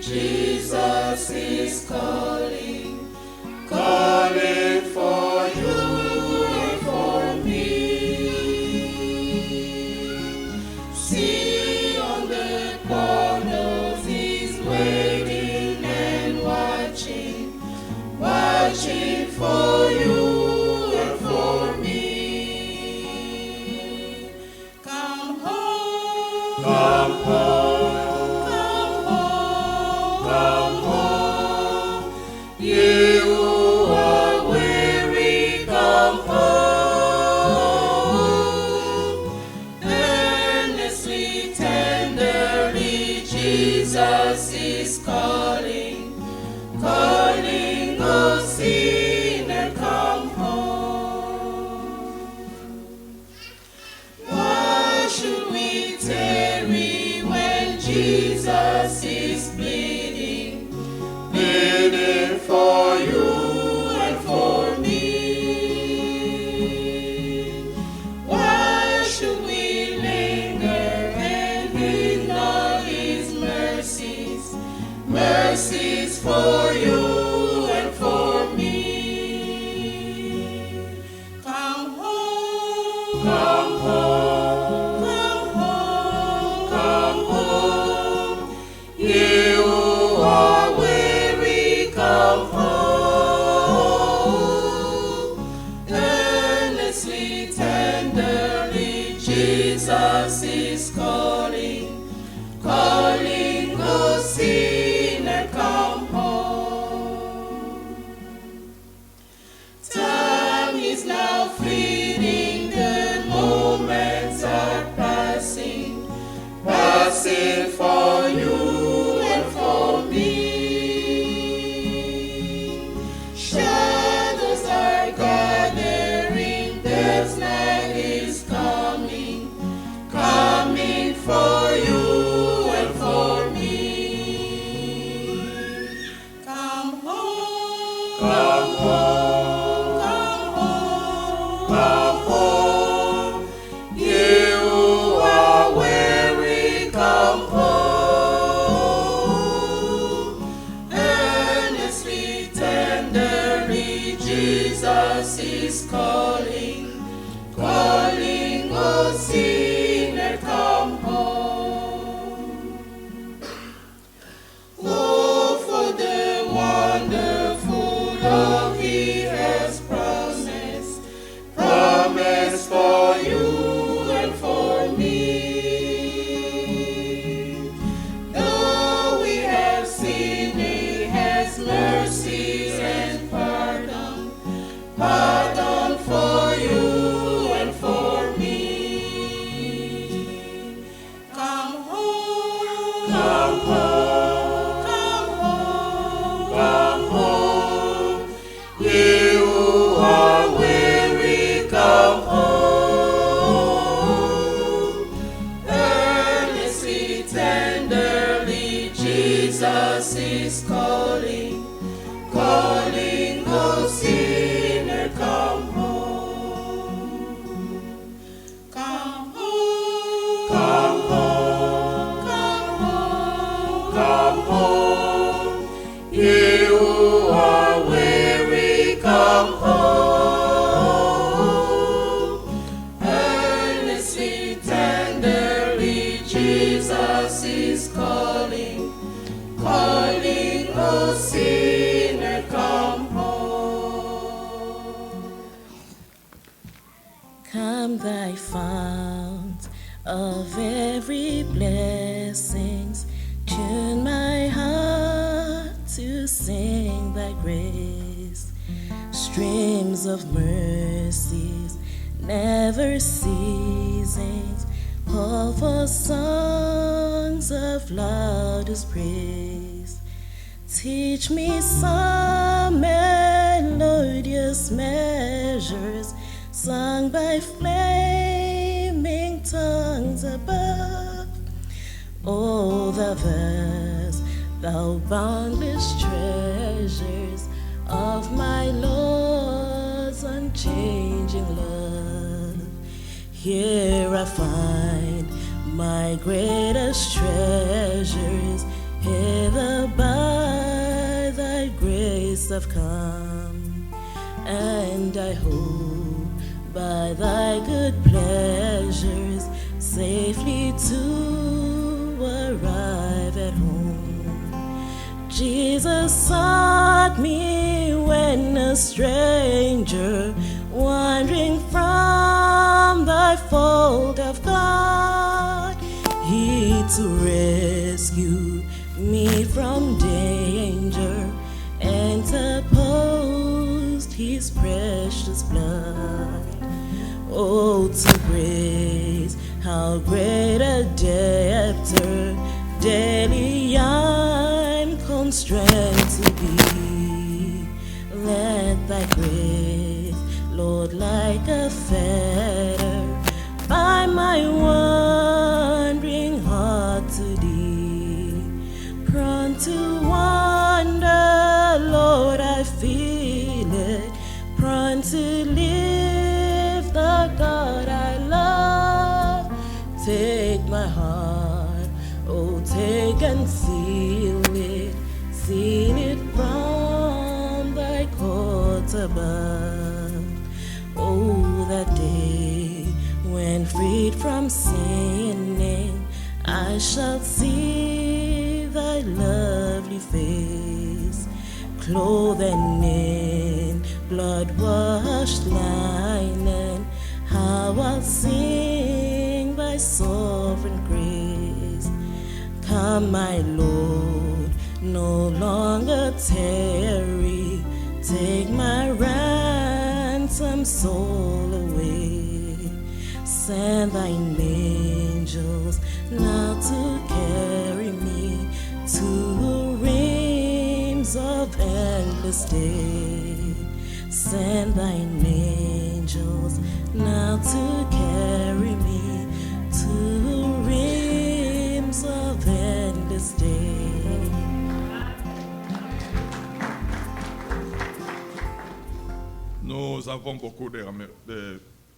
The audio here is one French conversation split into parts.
Jesus is calling, calling for you and for me. See on the portals he's waiting and watching, watching for you and for me. Come home, come home, come home, come home. You who are weary, come home. Earnestly, tenderly, Jesus is calling, calling, oh sinner, come home. Why should we tarry when Jesus is bleeding, bleeding for you and for me? Why should we linger and ignore his mercies, mercies for you and for me? Come home, come home, come home, come home. You who are weary, come home. Earnestly, tenderly, Jesus is calling, calling, oh sinner, come home. Time is now fleeting, the moments are passing, passing for you and for me. Shadows are gathering, death's night is coming, coming for you and for me. Come home, come home, come home, come home. You who are weary, come home. Earnestly, tenderly, Jesus is calling, calling, oh sinner, come home. Oh, for the wonderful love he has promised, promised for you and for me. Though we have sinned, he has mercy and pardon, pardon for you and for me. Come home, come home, come home, come home. You who are weary, come home. Earnestly, tenderly, Jesus is calling, calling, oh sinner, come home. Come home, come home, come home, come home. You who are weary, come home. Earnestly, tenderly, Jesus is calling, calling, oh sinner, come home. Come thy fount of every blessings, tune my heart to sing thy grace. Streams of mercies, never ceasing, call for songs of loudest praise. Teach me some melodious measures, sung by flaming tongues above. Oh, the vast, thou boundless treasures of my Lord's unchanging love. Here I find my greatest treasures hither by thy grace I've come, and I hope by thy good pleasures safely to arrive at home. Jesus sought me when a stranger, wandering from thy fold of God, he to rescue me from danger, interposed his precious blood. Oh, to grace, how great a debtor daily I'm constrained to be. Let thy grace, Lord, like a fetter, by my wandering heart to thee. Prone to wander, Lord, I feel it. Prone to leave the God I love. Take my heart, oh, take and seal it from thy court above. Oh, that day when freed from sinning, I shall see thy lovely face, clothing in blood-washed linen. How I'll sing thy sovereign grace. Come, my Lord, no longer tarry. Take my ransom soul away. Send thine angels now to carry me to realms of endless day. Send thine angels now to carry me to realms of endless day. Nous avons beaucoup de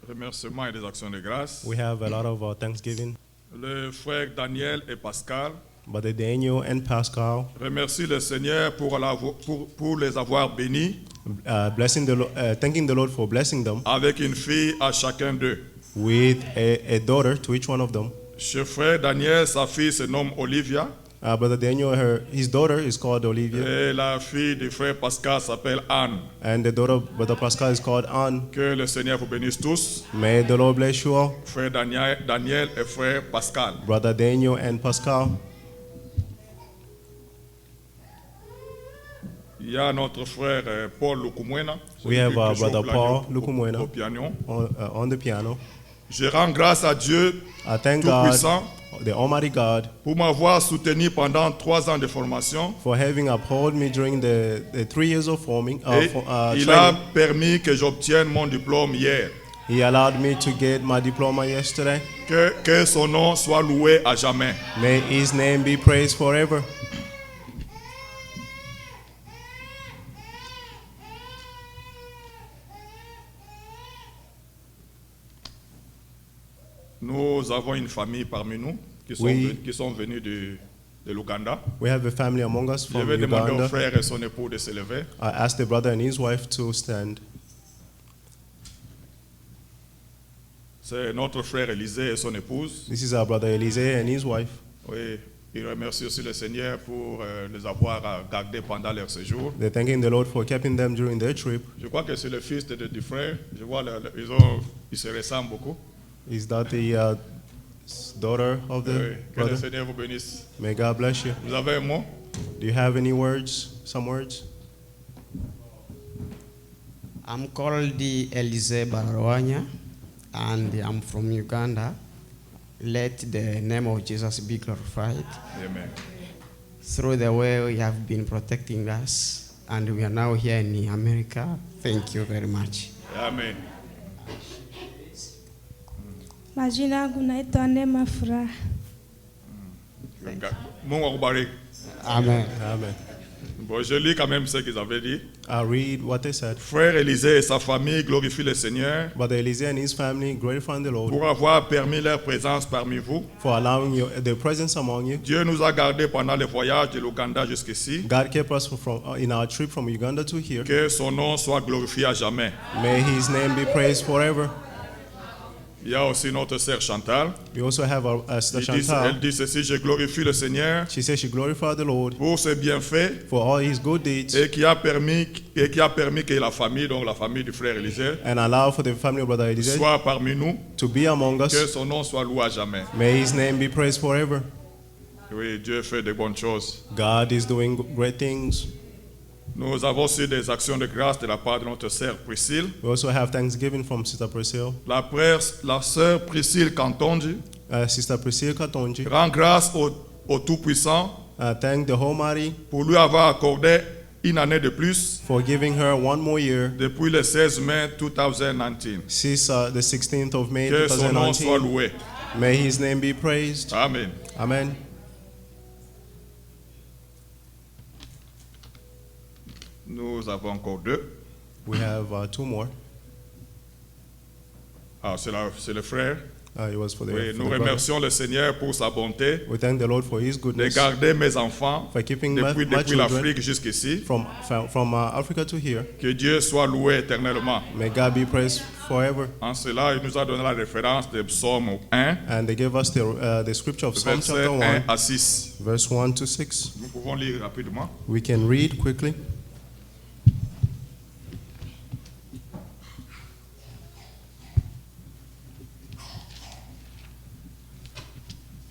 remerciements et des actions de grâce. We have a lot of Thanksgiving. Le frère Daniel et Pascal Brother Daniel and Pascal, remercient le Seigneur pour les avoir bénis thanking the Lord for blessing them avec une fille à chacun d'eux. with a daughter to each one of them. Chez frère Daniel, sa fille se nomme Olivia Brother Daniel, his daughter is called Olivia, et la fille du frère Pascal s'appelle Anne. and the daughter of Brother Pascal is called Anne. Que le Seigneur vous bénisse tous, May the Lord bless you all, frère Daniel et frère Pascal. Brother Daniel and Pascal. Il y a notre frère Paul Lukumwena. We have celui qui joue Brother Paul Lukumwena au piano. On the piano. Je rends grâce à Dieu I thank God, Tout-Puissant, the Almighty God, pour m'avoir soutenu pendant 3 ans de formation. for having upheld me during the 3 years of Et il a training. permis que j'obtienne mon diplôme hier. He allowed me to get my diploma yesterday. Que son nom soit loué à jamais. May his name be praised forever. Nous avons une famille parmi nous qui sont venus de l'Ouganda. We have a family among us Je from vais demander au Uganda. frère et son époux de se lever. I asked the brother and his wife to stand. C'est notre frère Élisée et son épouse. This is our brother Elysee and his wife. Oui, il remercie aussi le Seigneur pour les avoir gardés pendant leur séjour. They're thanking the Lord for keeping them during their trip. Je crois que c'est le fils du frère. Je vois, ils se ressemblent beaucoup. Is that the daughter of the Oui, que le brother? Seigneur vous bénisse. May God bless you. Vous avez un mot? Do you have any words? Some words? I'm called Elise Barwanya, and I'm from Uganda. Let the name of Jesus be glorified. Amen. Through the way you have been protecting us, and we are now here in America. Thank you very much. Amen. Majina yangu naitwa Neema Furaha. Mungu akubariki. Amen. Amen. Bon, je lis quand même ce qu'ils avaient dit. I read what they said. Frère Élisée et sa famille glorifient le Seigneur Brother Eliezer and his family glorifying the Lord pour avoir permis leur présence parmi vous. for allowing their presence among you. Dieu nous a gardés pendant le voyage de l'Ouganda jusqu'ici. God kept us from in our trip from Uganda to here. Que son nom soit glorifié à jamais. May his name be praised forever. Il y a aussi notre sœur Chantal. We also have our sister Elle Chantal. dit ceci, je glorifie le Seigneur She says she glorified the Lord pour ses bienfaits for all his good deeds et qui a permis que la famille, donc la famille du frère Élisée, and allow for the family of Brother Eliezer soit parmi nous. to be among Que us. son nom soit loué à jamais. May his name be praised forever. Oui, Dieu fait de bonnes choses. God is doing great things. Nous avons aussi des actions de grâce de la part de notre sœur Priscille. We also have thanksgiving from Sister Priscilla. La sœur Priscille Kantonji Sister Priscilla Katonji rend grâce au Tout-Puissant thank the Almighty pour lui avoir accordé une année de plus for giving her one more year depuis le 16 mai 2019. since the 16th of May Que son nom soit 2019. loué. May his name be praised. Amen. Amen. Nous avons encore deux. We have two more. Ah, c'est le frère. It was for the, Oui, for nous the brother. remercions le Seigneur pour sa bonté We thank the Lord for his de goodness garder mes enfants for keeping depuis my children l'Afrique jusqu'ici. from Africa to here. Que Dieu soit loué éternellement. May God be praised forever. En cela, il nous a donné la référence de Psaume 1, And they gave us the scripture of Psalm verset chapter 1 1, à 6. verse 1 to 6. Nous pouvons lire rapidement. We can read quickly.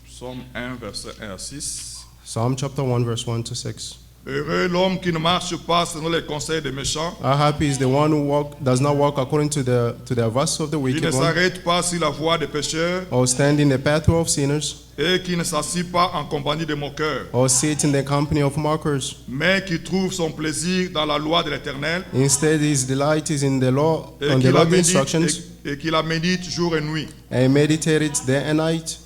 Psaume 1, verset 1 à 6. Psalm chapter 1, verse 1 to 6. Heureux l'homme qui ne marche pas selon les conseils des méchants, How happy is the one who does not walk according to the advice of the qui ne wicked one, s'arrête pas sur la voie des pécheurs or stand in the pathway of sinners, et qui ne s'assit pas en compagnie des moqueurs, or sit in the company of mockers. mais qui trouve son plaisir dans la loi de l'Éternel Instead, his delight is in the law, et on qui the la Lord's instructions, qui la médite jour et nuit. and meditated day and night.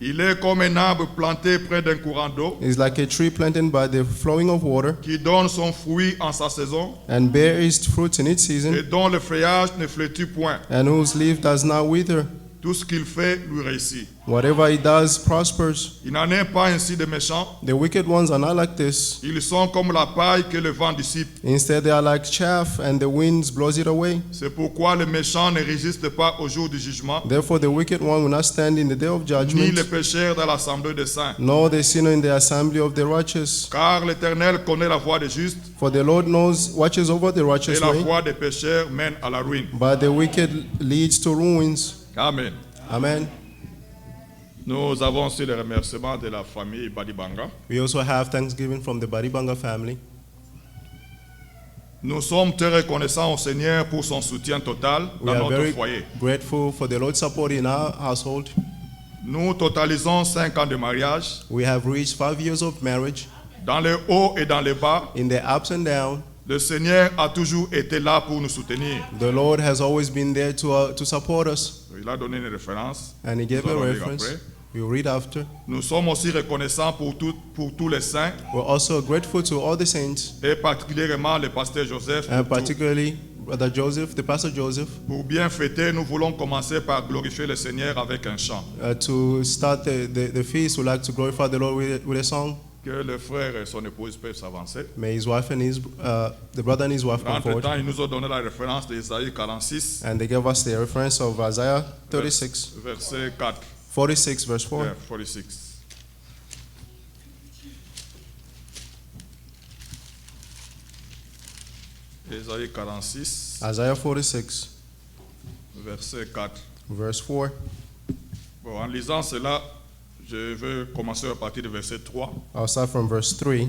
Il est comme un arbre planté près d'un courant d'eau Is like a tree planted by the flowing of water, qui donne son fruit en sa saison and bear its fruits in its et season, dont le feuillage ne flétrit point. and whose leaf does not wither. Tout ce qu'il fait lui réussit. Whatever he does prospers. Il n'en est pas ainsi des méchants. The wicked ones are not like this. Ils sont comme la paille que le vent dissipe. Instead, they are like chaff, and the winds blows it away. C'est pourquoi le méchant ne résiste pas au jour du jugement, Therefore, the wicked one will not stand in the day of ni judgment, le pécheur dans l'assemblée des saints. nor the sinner in the assembly of the righteous. Car l'Éternel connaît la voie des justes, For the Lord watches over the et righteous la way, voie des pécheurs mène à la ruine. but the wicked leads to ruins. Amen. Amen. Nous avons aussi le remerciement de la famille Badibanga. We also have thanksgiving from the Badibanga family. Nous sommes très reconnaissants au Seigneur pour son soutien total We dans are notre very foyer. grateful for the Lord's support in our household. Nous totalisons 5 ans de mariage. We have reached 5 years of marriage. Dans les hauts et dans les bas, In the ups and downs, le Seigneur a toujours été là pour nous soutenir. the Lord has always been there to support us. Il a donné une référence. And he gave Nous a allons lire reference. après. We'll read after. Nous sommes aussi reconnaissants pour tous les saints, We're also grateful to all the saints, et particulièrement le pasteur Joseph. and particularly Brother Joseph, the Pastor Joseph. Pour bien fêter, nous voulons commencer par glorifier le Seigneur avec un chant. To start the feast, we'd like to glorify the Lord with a song. Que le frère et son épouse peuvent s'avancer. May his wife and the brother and his wife come forward. Entre-temps, ils nous ont donné la référence d'Ésaïe 46, And they gave us the reference of Isaiah 36, verset 4. 46, verse 4. Yeah, 46. Ésaïe 46, Isaiah 46, verset 4. verse 4. Bon, en lisant cela, je veux commencer à partir du verset 3. I'll start from verse 3.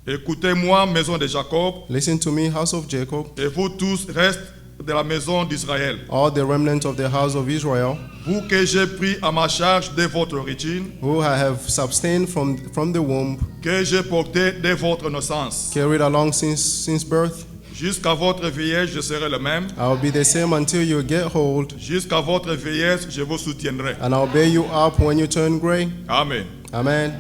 Écoutez-moi, maison de Jacob, Listen to me, house of Jacob, et vous tous, restes de la maison d'Israël. all the remnants of the house of Israel, Vous que j'ai pris à ma charge dès votre origine, who I have sustained from the womb, que j'ai porté dès votre naissance. carried along since birth. Jusqu'à votre vieillesse, je serai le même. I'll be the same until you get old, Jusqu'à votre vieillesse, je vous soutiendrai. and I'll bear you up when you turn gray. Amen. Amen.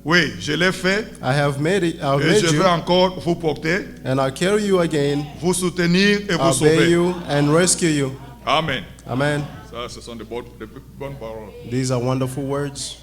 Oui, je l'ai fait I have made it. I've et made je veux you, encore vous porter, and I'll carry you again, vous soutenir et vous obey sauver. you, and rescue you. Amen. Amen. Ça, ce sont de bonnes paroles. These are wonderful words.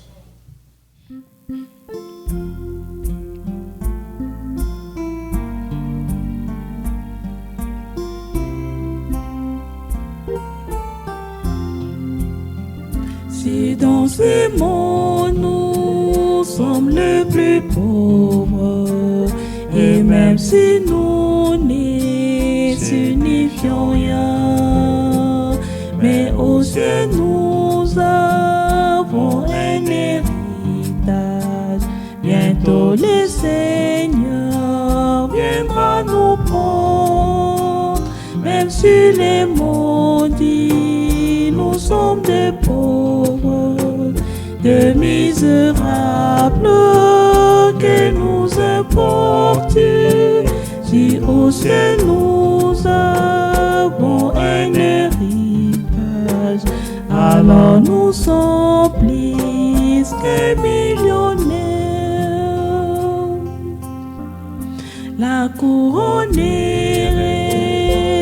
Si dans ce monde nous sommes le plus pauvres, et même si nous n'y signifions rien, mais au ciel nous avons un héritage. Bientôt le Seigneur viendra nous prendre, même si les maudits nous sommes des pauvres, de misérables, que nous importe, si au ciel nous avons un héritage, alors nous sommes plus que millionnaires. La couronne est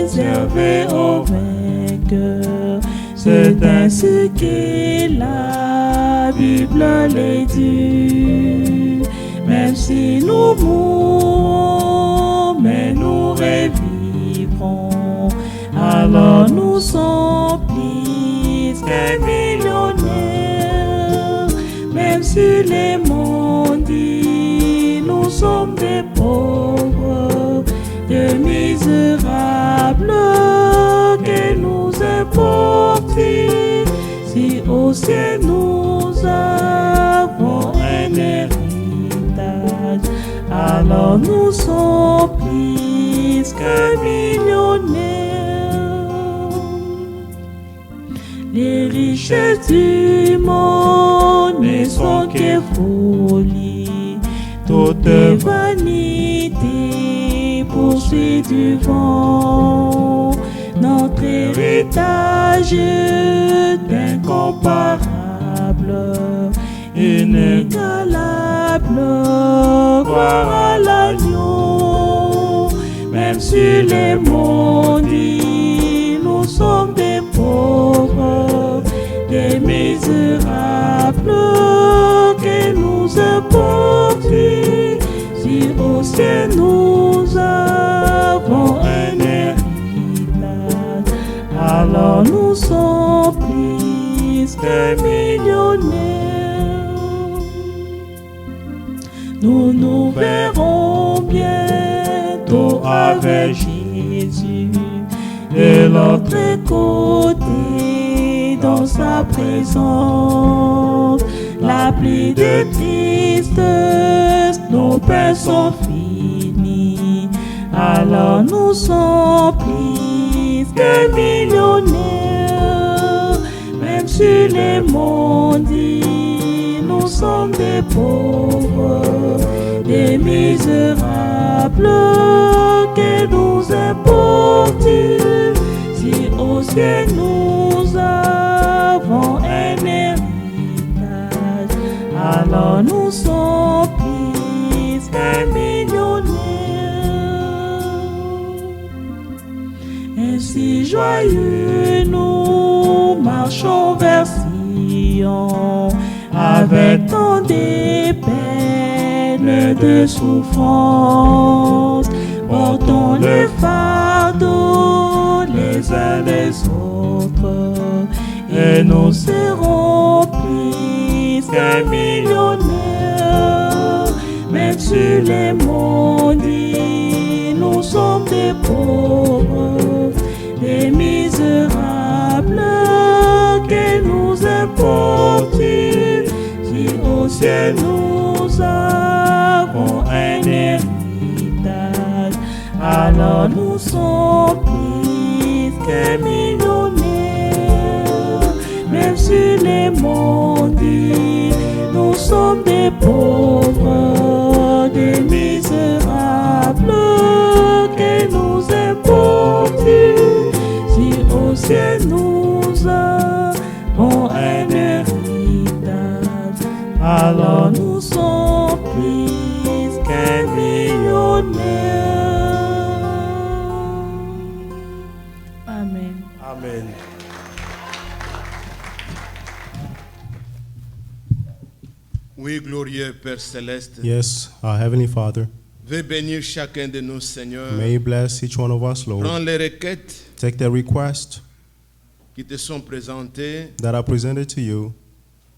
réservée aux vainqueurs, c'est ainsi que la Bible le dit. Même si nous mourrons, mais nous revivrons, alors nous sommes plus que millionnaires. Même si les maudits, nous sommes des pauvres, des misérables, que nous importe, si au ciel nous avons un héritage, alors nous sommes plus que millionnaires. Les richesses du monde ne sont que folie, toute vanité poursuit du vent. Notre héritage est incomparable, inégalable, gloire à l'agneau. Même si les maudits, nous sommes des pauvres, des misérables, que nous importe, si au ciel nous avons un héritage, alors nous sommes plus que millionnaires. Nous nous verrons bientôt avec Jésus de l'autre côté, dans sa présence. La pluie de tristesse, nos peines sont finies, alors nous sommes plus que millionnaires. Même si les maudits, nous sommes des pauvres, des misérables, que nous importe, si au ciel nous avons un héritage, alors nous sommes plus que millionnaires. Ainsi joyeux nous marchons vers Sion, avec tant de peines, de souffrances, portons le fardeau les uns des autres, et nous serons plus que millionnaires. Même si les maudits, nous sommes des pauvres, des misérables, que nous importe, si au ciel nous avons un héritage, alors nous sommes plus que millionnaires. Même si les maudits, nous sommes des pauvres, des misérables, que nous importe, si au ciel nous avons un héritage, alors nous sommes Oui, glorieux Père Céleste. Yes, our Heavenly Father, Veuille bénir chacun de nous, Seigneur. may you bless each one of us, Prends Lord. les requêtes Take the requests qui te sont présentées that are presented to you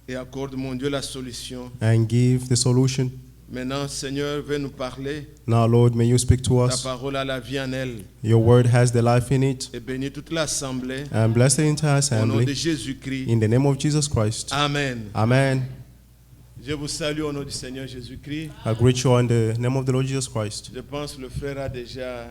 et accorde, mon Dieu, la solution. and give the solution. Maintenant, Seigneur, veux nous parler. Now, Lord, may you speak to Ta us. parole a la vie en elle. Your word has the life in it. Et bénis toute l'assemblée. And bless the entire Au nom de assembly Jésus-Christ. in the name of Jesus Christ. Amen. Amen. Je vous salue au nom du Seigneur Jésus-Christ. I greet you in the name of the Lord Jesus Christ. Je pense que le frère a déjà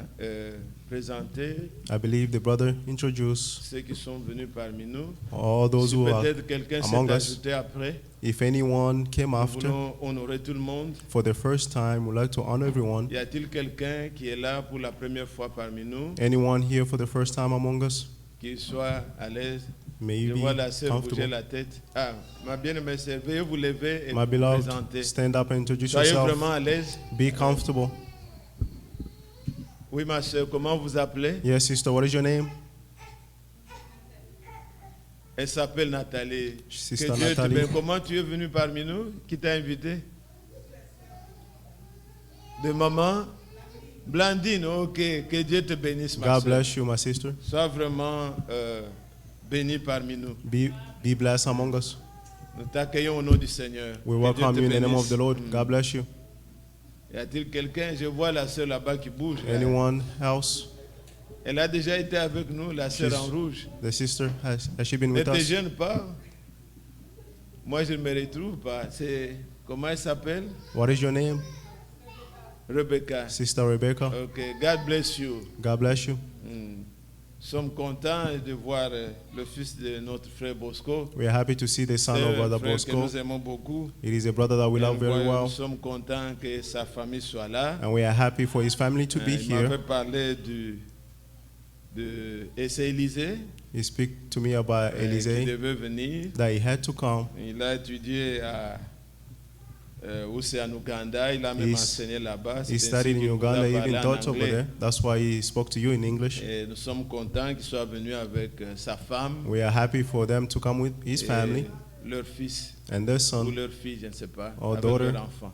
présenté I believe the brother introduced ceux qui sont venus parmi nous. all those Si who are peut-être quelqu'un s'est among us. ajouté après, If anyone came nous after, voulons honorer tout le monde. for the first time, we'd like to honor everyone. Y a-t-il quelqu'un qui est là pour la première fois parmi nous, Anyone here for the first time among us, qui soit à l'aise? may Je you vois be la sœur bouger comfortable. la tête. Ah, ma bien-aimée sœur, veuillez vous lever et My vous beloved, présenter. stand up and introduce Soyez yourself. vraiment à l'aise. Be comfortable. Oui, ma sœur, comment vous appelez? Yes, sister, what is your name? Elle s'appelle Nathalie. Sister Que Dieu te Nathalie. bénisse. Comment tu es venue parmi nous? Qui t'a invité? De maman? Blandine, ok. Que Dieu te bénisse, ma God sœur. bless you, my sister. Sois vraiment bénie parmi nous. Be blessed among us. Nous t'accueillons au nom du Seigneur. We Que welcome Dieu you te in the name of bénisse. the Lord. God bless you. Y a-t-il quelqu'un? Je vois la sœur là-bas qui bouge. là. Anyone else? Elle a déjà été avec nous, la sœur She's- en rouge. The sister, has she been Ne with te us? gêne pas. Moi, je ne me retrouve pas. C'est comment elle s'appelle? What is your name? Rebecca. Sister Rebecca. Ok. God bless you. God bless you. Nous sommes contents de voir le fils de notre frère Bosco. We are happy to see the son C'est of un Brother frère que Bosco. nous aimons beaucoup. It is a brother that we Et love nous very voyons- well. Nous sommes contents que sa famille soit là. And we are happy for his family to be Il m'avait here. parlé et c'est Élysée He speak to me about qui Elysee, devait venir. that he had to come. Il a étudié où c'est en Ouganda. Il a même He's- enseigné là-bas. He C'est ainsi studied in qu'il vous a Uganda, he parlé even en taught over anglais. there. That's why he spoke to you in English. Et nous sommes contents qu'il soit venu avec sa femme We are happy for them to come with his et family leur fils and their ou son. leur fille, je ne sais pas, Or avec daughter. leur enfant.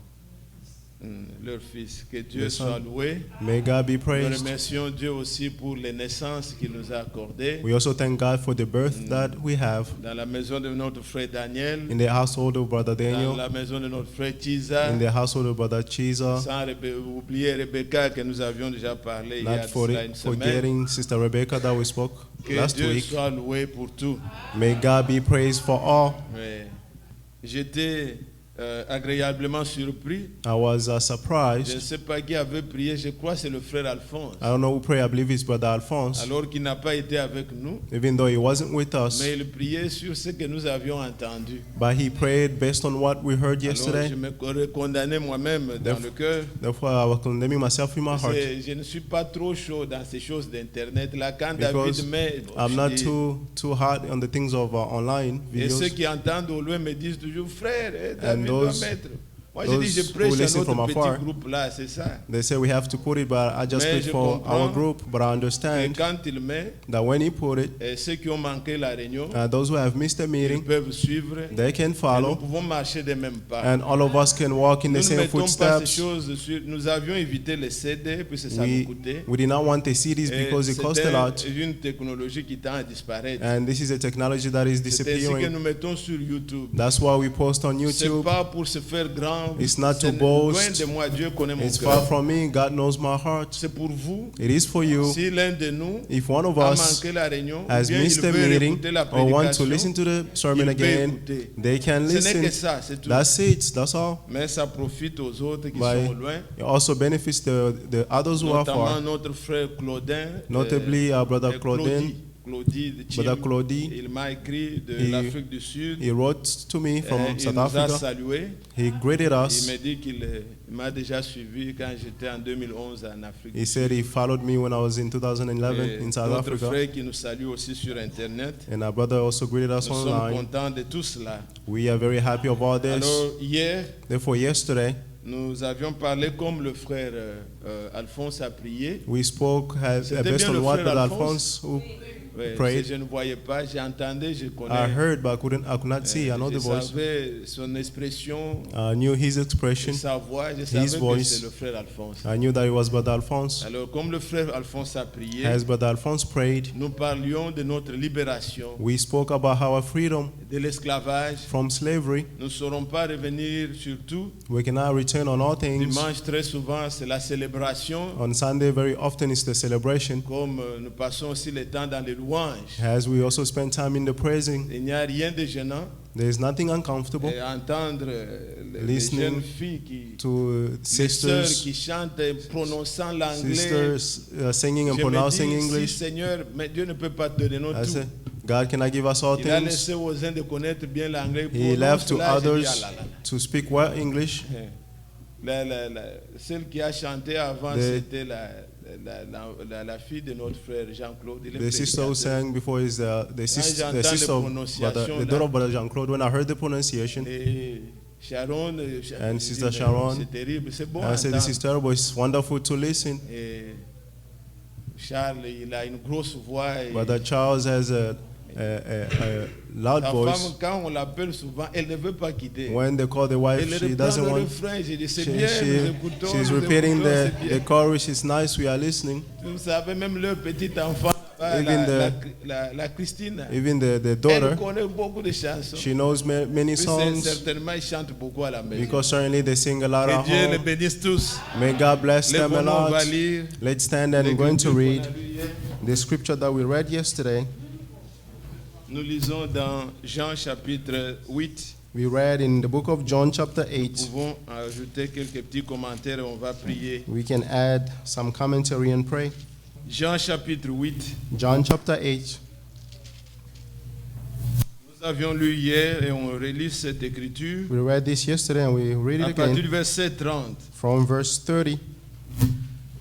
Leur fils. Que Dieu The soit son. loué. May God be Nous praised. remercions Dieu aussi pour les naissances qu'il nous a accordées We also thank God for the birth that we have dans la maison de notre frère Daniel, in the household of Brother dans Daniel, la maison de notre frère Chiza, in the household of Brother Chiza, sans oublier Rebecca que nous avions déjà parlé il y a not de cela une semaine. forgetting Sister Rebecca that we spoke Que last Dieu week. soit loué pour tout. May God be praised for all. Mais j'étais agréablement surpris. I was Je ne surprised. sais pas qui avait prié, je crois que c'est le frère Alphonse. I don't know who prayed. I believe it's Brother Alphonse, Alors qu'il n'a pas été avec nous, even though he wasn't with us. mais il priait sur ce que nous avions entendu. But he prayed based on what we heard Alors yesterday. je me condamnais moi-même dans le cœur. Therefore, I was condemning myself in my heart. Je ne suis pas trop chaud dans ces choses d'internet là. Quand Because David met, I'm not je dis- too hard on the things of online et ceux videos. qui entendent au loin me disent toujours frère, And David doit those- mettre. Moi je those dis je who prêche à listen notre from petit afar, groupe là, c'est ça. They say we have to put it, but I just Mais speak je for comprends. our group. But I Et understand quand il met, that when he put it, ceux qui ont manqué la réunion, those who have missed the ils meeting, peuvent suivre. they can Et nous follow, pouvons marcher des mêmes pas. and all of us can walk in Nous the ne same mettons pas ces footsteps. choses sur. Nous avions évité les CD puisque ça nous coûtait. We did not want the CDs Et because it cost c'est a lot, une technologie qui tend à disparaître. and this is a technology that is C'est ainsi que disappearing. nous mettons sur YouTube. That's why we post on C'est YouTube. pas pour se faire grand. It's not to C'est boast. loin de moi, Dieu connaît mon It's far cœur. from me. God knows my heart. C'est pour vous. It is for you. Si l'un de nous If one of a us manqué la réunion, ou has bien missed il the veut meeting écouter la or want to prédication, listen to the sermon il peut again, écouter. they can Ce n'est que listen. ça, c'est tout. That's it. That's all. Mais ça profite aux autres qui But sont au loin. it also benefits the others who are Notamment far. notre frère Claudin. Notably, our brother Claudin, Claudie de Chim. Brother Claudie. Il m'a écrit de He- l'Afrique du Sud. He wrote to me Et from il South nous a Africa. salué. He greeted Il us. m'a dit qu'il m'a déjà suivi quand j'étais en 2011 en Afrique. He said he followed me when I was in 2011 Et in South notre Africa. frère qui nous salue aussi sur Internet. And our brother also greeted us Nous sommes online. contents de tout cela. We are very happy of all this. Alors, hier, Therefore, yesterday, nous avions parlé comme le frère Alphonse a prié. we spoke C'était based bien on le what frère Brother Alphonse. Alphonse, who Ouais, prayed. je ne voyais pas, j'entendais, je connais. I heard, but I could not see. I know Je the voice. savais son expression, I knew his expression. sa voix, je savais que voice. c'est le frère Alphonse. I knew that it was Brother Alphonse. Alors, comme le frère Alphonse a prié, As Brother Alphonse prayed, nous parlions de notre libération, we spoke about our freedom de l'esclavage. from slavery. Nous ne saurons pas revenir sur tout. We cannot return on all things. Dimanche, très souvent, c'est la célébration. On Sunday, very often, it's the celebration. Comme nous passons aussi le temps dans les louanges. As we also spend time in the praising, Il n'y a rien de gênant. there is nothing uncomfortable Et entendre les Listening jeunes filles to les sœurs sisters, qui chantent prononçant l'anglais. sisters singing and Je me pronouncing dis, si English. Seigneur, mais Dieu ne peut pas te donner I tout. say, God cannot give us all Il a things. laissé aux uns de connaître bien l'anglais. He left to Prononce-la, je dis, others ah là là. to speak well English. Celle qui a chanté avant, The- c'était la fille de notre frère Jean-Claude. Il est The sister who prédicateur. sang before is the sister j'entends of les Brother, prononciations, the daughter of Brother Jean-Claude. When I heard the pronunciation, Et Sharon, And je Sister dis, mais Sharon, c'est terrible, c'est bon. I said, this entendre. is terrible. It's wonderful to listen. Et Charles, il a une grosse voix. Et Brother Charles has a loud sa voice. femme, quand on l'appelle souvent, elle ne veut pas quitter. When they call the Elle wife, she reprend doesn't le want. refrain. Je dis, c'est bien, nous écoutons. She's nous repeating écoutons, the c'est bien. chorus. It's nice. We are listening. Vous savez, même leur petit enfant, Even la Christine, Even the elle daughter, connaît beaucoup de chansons. she knows many Puis songs certainement, ils chantent beaucoup à la maison. because certainly they sing a lot Que at Dieu les home. bénisse tous. May God bless them a Lève-nous, on va lot. lire Let's stand and I'm going to l'Écriture read qu'on a lue hier. the scripture that we read yesterday. Nous lisons dans Jean chapitre 8. We read in the book of John chapter Nous 8. pouvons ajouter quelques petits commentaires et on va prier. We can add some commentary and pray. Jean chapitre 8. John chapter 8. Nous avions lu hier et on relit cette écriture We read this yesterday and we read it à partir again du verset 30. from verse 30.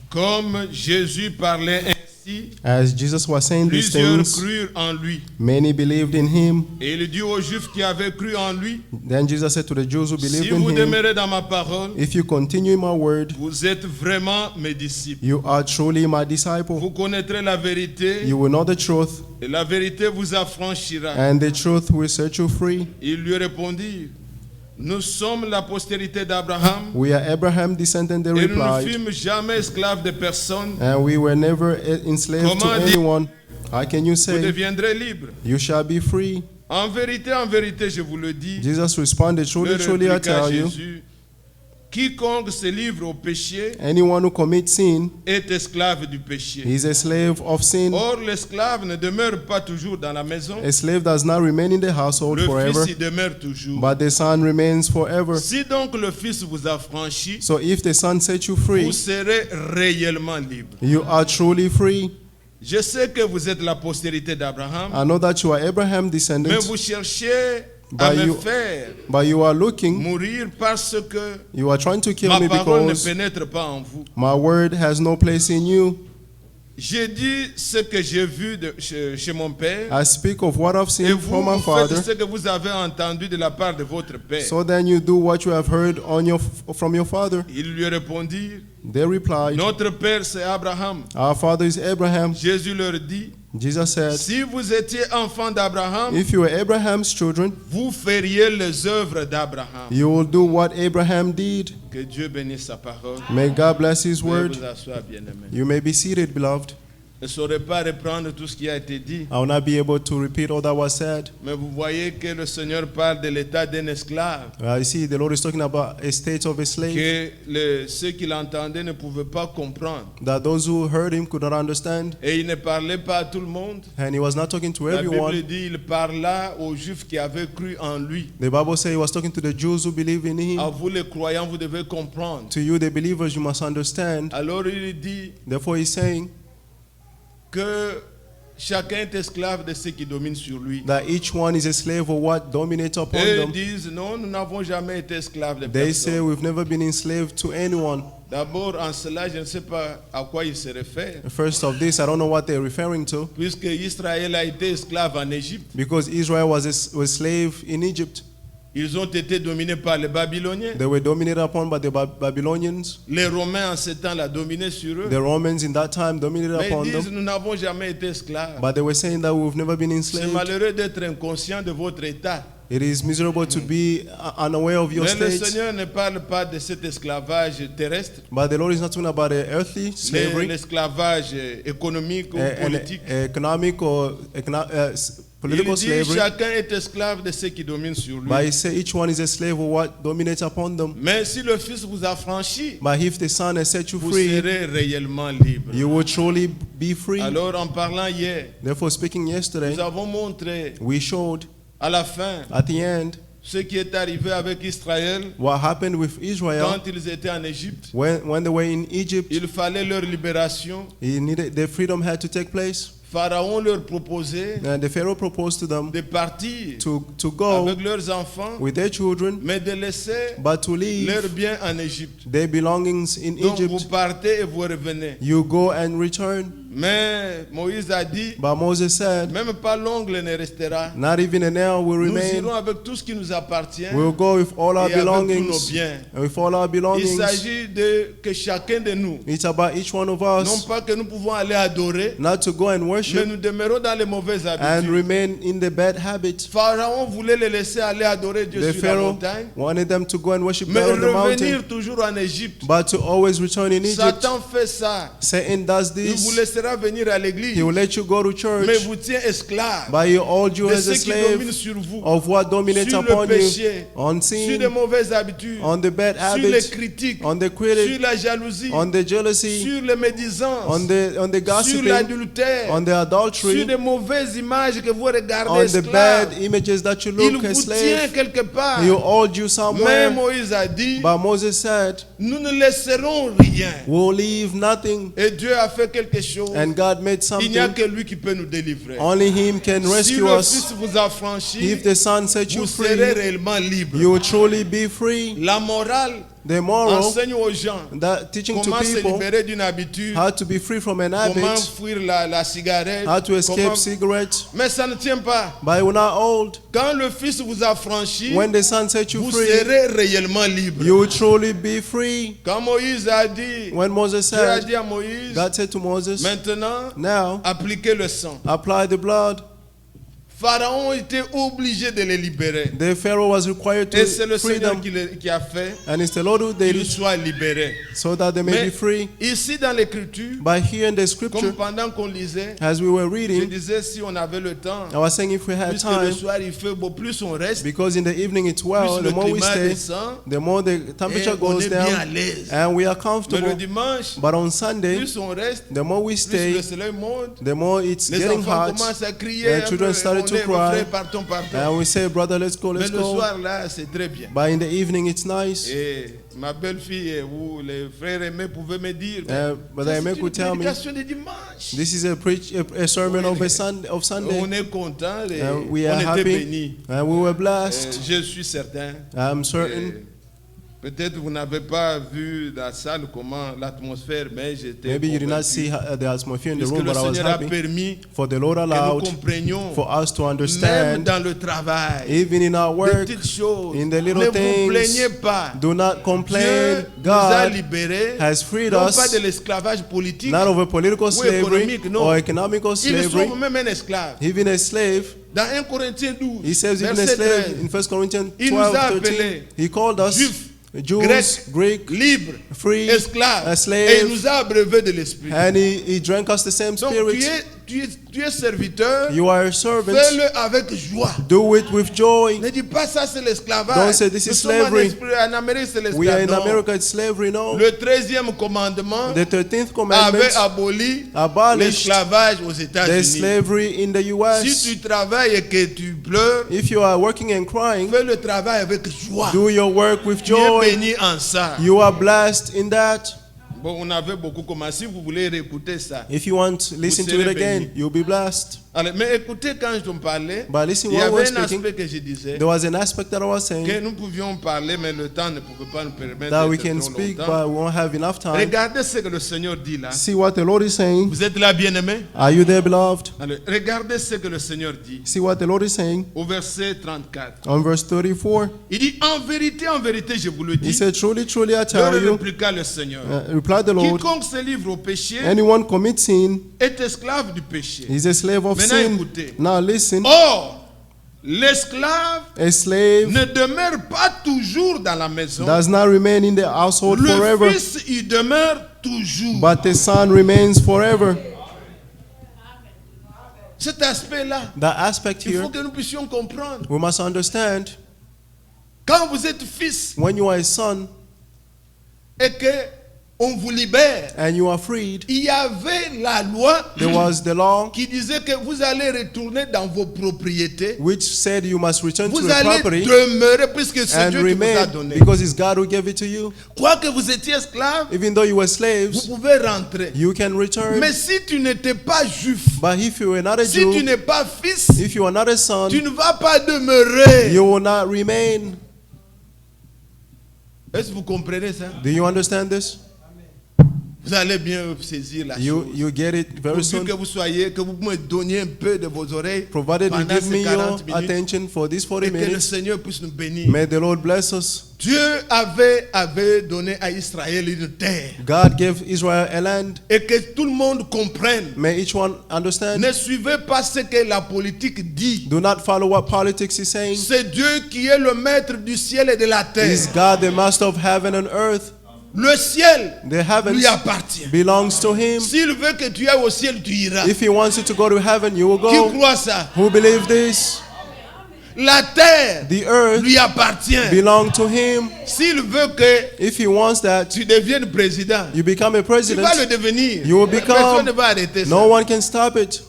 Comme Jésus parlait ainsi, As Jesus was saying these plusieurs things, crurent en lui. many believed in him. Et il dit aux Juifs qui avaient cru en lui, Then Jesus said to the Jews who si believed vous in him, demeurez dans ma parole, if you continue in my word, vous êtes vraiment mes disciples. you are truly my disciple. Vous connaîtrez la vérité You will know the truth, et la vérité vous affranchira. and the truth will set you free. Ils lui répondirent, nous sommes la postérité d'Abraham We are Abraham descendant, they et nous ne replied, fûmes jamais esclaves de personne. and we were never enslaved to Comment dire- anyone. How can you Vous say, deviendrez libres. you shall be free? En vérité, je vous le dis, Jesus responded, truly, leur truly, I répliqua tell you, Jésus, quiconque se livre au péché anyone who commits sin est esclave du péché. is a slave of sin. Or, l'esclave ne demeure pas toujours dans la maison. A slave does not remain in the household Le forever, Fils y demeure toujours. but the son remains forever. Si donc le Fils vous a franchi, So if the son sets you free, vous serez réellement libre. you are truly free. Je sais que vous êtes la postérité d'Abraham, I know that you are Abraham's mais descendant, vous cherchez à But me you- faire but you are looking, mourir parce que you are trying to kill ma me parole ne because pénètre pas en vous. my word has no place in you. J'ai dit ce que j'ai vu chez mon père, I speak of what I've et seen vous, from my vous faites father. ce que vous avez entendu de la part de votre père. So then you do what you have heard from your father. Ils lui répondirent, They replied, notre père c'est Abraham. our father is Abraham. Jésus leur dit, Jesus said, si vous étiez enfant d'Abraham, if you were Abraham's children, vous feriez les œuvres d'Abraham. you will do what Abraham did. Que Dieu bénisse sa parole. May God bless his Veuillez word. vous asseoir, bien-aimés. You may be seated, beloved. Je ne saurais pas reprendre tout ce qui a été dit, I will not be able to repeat all that was said. mais vous voyez que le Seigneur parle de l'état d'un esclave, I see the Lord is talking about a state of a slave, que ceux qui l'entendaient ne pouvaient pas comprendre. that those who heard him could not understand, Et il ne parlait pas à tout le monde. and he was not talking to La Bible everyone. dit il parla aux Juifs qui avaient cru en lui. The Bible says he was talking to the Jews who believe in À him. vous les croyants, vous devez comprendre. To you, the believers, you must understand. Alors il dit Therefore, he's saying que chacun est esclave de ceux qui dominent sur lui. that each one is a slave of what dominates upon Et ils them. disent non, nous n'avons jamais été esclaves de They say personne. we've never been enslaved to anyone. D'abord, en cela, je ne sais pas à quoi il se réfère. First of this, I don't know what they're referring to, Puisque Israël a été esclave en Égypte. because Israel was a slave in Egypt. Ils ont été dominés par les Babyloniens. They were dominated upon by the Babylonians. Les Romains en ce temps-là dominaient sur eux. The Romans in that time dominated Mais upon ils disent, them. nous n'avons jamais été esclaves. But they were saying that we've never been C'est enslaved. malheureux d'être inconscient de votre état. It is miserable to be unaware of your Mais le state. Seigneur ne parle pas de cet esclavage terrestre, But the Lord is not talking about earthly slavery, l'esclavage économique ou politique. economic or political Il dit slavery. chacun est esclave de ceux qui dominent sur lui. But he said each one is a slave of what dominates upon them. Mais si le Fils vous a franchi, But if the Son has set you vous free, serez réellement libre. you will truly be free. Alors en parlant hier, Therefore, speaking yesterday, nous avons montré we showed à la fin at the end ce qui est arrivé avec Israël what happened with Israel quand ils étaient en Égypte. when they were in Egypt. Il fallait leur libération. Their freedom had to take place. Pharaon leur proposait And the Pharaoh proposed to them de partir to go avec leurs enfants, with their children, mais de laisser but to leave leurs biens en Égypte. their belongings in Donc vous Egypt. partez et vous revenez. You go and return. Mais Moïse a dit, But Moses said, même pas l'ongle ne restera. not even a nail will Nous remain. irons avec tout ce qui nous appartient We'll go with all our et avec tous nos belongings. biens. And with all our Il belongings. s'agit de que chacun de nous, It's about each one of non us, pas que nous pouvons aller adorer, not to go and mais worship nous demeurons dans les mauvaises and habitudes. remain in the bad habits. Pharaon voulait les laisser aller adorer Dieu The sur la Pharaoh montagne, wanted them to go and worship mais God on the revenir mountain, toujours en Égypte. but to always return in Egypt. Satan fait ça. Satan does Il vous this. laissera venir à l'église, He will let you go to mais church, vous tient esclave but he hold you de as ceux a qui dominent slave sur vous, of what dominates sur upon le péché, you, on sur sin, les mauvaises habitudes, on the bad sur les habits, critiques, on the sur critic, la jalousie, on the jealousy, sur les médisances, on the sur gossiping, l'adultère, on the sur adultery, les mauvaises images que vous regardez on the esclaves. bad images that you Il look vous as tient slave. quelque part. He will hold you Mais somewhere. Moïse a dit, But Moses said, nous ne laisserons rien. we'll leave nothing. Et Dieu a fait quelque chose. And God made Il n'y a something. que lui qui peut nous délivrer. Only him can Si rescue le us. Fils vous a franchi, If the Son set you vous serez free, réellement libre. you will truly be free. La morale The moral, enseigne aux gens that teaching to comment se people libérer d'une habitude, how to be free from an comment habit, fuir la cigarette, how to escape comment- cigarettes, Mais ça ne tient pas. but it will not hold. Quand le Fils vous a franchi, When the Son set you vous free, serez réellement libre. you will truly be free. Quand Moïse a dit, When Moses Dieu a said, dit à Moïse, God said to Moses, maintenant, now appliquez le sang. apply the blood. Pharaon était obligé de les libérer. The Pharaoh was required Et c'est to le free Seigneur them, qui a fait and it's the Lord who did qu'ils it, soient libérés. so that they may Mais be free. ici dans l'écriture, But here in the comme scripture, pendant qu'on lisait, as we were je reading, disais si on avait le temps, I was saying if we had puisque le time, soir il fait beau, plus on reste, because in the evening it's plus well, le the more we climat stay, descend, the more the et temperature on goes est bien à down, l'aise. and we are Mais le comfortable. dimanche, But on Sunday, plus on reste, the more we plus stay, le soleil monte, the more it's les getting enfants hot, commencent à crier, the children started to on est, cry, frère, partons, partons. and we say, brother, let's go, Mais let's le go. soir là, c'est très bien. But in the evening, it's nice. Et ma belle-fille ou les frères aimés pouvaient me dire, But ça, I make c'est could tell une me, prédication de dimanche. this is a sermon of Sunday. On est content et And we on are était happy, bénis. and we were blessed. Je suis certain. I'm certain. Peut-être vous n'avez pas vu la salle, comment l'atmosphère, mais j'étais Maybe you did not convaincu. see the atmosphere in the Puisque room, le but I was Seigneur a happy. permis For the Lord que nous allowed comprenions, for us to même understand, dans le travail, even in our les work, petites choses, in the little ne vous things, plaignez pas. do not complain. Dieu nous a God libérés, has freed non us, pas de l'esclavage politique, not of a political slavery économique, non. or economical ils slavery, sont même un esclave. even a slave. Dans 1 Corinthiens 12, He says even a verset slave 13, in 1 Corinthians Il nous 12, a 13. appelés He called us Juifs, Jews, Greek, libre, free, esclave, a slave, et il nous a abreuvés de l'esprit. and he drank us the same Donc spirit. tu es serviteur, You are a servant. fais-le avec joie. Do it with joy. Ne dis pas ça c'est l'esclavage. Don't say this Nous is sommes slavery. en Amérique c'est We are in l'esclavage. America, it's slavery, no. Le 13e commandement The 13th avait commandment aboli abolished l'esclavage aux the États-Unis. slavery in the Si U.S. tu travailles et que tu pleures, If you are working and crying, fais le travail avec joie. do your work with Tu es joy. béni en ça. You are blessed in that. Bon, on avait beaucoup commencé. Si vous voulez réécouter ça. If you want to listen to it serez again, bénis. you'll be blessed. Alors, mais écoutez, quand je me parlais, But listen, il y while we're avait un speaking, aspect que je disais, there was an aspect that I was que saying nous pouvions parler, mais le temps ne pouvait pas nous permettre that we d'être can trop speak, longtemps. but we won't have enough time. Regardez ce que le Seigneur dit là. See what the Lord is saying. Vous êtes là, bien-aimés? Are you there, beloved? Alors, regardez ce que le Seigneur dit See what the Lord is saying au verset 34. on verse 34. Il dit, en vérité, je vous le He dis, said, truly, truly, I leur tell you, répliqua le Seigneur, replied the Lord, quiconque se livre au péché anyone commits sin est esclave du péché. is a slave of Maintenant, sin. écoutez. Now listen, Or, l'esclave a slave ne demeure pas toujours dans la maison. does not remain in the household Le forever, fils y demeure toujours. but the son remains forever. Cet aspect-là, That aspect il here, faut que nous puissions comprendre. we must understand. Quand vous êtes fils When you are a son et que on vous libère, and you are freed, il y avait la loi there was the law qui disait que vous allez retourner dans vos propriétés. which said you must return to Vous the allez property demeurer puisque c'est and Dieu qui vous a remain donné. because it's God who gave it to you. Quoique vous étiez esclave, Even though you were vous slaves, pouvez rentrer. you can return. Mais si tu n'étais pas juif, But if you were not a si tu Jew, n'es pas fils, if you are not a son, tu ne vas pas demeurer. you will not remain. Est-ce que vous comprenez ça? Do you understand this? Vous allez bien saisir la You chose. get it very Pourvu soon. que vous soyez, que vous me donniez un peu de vos oreilles Provided you pendant give me ces your 40 minutes attention for these 40 et que le minutes, Seigneur puisse nous bénir. may the Lord bless us. Dieu avait donné à Israël une terre God gave Israel a land. et que tout le monde comprenne. May each one understand. Ne suivez pas ce que la politique dit. Do not follow what politics is saying. C'est Dieu qui est le maître du ciel et de la terre. Is God the master of heaven and earth? Le ciel The heavens lui appartient. belongs to him. S'il veut que tu ailles au ciel, tu iras. If he wants you to go to heaven, you will Qui go. croit ça? Who believe this? La terre The earth lui appartient. belongs to him. S'il veut que If he wants that, tu deviennes président, you become a tu vas le president. devenir. You will Personne ne become. va arrêter ça. No one can stop it.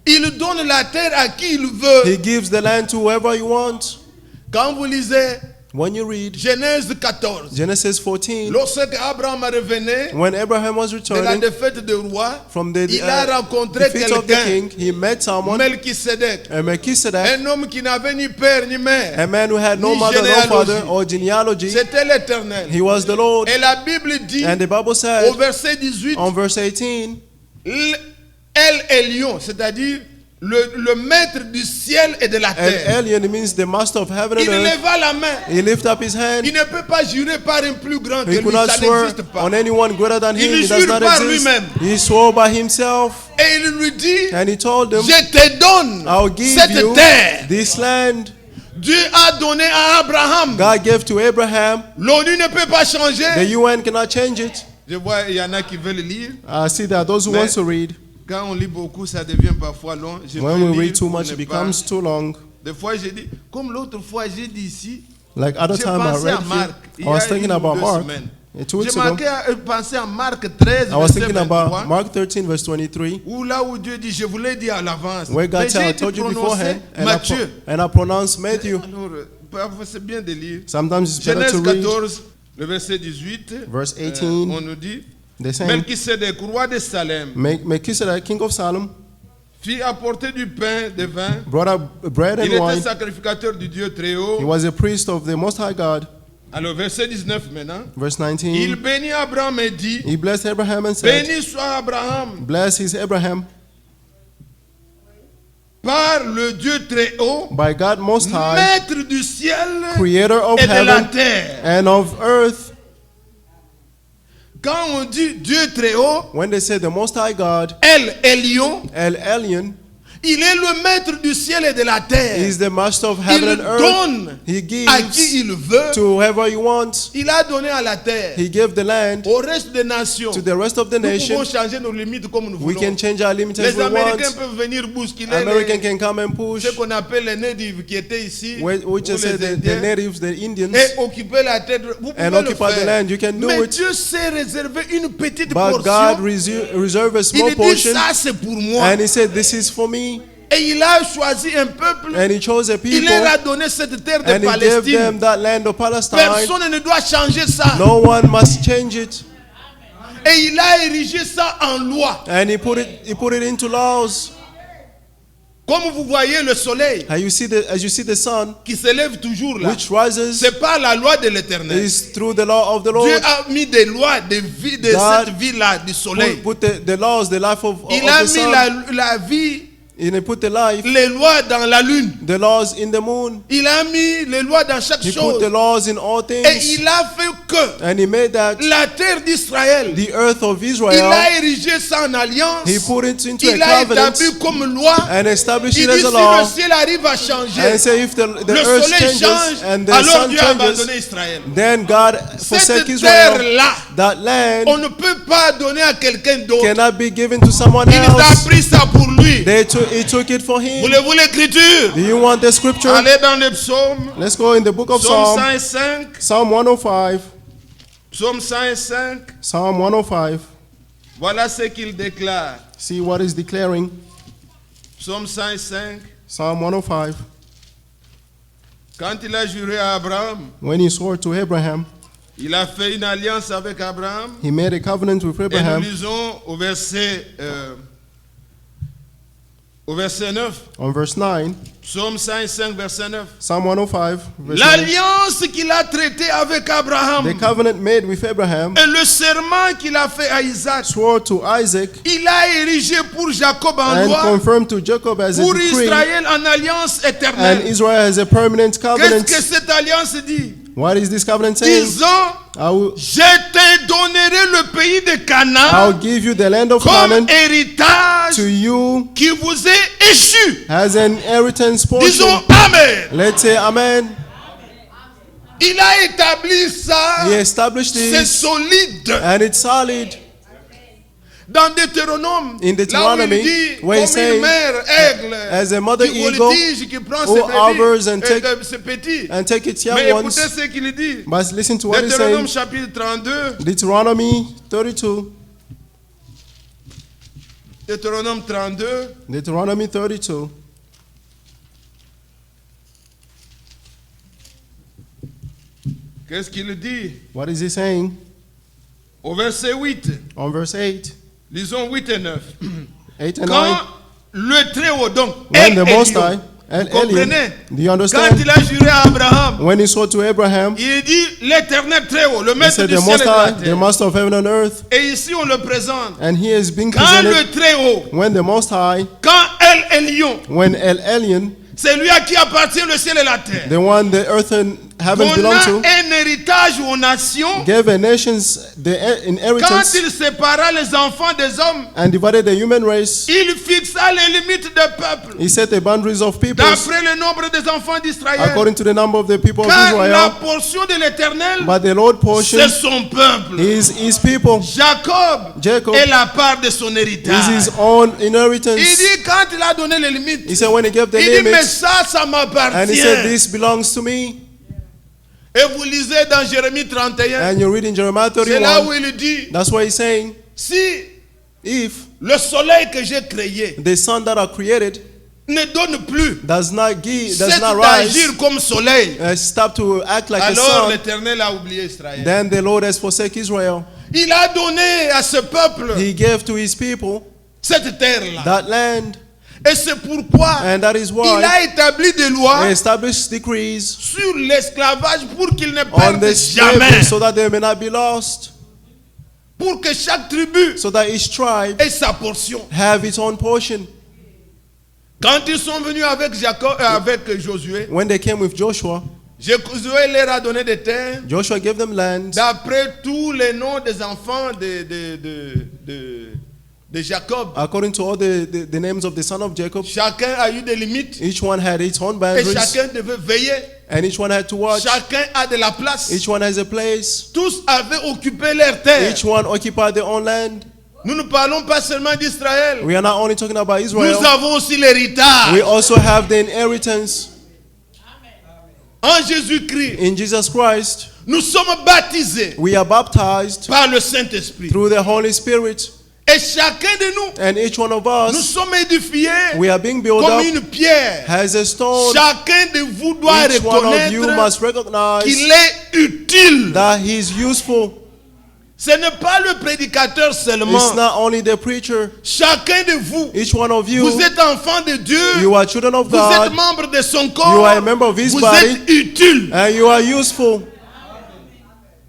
Il donne la terre à qui il veut. He gives the land to whoever he wants. Quand vous lisez When you read Genèse 14, Genesis 14, lorsque Abraham revenait when Abraham was de la returning défaite du roi, from the il a rencontré defeat of the quelqu'un, king, he met someone, Melchisedec, a Melchizedek, un homme qui n'avait ni père ni mère. a man who had no Ni mother, no genealogy. father, or genealogy. C'était l'Éternel. He was the Lord. Et la Bible dit And the Bible au said verset 18, on verse 18, El Elyon, c'est-à-dire le maître du ciel et de la terre. and Elion means the master of heaven and Il earth. leva la main. He lifted up his hand. Il ne peut pas jurer par un plus grand que He lui, could not ça swear n'existe pas. on anyone greater than him. Il He does jure not par exist. lui-même. He swore by himself, Et il lui dit, and he told them, je te donne I'll give cette you terre. this land. Dieu a donné à Abraham. God gave to Abraham. L'ONU ne peut pas changer. The UN cannot change it. Je vois, il y en a qui veulent lire. I see that those who Mais- want to read, Quand on lit beaucoup, ça devient parfois long. Je when peux we lire read too pour much, ne it becomes pas- too long. Des fois, j'ai dit, comme l'autre fois, j'ai dit ici, Like other j'ai time I pensé à read Marc. here, Il I y was a thinking une ou about deux Mark semaines. 2 weeks J'ai ago. pensé à Marc 13, I was verset thinking 23, about Mark 13, verse 23, où là où Dieu dit, je vous l'ai dit à l'avance. where God Mais said, j'ai I told you prononcé beforehand, Matthieu. and I pronounced Matthew. Alors, parfois, c'est bien de lire. Sometimes it's better Genèse to read. 14, le verset 18, Verse 18, on nous dit, the same. Melchisedec, roi de Salem, Melchizedek, king of Salem, fit apporter du pain, des vins. brought up bread Il and était wine. sacrificateur du Dieu très haut. He was a priest of the Most High God. Alors, verset 19 maintenant. Verse Il 19, bénit Abraham et dit, he blessed Abraham and said, béni soit Abraham blessed is Abraham par le Dieu très haut, by God Most High, maître du ciel creator of et de la heaven terre. and of earth. Quand on dit Dieu très haut, When they say the Most High God, El Elyon, El Elyon, il est le maître du ciel et de la terre. is the master of Il heaven and earth. donne He à qui gives il veut. to whoever he wants. Il a donné à la terre, He gave the land au reste des nations. to the rest of the Nous pouvons nation. changer nos limites comme nous We voulons. can change our limits as Les we Américains want. peuvent venir bousculer American can come and push, ce qu'on appelle les natives qui étaient ici, which ou just les say the Indiens, natives, the Indians, et occuper la terre. Vous pouvez and le occupy the faire. land. You can do Mais it. Dieu sait réserver une petite But God portion. reserve a small Il dit portion, ça c'est pour moi. and he said, this is for me. Et il a choisi un peuple. And he chose a Il people, leur a donné cette terre de and he gave them Palestine. that land of Palestine. Personne ne doit changer ça. No one must change it. Et il a érigé ça en loi. and he put it into laws. Comme vous voyez le soleil As you see the sun, qui se lève toujours là. which rises, C'est pas la loi de l'Éternel. is through the law of the Dieu Lord. a mis des lois de vie de God cette vie-là du soleil. Put the laws, the life of Il a the mis sun. la vie, And he put the life, les lois dans la lune. the laws in the moon. Il a mis les lois dans chaque He put chose. the laws in all Et things. il a fait que And he made that la terre d'Israël, the earth of il Israel, a érigé ça en alliance. he put it into a Il a covenant établi comme loi. and established Il it dit as si a law. le ciel arrive à changer, And say if the le earth soleil changes change, and the alors sun Dieu a changes, abandonné Israël. then God forsake Cette Israel. terre-là, That land on ne peut pas donner à quelqu'un d'autre. cannot be given to someone Il a else. pris ça pour lui. He took it for him. Voulez-vous l'écriture? Do you want the scripture? Allez dans les psaumes. Let's go in the book of Psaume Psalm. 105. Psalm 105. Psaume 105. Psalm 105. Voilà ce qu'il déclare. See what is declaring. Psaume 105. Psalm 105. Quand il a juré à Abraham, When he swore to Abraham, il a fait une alliance avec Abraham. he made a covenant with Et nous Abraham. lisons au verset 9. On verse 9, Psaume 105, verset 9. Psalm 105, verse 9. L'alliance qu'il a traitée avec Abraham The covenant made with Abraham, et le serment qu'il a fait à Isaac, swore to Isaac, il a érigé pour Jacob en and loi, confirmed to Jacob as a pour decree, Israël en alliance and éternelle. Israel has a permanent Qu'est-ce covenant. que cette alliance dit? What is this covenant saying? Disant, je te donnerai le pays de I'll Canaan give you the land of comme Canaan héritage to you qui vous est échu. as an inheritance portion. Disons Amen. Let's say amen. Il a établi ça. He established C'est this, solide. and it's solid. Dans Deutéronome, In Deuteronomy, là où il dit, where comme he's saying, une mère aigle, as a mother qui eagle voltige, qui prend who hovers and ses take- petits. and take its Mais young écoutez ones. ce qu'il dit. But listen to what he's Deutéronome saying. chapitre 32. Deuteronomy 32. Deutéronome 32. Deuteronomy 32. Qu'est-ce qu'il dit? What is he saying? Au verset 8. On verse 8. Lisons 8 et 9. 8 and Quand 9. le Très-Haut, donc, When El the Most Elyon, High, El vous comprenez? Elyon, do you Quand understand? il a juré à Abraham, When he swore to Abraham, il dit l'Éternel Très-Haut, le he maître said, du the ciel et Most de la High, the terre. Master of heaven and earth. Et ici, on le présente. And he has been Quand presented le Très-Haut, when the Most High, quand El Elyon, when El Elyon, c'est lui à qui appartient le ciel et la terre, the one the earth and heaven belong donna to, un héritage aux nations gave a nations the quand inheritance il sépara les enfants des hommes. and divided the human race. Il fixa les limites des peuples He set the boundaries of peoples d'après le nombre des enfants d'Israël. according to the number of the people of Car la Israel. portion de l'Éternel, But the Lord portion c'est son peuple. is his people. Jacob Jacob est la part de son is héritage. his own inheritance. Il dit quand il a donné les limites, He said when he gave the il dit mais limits, ça and he m'appartient. said this belongs to me. Et vous lisez dans Jérémie 31, And you read in Jeremiah c'est là où 31, il dit, that's why he's saying, si if le soleil que j'ai créé the sun that are created ne donne plus, does not rise, d'agir comme soleil, stop to act like a alors sun, l'Éternel a oublié Israël. then the Lord has forsaken Israel. Il a donné à ce peuple He gave to his people cette terre-là. that land, Et c'est pourquoi and that is il why a établi des lois he established decrees sur l'esclavage pour qu'il ne on perde the slavery jamais. so that they may not be lost, Pour que chaque tribu so that each tribe ait sa portion. have its own portion. Quand ils sont venus avec avec Josué, When they came with Joshua, Josué leur a donné des terres Joshua gave them land d'après tous les noms des enfants de Jacob. according to all the names of the son of Jacob. Chacun a eu des limites Each one had its own et boundaries, chacun devait veiller. and each one had to watch. Chacun a de la place. Each one has a place. Tous avaient occupé leur terre. Each one occupied their own land. Nous ne parlons pas seulement d'Israël. We are not only talking about Nous Israel. avons aussi l'héritage. We also have the inheritance En Jésus-Christ, in Jesus Christ. nous sommes baptisés We are baptized par le Saint-Esprit. through the Holy Spirit, Et chacun de nous, and each one of nous us, sommes édifiés we are being built comme up une pierre. as a stone. Chacun de vous doit Each one of you reconnaître must recognize qu'il est utile. that He is useful. Ce n'est pas le prédicateur It's seulement. not only the preacher. Chacun de vous, Each one of you, vous êtes enfant de Dieu. you are children of Vous êtes God, membre de son You corps. are a member of his Vous body. êtes utile. and you are useful.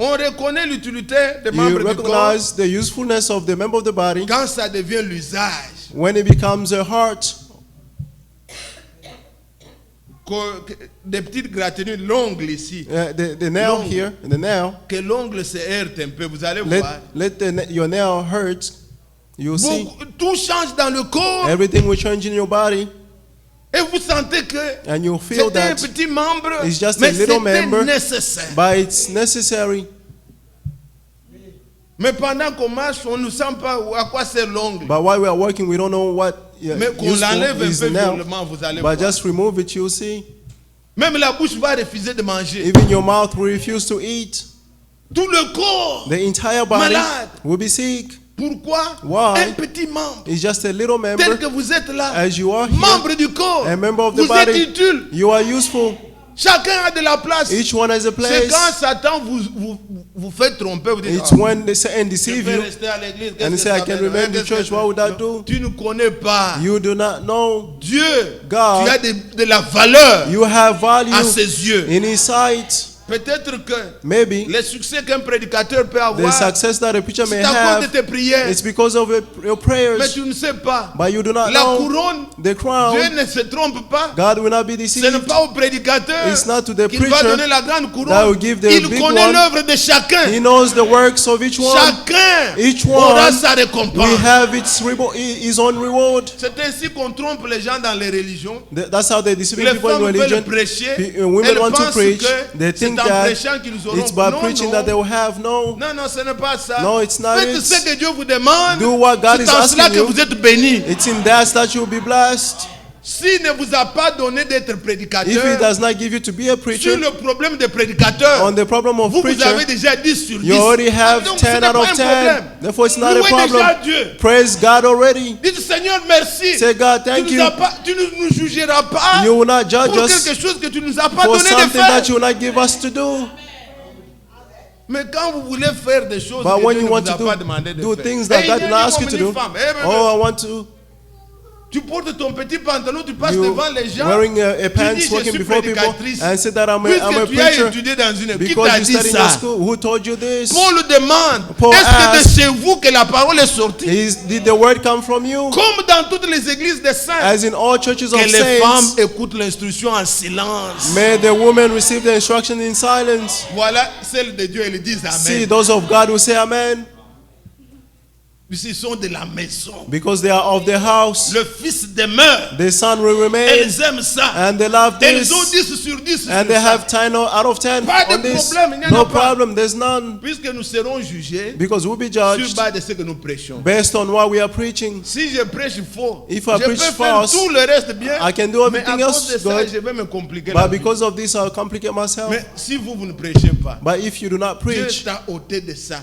On reconnaît l'utilité des You membres du corps recognize the usefulness of the member of the body quand ça devient l'usage. when it becomes a heart. Des petites gratinudes, l'ongle ici. The nail Long. here, the nail, Que l'ongle se heurte un peu, vous allez voir. let your nail hurt. You'll see Tout change dans le corps. everything will change in your body, Et vous sentez que and you'll feel c'était un that. petit membre, It's just a mais little c'était member. nécessaire. But it's necessary. Mais pendant qu'on marche, on ne sent pas à quoi sert l'ongle. But while we are working, we don't know what Mais qu'on l'enlève useful is un peu now. violemment, vous allez voir. But just remove it, you'll see. Même la bouche va refuser de manger. Even your mouth will refuse to eat. Tout le corps. The entire body Malade. will be sick. Pourquoi? Why? Un petit membre. It's just a little Tel member. que vous êtes là. As you are here, Membre du corps. a member of the Vous êtes body. utile. You are useful. Chacun a de la place. Each one has a C'est place. quand Satan vous fait tromper, vous dites, It's ah, when they say and je deceive peux you, rester à l'église. and they say, I can remain in the church. What would that do? Tu ne connais pas. You do not know. Dieu, God, tu as de la valeur You have value à ses yeux. in His sight. Peut-être que Maybe le succès qu'un prédicateur peut the avoir, success that a preacher may c'est à cause de have, tes prières. it's because of your Mais prayers. tu ne sais pas. But you do not La know couronne, the crown. Dieu ne se trompe pas. God will not be Ce n'est deceived. pas au prédicateur It's not to the qu'il va preacher donner la grande that will couronne. give the Il big connaît one. l'œuvre de chacun. He knows the works of each one. Chacun Each aura one sa will récompense. have his own reward. C'est ainsi qu'on trompe les gens dans les religions. That's how they deceive Les people in femmes religion. veulent prêcher. Women Elles want to pensent preach. que They c'est think en that prêchant qu'ils auront. it's by Non, preaching non. that they will have. No. Non, non, ce n'est pas ça. No, it's not Faites it. ce que Dieu vous demande. Do what God C'est is en asking cela que you. vous êtes bénis. It's in that you will be blessed. S'il ne vous a pas donné d'être If He prédicateur, does not give you to be a sur preacher, le problème des prédicateurs, on the problem of vous preacher, avez déjà 10 sur 10. you already have Donc, ce 10 n'est out pas of un 10. problème. Therefore, it's not a Louez problem. déjà Dieu. Praise God already. Dites Seigneur, merci. Say, God, thank tu you. tu ne nous jugeras pas You will not judge pour us quelque chose que tu ne nous as pas for donné de something faire. that you will not give us to do. Mais quand vous voulez faire des choses But que when Dieu you ne want vous a to pas demandé de do faire. things that Et God il did y not a ask dit you to comme do, une femme, eh, mais, oh, I want to. tu portes ton petit pantalon, tu passes You devant les gens. wearing a tu pants, dis, je walking suis before people, prédicatrice. and say that I'm a Puisque tu as preacher étudié dans une école, qui because t'a you dit studied in your ça? school. Who told you this? Paul demande, Paul est-ce que asked, de chez vous que la parole est sortie? Did the word come from you? Comme dans toutes les églises des saints, As in all churches of que les femmes saints, écoutent l'instruction en silence. may the women receive the instruction in silence. Voilà, celles de Dieu, elles disent See, Amen. those of God will say amen Puisqu'ils sont de la maison. because they are of the house. Le fils demeure. The son will remain, Elles aiment ça. and they love Elles ont this, 10 sur 10 and sur they ça. have 10 out of 10 Pas de on this. problème, il n'y en No a pas. problem, there's none, Puisque nous serons jugés because we'll be sur judged base de ce que nous prêchons. based on what we are preaching. Si je prêche faux, If je I peux preach faire false, tout le reste bien. I can do Mais à everything cause de else ça, good, je vais me compliquer la but vie. because of this I'll complicate myself. Mais si vous ne prêchez pas, But if you do not Dieu preach, t'a ôté de ça.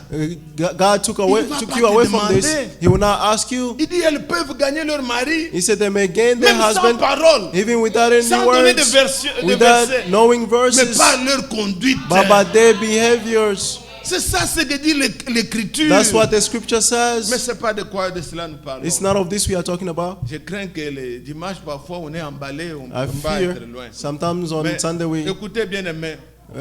God took Il va took pas you te away from this. demander. He will not ask you. Il dit elles peuvent gagner leur mari, He said they may gain their même sans husband parole, even without any sans donner de words, versets, without knowing mais verses, par leur conduite. but by their behaviors. C'est ça ce que dit l'écriture. That's what the scripture Mais says. c'est pas de quoi de cela nous parlons. It's not of this we are talking about. Je crains que les dimanches parfois on est emballé, on I va fear être loin. sometimes on Mais Sunday we écoutez bien aimé,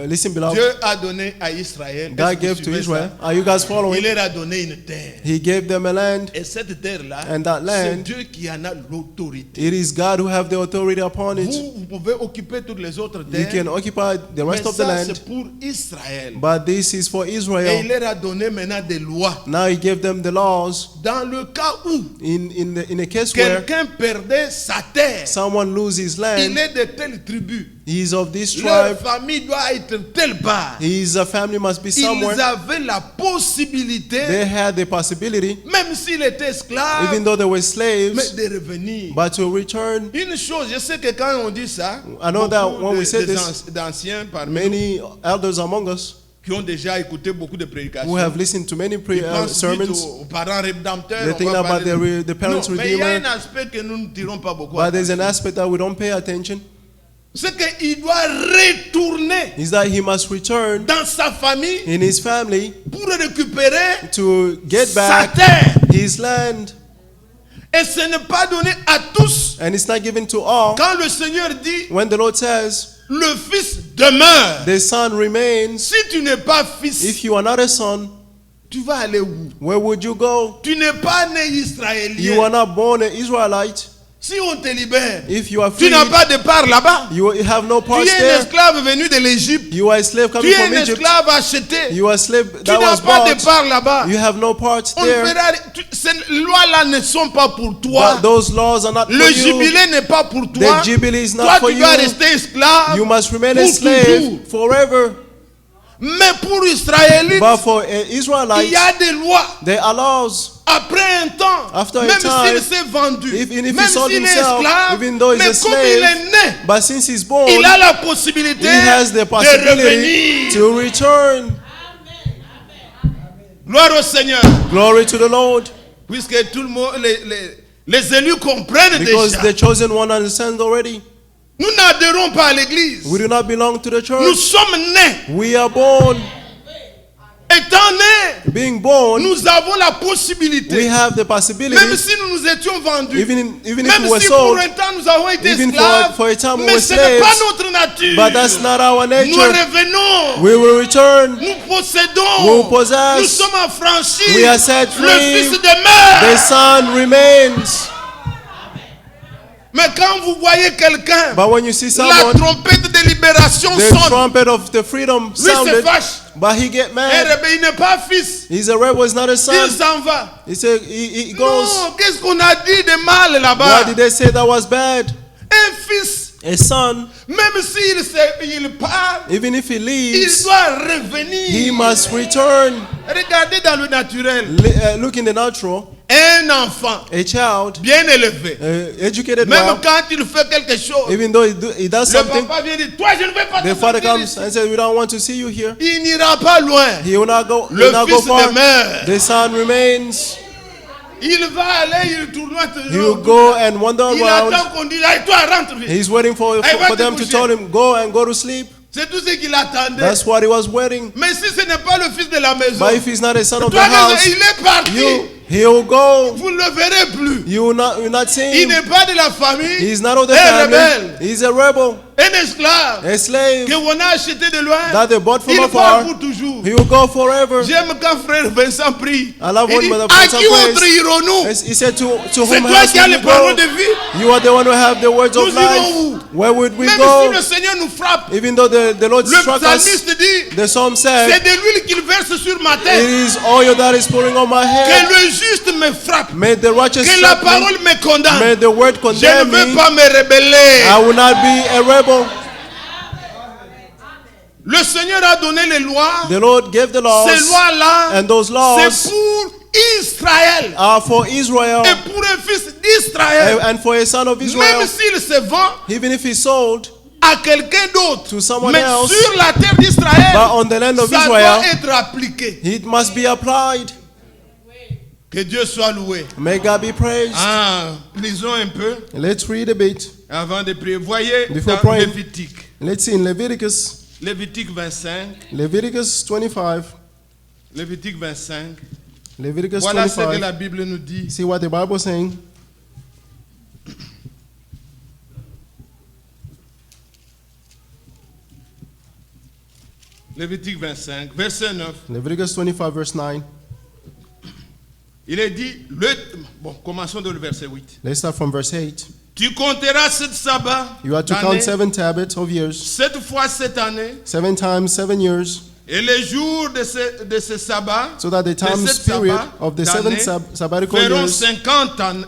listen, beloved. Dieu a donné à Israël. Est-ce God que vous gave to suivez Israel. ça? Are you guys Il following? leur a donné une terre. He gave them a land. Et cette terre-là, And that c'est land, Dieu qui en a l'autorité. it is God who have the authority upon it. Vous pouvez occuper toutes les autres You terres. can occupy the Mais rest of the ça, land, c'est pour Israël. but this is for Et il Israel. leur a donné maintenant des lois. Now he gave them the laws. Dans le cas où In a case where quelqu'un perdait sa terre, someone loses il land, est de telle tribu. he is of this Leur tribe, famille doit être telle part. his family must be Ils somewhere. avaient la possibilité, They had the possibility, même s'il était esclave, even though they were mais slaves, de revenir. but to return. Une chose, je sais que quand on dit ça, I know that beaucoup when we say des this, d'anciens parmi nous Many elders among us qui ont déjà écouté beaucoup de prédications, who have listened to many ils pensent vite sermons, aux parents rédempteurs. they're on thinking va about parler the parents non, mais il y a redeemer, un aspect que nous ne tirons pas beaucoup. but there's an attention. aspect that we don't pay attention. c'est qu'il doit retourner is that he must return dans sa famille in his family pour récupérer to get sa back terre. his land. Et ce n'est pas donné à tous. And it's not given to all. Quand le Seigneur dit, When the Lord says, le fils demeure. the son remains, Si tu n'es pas fils, if you are not a son, tu vas aller où? where would you go? Tu n'es pas né You israélien. are not born an Israelite. Si on te libère, If you are tu free, n'as pas de part là-bas. you have no Tu parts es un there. esclave venu de l'Égypte. You are a slave Tu coming es from un Egypt. esclave acheté. You are a slave Tu that n'as was pas de bought. part là-bas. You have no parts On there. fera, ces lois-là ne sont pas pour toi. But those laws are not Le for you. jubilé n'est pas pour toi. The jubilee is Toi, not for tu dois you. rester esclave. You must remain a pour slave toujours. forever. Mais pour Israélites, But for an il Israelite, y a des lois. there are laws. Après un temps, After a même time, s'il s'est vendu, even if même he sold s'il est himself, esclave, even though he's mais a comme slave, il est né, But since he's born, il a la possibilité he has the de possibility revenir. to return. Gloire au Seigneur. Glory to the Lord. Puisque tout le monde, les élus comprennent Because déjà. the chosen one understands already. Nous n'adhérons pas à l'église. We do not belong to the Nous church. sommes nés. We are born. Étant nés, Being born, nous avons la we possibilité. have the Même possibility, si nous nous étions vendus. even if Même we were si pour sold, un temps nous avons été even esclaves. for a time we Mais were ce n'est pas slaves, notre nature. but that's not our Nous nature. revenons. We will return. Nous possédons. We possess. Nous sommes affranchis. We are set Le free. Fils demeure. The Son remains. Mais quand vous voyez quelqu'un, But when you see la someone, trompette de libération the sonne. trumpet of the freedom Lui se sounded, fâche. but he get Eh, mad. il n'est pas fils. He's a rebel, he's not a Il son. s'en va. He said he goes. Non, qu'est-ce qu'on a dit de mal Why là-bas? did they say that was bad? Un fils, A son, même s'il il part, even if he il leaves, doit revenir. he must return. Regardez dans le naturel. Look in the natural, Un enfant a child, bien élevé, educated même well, quand il fait quelque chose, even though he does le something, papa vient dire, toi je ne vais pas te the father sortir comes ici. and says, we don't want to see you here. Il n'ira pas loin. He will not go, Le will not go fils far. demeure. The son remains. Il va aller, il tournoie He will go and wander Il around. attend qu'on dise, allez, toi rentre vite. He's waiting for them to tell him, go and go to sleep. C'est tout ce qu'il attendait. That's what he was waiting. Mais si ce n'est pas le fils de la maison, But if he's not a son of the toi, house, il est parti. he will go. Vous ne le verrez plus. You will not see Il him. n'est pas de la famille. He's not of the Un family. rebelle. He's a rebel, Un esclave a slave que on a acheté de loin. that they bought from Il afar. part pour toujours. He will go forever. J'aime quand frère Vincent prie. I love Il when dit, Brother à Vincent qui prays. autre irons-nous? He said to C'est whom toi else qui as will les we paroles go? de vie. You are the one who have the words of Nous irons life. où? Where would we Même go? si le Seigneur nous frappe, Even though the Lord le struck us, psalmiste dit, the psalm c'est said, de l'huile qu'il verse sur ma it tête. is oil that is pouring on my Que head. le juste me frappe. May the righteous Que la strike me. parole me condamne. May the word Je ne condemn veux me. pas me rebeller. I will not be a rebel. Le Seigneur a donné les lois. The Lord gave the laws, Ces lois-là, and those c'est laws pour Israël. are for Israel Et pour un fils d'Israël. and for a son of Même Israel. s'il se vend Even if he's sold, à quelqu'un d'autre. To someone Mais else. sur la terre d'Israël, but on the land of ça Israel, doit être appliqué. it must be applied. Que Dieu soit loué. May God be praised. Ah, lisons un peu Let's read a bit. avant de prier. Voyez Before dans praying. Lévitique. Let's see in Leviticus, Lévitique 25. Leviticus 25. Lévitique 25. Leviticus Voilà ce que 25. la Bible nous dit. See what the Bible is saying. Lévitique 25, verset 9. Leviticus 25, verse 9. Il est dit, bon, commençons dans le verset 8. Let's start from verse 8. Tu compteras 7 sabbats You are to d'année, count 7 tablets of years, 7 fois 7 années, 7 times 7 years, et les jours de ce sabbat, so that the time de sept period sabbats of the 7 d'année sabbatical feront years 50 ans,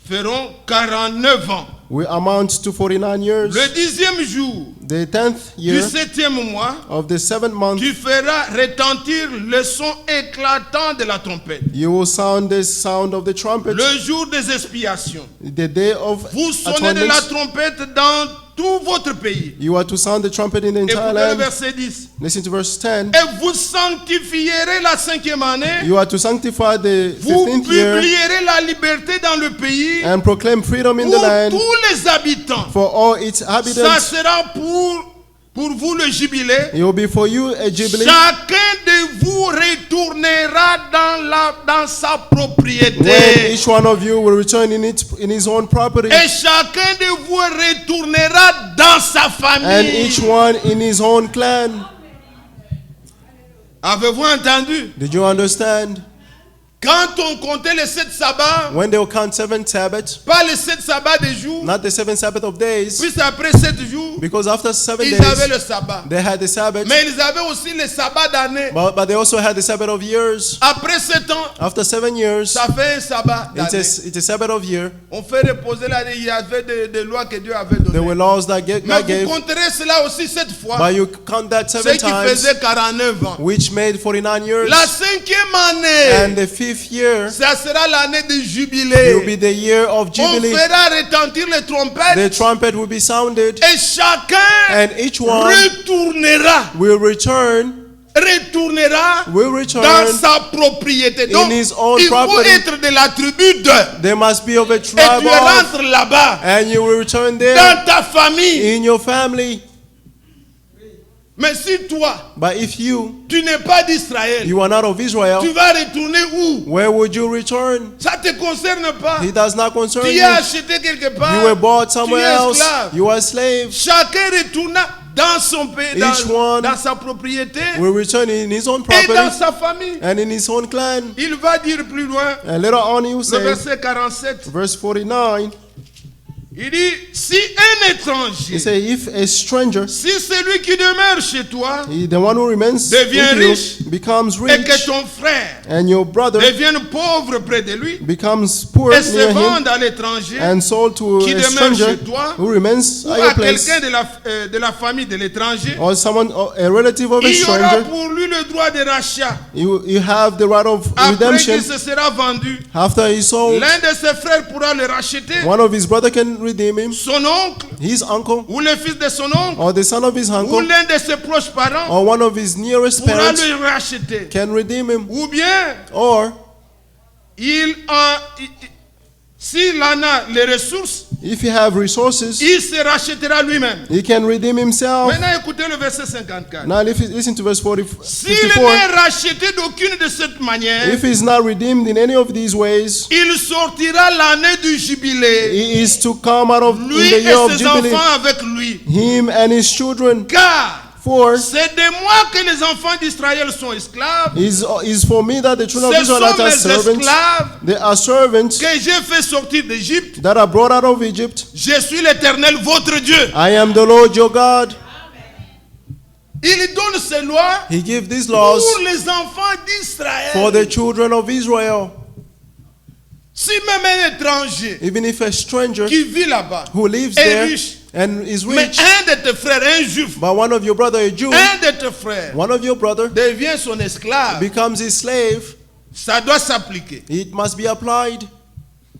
feront 49 ans. will amount to 49 years. Le 10e jour The 10th du year 7e mois, of the 7th month, tu feras retentir le son éclatant de la trompette. you will sound the sound of the trumpet. Le jour des expiations. The day of Vous sonnez de la atonement. trompette dans tout votre pays. You are to sound the trumpet in the entire Écoutez le land. verset 10. Listen to verse 10. Et vous sanctifierez la 5e année. You are to sanctify the Vous 15th year publierez la liberté dans le pays and proclaim freedom in the pour land tous les habitants. for all its Ça inhabitants. sera pour vous le jubilé. It will be for you a jubilee. Chacun de vous retournera dans sa When propriété. each one of you will return in his own property, Et chacun de vous retournera dans sa and famille. each one in his own clan. Avez-vous entendu? Did you understand? Quand on comptait les 7 sabbats, When they will count 7 Sabbaths, pas les 7 sabbats des jours, not the 7 Sabbath of days, puis après 7 jours, because after 7 ils avaient days le sabbat. they had the Sabbath, Mais ils avaient aussi les sabbats d'année. but they also had the Sabbath of years. Après 7 ans, After 7 years, ça fait un sabbat it's d'année. a Sabbath of year. On fait reposer l'année. Il y avait des lois que Dieu avait There were données. laws that Mais God vous gave, compterez cela aussi 7 fois. but you count that Ce 7 qui times, faisait 49 ans. which made 49 years. La 5e And année, the 5th year, ça sera l'année de it will jubilé. be the year of On Jubilee. fera retentir les The trompettes trumpet will be sounded, et chacun and each one retournera will return dans sa propriété. Donc, his own il faut property. être de la tribu de. They must be of a Et tribe tu of, rentres là-bas, and you will return there dans ta famille. in your family. Mais si toi, But if you tu n'es pas d'Israël, are not of tu Israel, vas retourner où? where would you return? Ça ne te concerne pas. It does not concern Tu es you. acheté quelque part. You were bought Tu somewhere es else. esclave. You are a slave. Chacun retourna dans son pays, Each one dans sa propriété Will return in his own et dans property sa famille. and in his own clan. Il va dire plus loin, And later on he will le say, verset 47, verse 49, il dit, si un he étranger, say, if a stranger, si celui qui demeure chez toi the one who remains devient with riche, you, becomes et que rich, ton frère and your brother devienne pauvre près de lui, becomes poor et se near him, vende à l'étranger, and sold to qui a demeure stranger chez toi, who remains ou at your à place, quelqu'un de la famille de l'étranger, or someone, a relative of a il y aura stranger, pour lui le droit de rachat. you have the right of Après redemption. qu'il se sera vendu, After he sold, l'un de ses frères pourra le racheter. one of his brother can redeem him, Son oncle, his uncle, ou le fils de son oncle, or the son of his ou uncle, l'un de ses proches parents or one of his nearest pourra parents le racheter. can redeem him, Ou bien, or s'il en a les ressources, if he have resources, il se rachètera lui-même. he can redeem himself. Maintenant, écoutez le verset 54. Now listen to verse S'il 54. n'est racheté d'aucune de cette manière, If he's not redeemed in any of these ways, il sortira l'année du jubilé, he is to come out of in lui the et year of ses Jubilee, enfants avec lui. him and his children. Car For c'est de moi que les enfants d'Israël sont esclaves. is for me that the children of Ce sont Israel are mes servants. esclaves They are servants que j'ai fait sortir d'Égypte. that are brought out of Egypt. Je suis l'Éternel, votre Dieu. I am the Lord your God. Il donne ces lois He gives these laws pour les enfants for the d'Israël. children of Israel. Si même un étranger Even if a stranger qui vit là-bas who lives est there riche, and is mais rich, un de tes frères, un juif, but one of your brother, a Jew, un de tes frères one of your brother devient son esclave, becomes his slave, ça doit s'appliquer. it must be applied.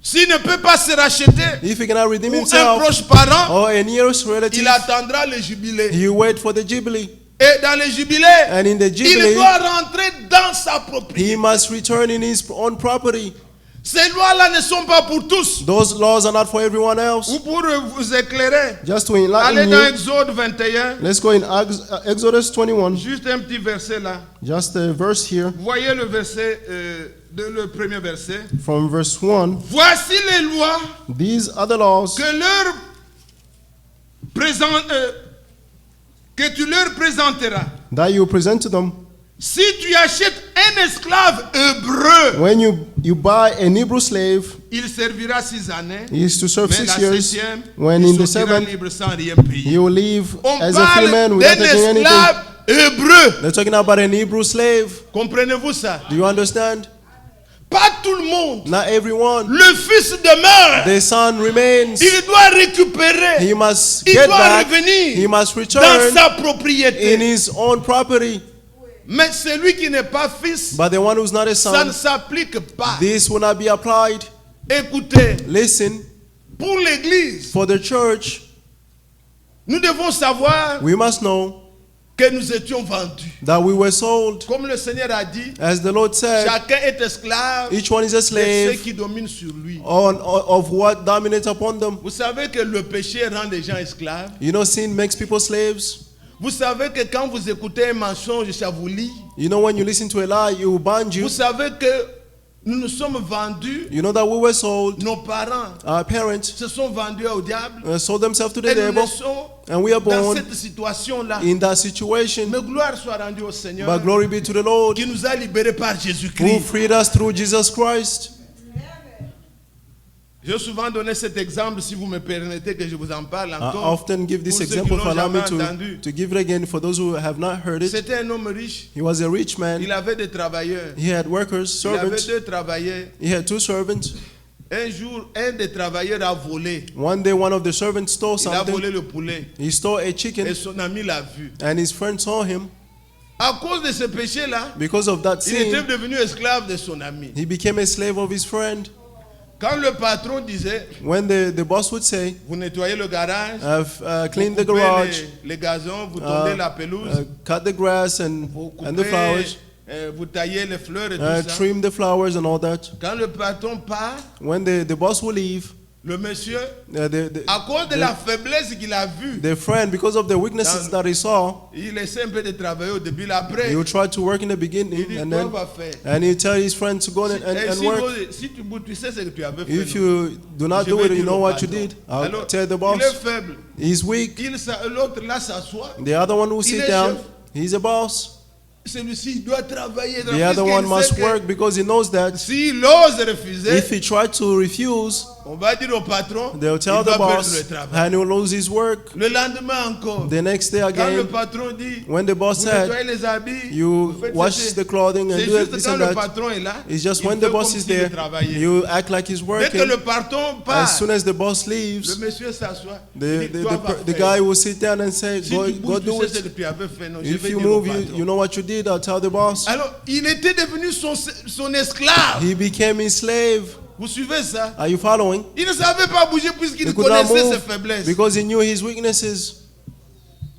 S'il ne peut pas se racheter, If he cannot redeem ou un himself proche parent, or a nearest relative, il attendra le jubilé. he wait for the Jubilee. Et dans le jubilé, And in the il Jubilee, doit rentrer dans sa propriété. he must return in his own property. Ces lois-là ne sont pas pour tous. Those laws are not for everyone else. Ou pour vous éclairer, Just to allez enlighten dans you, Exode 21, let's go in Exodus 21. juste un petit verset là. Just a verse here Voyez le verset, le premier verset. from verse 1. Voici les lois These are the laws que tu leur présenteras. that you present to them. Si tu achètes un esclave hébreu, When you buy an Hebrew slave, il servira 6 années. he is to serve Mais 6 la years. septième, When il in the sortira 7th, libre sans rien payer. he will leave On as a free man parle without d'un taking anything. esclave hébreu. They're talking about an Hebrew slave. Comprenez-vous ça? Do you understand? Pas tout le monde. Not everyone. Le fils demeure. The son remains. Il doit récupérer. He must Il get doit back. revenir He must dans return sa in propriété. his own property. Mais celui qui n'est pas fils, But the one who's not a ça ne son, s'applique pas. this will not be applied. Écoutez, Listen, pour l'église, for the church, Nous devons savoir We must know que nous étions vendus. that we were sold. Comme le Seigneur a dit, As the Lord said, chacun est esclave each one is a de ceux slave qui dominent sur lui. of what dominates upon them. Vous savez que le péché rend les gens esclaves. You know, sin makes people slaves. Vous savez que quand vous écoutez un mensonge, ça vous lie. You know, when you listen to a lie, it will bind you. Vous savez que nous nous sommes vendus. You know that we were sold. Nos parents Our parents se sont vendus au diable. sold themselves to the Et nous devil. sommes And we are dans born cette situation-là. in that situation. Mais gloire soit rendue au Seigneur But glory be to the Lord qui nous a libérés par who Jésus-Christ. freed us through Jesus Christ. J'ai souvent donné cet exemple, si vous me permettez que je vous en parle I encore. often give this Pour ceux qui example, l'ont if allow me jamais entendu. to give it again for those who have not heard it. C'était un homme riche. He was a rich man. Il avait des travailleurs. He had workers, Il avait servants. deux travailleurs. He had two servants. Un jour, un des travailleurs a volé. One day, one of the servants stole Il a volé something. le poulet. He stole a chicken, Et son ami l'a vu. and his friend saw him. À cause de ce péché-là, Because of that il était sin, devenu esclave de son ami. he became a slave of his friend. Quand le patron disait, When the boss would say, vous nettoyez le garage, I've cleaned the vous coupez garage, les gazons, vous tondez la pelouse, cut the grass vous and the coupez, flowers, vous taillez les fleurs et tout ça. trim the flowers and all that. Quand le patron part, When the boss will leave, le monsieur, the à cause de la faiblesse qu'il a vue, friend, because of the weaknesses that he saw, il essaie un peu de travailler au début, après, he will try to work in the il beginning, dit, and toi then va faire. he tell his friend to go Et and si, work. si tu sais ce que tu avais fait, If non? you do not Je do vais it, you dire know au what you patron. did. I'll Alors, tell the il est boss. faible. He's weak. L'autre là s'assoit. The other one will Il sit est down. chef. He's a boss. Celui-ci doit travailler. The other one must work because he knows that S'il ose refuser, if he tries to refuse, on va dire au patron, they'll tell il the doit perdre boss le travail. and he'll lose his work. Le lendemain encore, The next day quand le again, patron dit, when the boss vous nettoyez said, les habits, you vous faites wash ceci. the clothing and C'est do juste this quand and le that, patron est là, it's just il when fait the boss comme is s'il there, travaillait. you act like he's Dès working. que le patron As part, soon as the boss le leaves, monsieur s'assoit. the, Il dit, the, toi, va the, the faire. guy will sit down and say, Si go, tu go bouges, tu do sais ce que it. tu avais fait. Non, je If vais you dire au move, patron. you know what you did, I'll tell the boss. Alors, il était devenu son esclave. He became his slave. Vous suivez ça? Are you following? Il ne savait pas bouger puisqu'il He could not connaissait ses move faiblesses. because he knew his weaknesses.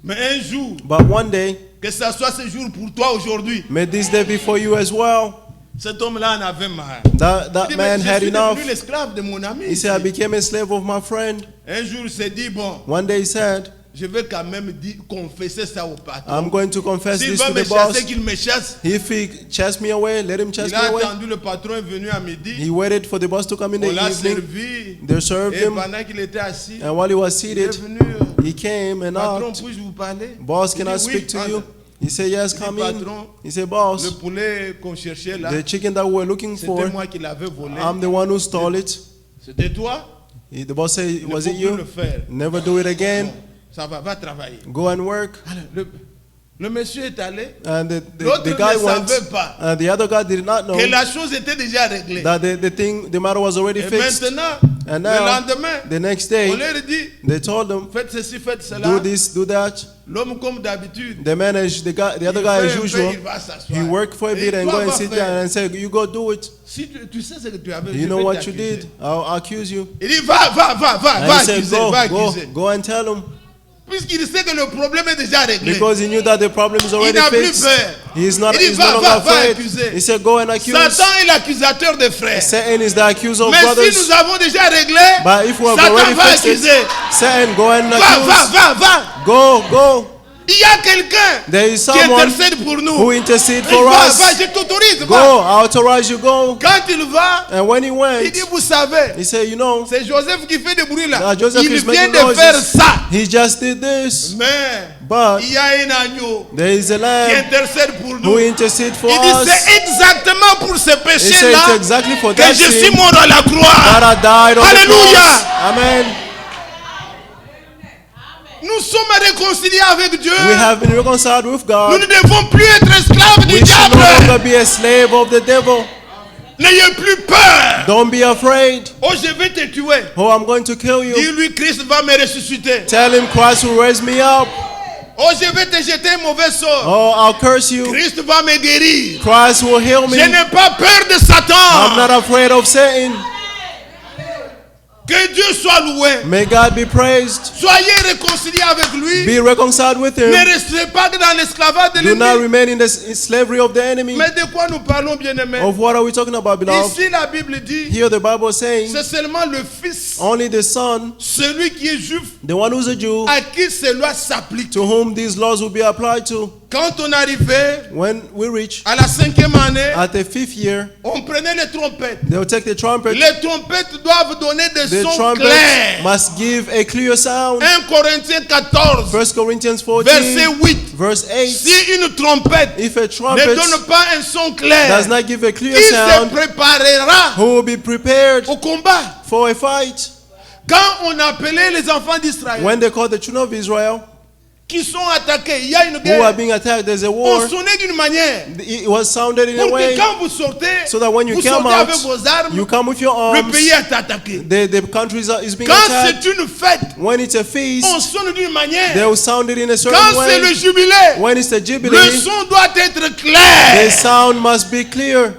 Mais un jour, But one day, que ça soit ce jour pour toi aujourd'hui, may this day be for you as well. cet homme-là en avait marre. That Il dit, mais man je had suis enough. devenu l'esclave de mon ami. He said, I became a slave of my friend. Un jour, il s'est dit, bon, One day he said, je vais quand même confesser ça au patron. I'm going to confess S'il this va to me the boss. chasser, qu'il me chasse. If he chased me away, let him chase Il me a away. attendu, le patron est venu à midi. He waited for the boss to come in On the l'a evening. servi. They served Et him. pendant qu'il était assis, And while he was il est seated, venu. he came and Patron, asked, puis-je vous parler? Boss, Il can I dit, speak oui, to entre. you? He said, yes, Il dit, come in. patron, He said, le boss, poulet qu'on cherchait là, the chicken that we were looking c'était for, moi qui l'avais volé. I'm the one who stole it. C'était toi? The boss said, Il ne was faut it plus le you? faire. Never do it again. Ça va travailler. Go and work. Alors, le monsieur est allé. And L'autre the guy ne went. savait pas And the other guy did not know que la chose était déjà réglée. that the matter was already Et fixed. maintenant, And le now, lendemain, the next on day, leur dit, they told him, faites ceci, faites cela. do this, do that. L'homme, comme d'habitude, The man, the other il guy, fait as un peu, usual, il va s'asseoir. he worked for a Et bit and toi, go and va sit faire. down and say, you go do it. Si tu sais ce que tu avais fait, You je know vais what you t'accuser. did? I'll accuse you. Il dit, va And he said, accuser, go, va go, accuser. go and tell him. Puisqu'il sait que le problème est déjà réglé. Because he knew that the problem is already n'a plus fixed. peur. He's not, Il dit, he's no longer va afraid. accuser. He said, go and accuse. Satan est l'accusateur des frères. Satan is the accuser of Mais si brothers. nous avons déjà réglé, But if we have Satan already va fixed it, accuser. Satan, go and Va. accuse. Go. Il y a quelqu'un There is qui someone intercède pour nous. who intercede Il for va, us. je t'autorise, Go, va. I authorize you, go. Quand il va, And when he il went, dit, vous savez, he said, you know, c'est Joseph qui fait des bruits là. Joseph Il is vient making de faire noises. ça. He just did this. Mais But il y a un agneau there is a qui lamb intercède pour who nous. intercede for Il dit, us. c'est exactement pour ce He said, péché-là it's exactly for que that je suis sin mort à la croix. that I died on the Alléluia. cross. Amen. Nous sommes réconciliés avec Dieu. We have been reconciled with Nous God. ne devons plus être esclaves du We should no diable. longer be a slave of the devil. N'ayez plus peur. Don't be afraid. Oh, je vais te tuer. Oh, I'm going to kill you. Dis-lui, Christ va me ressusciter. Tell him Christ will raise me up. Oh, je vais te jeter un mauvais sort. Oh, I'll curse you. Christ va me guérir. Christ will heal me. Je n'ai pas peur de I'm Satan. not afraid of Satan. Que Dieu soit loué. May God be praised. Soyez réconciliés avec lui. Be reconciled with Ne him. restez pas que dans l'esclavage de Do not l'ennemi. remain in the slavery of the enemy. Mais de quoi nous parlons, bien-aimés? Of what are we talking about, beloved? Ici, la Bible dit, Here the Bible is saying, c'est seulement le Fils, only the Son, celui qui est juif, the one who's a Jew, à qui ces lois s'appliquent. to whom these laws will be applied to. Quand on arrivait When we reach à la 5e année, at the 5th year, on prenait les trompettes. they will take the trumpet. Les trompettes doivent donner des The sons trumpet clairs. must give a clear sound. 1 Corinthiens 14, 1 Corinthians verset 14, 8. verse 8. Si une trompette If a ne trumpet donne pas un son clair, does not give a clear qui se sound, préparera who will be prepared au combat? for a fight? Quand on appelait les enfants d'Israël When they call the children of Israel, qui sont attaqués, il y a une who are guerre. being attacked, there's a On war. sonnait d'une manière It was sounded in a pour que way quand vous sortez, so that when you vous come sortez out, avec vos armes, you come with your le arms. pays est attaqué. The country is being Quand attacked. c'est une fête, When it's a feast, on sonne d'une manière. they will sound it in a certain Quand c'est le way. jubilé, When it's the le jubilee, son doit être the clair, sound must be clear,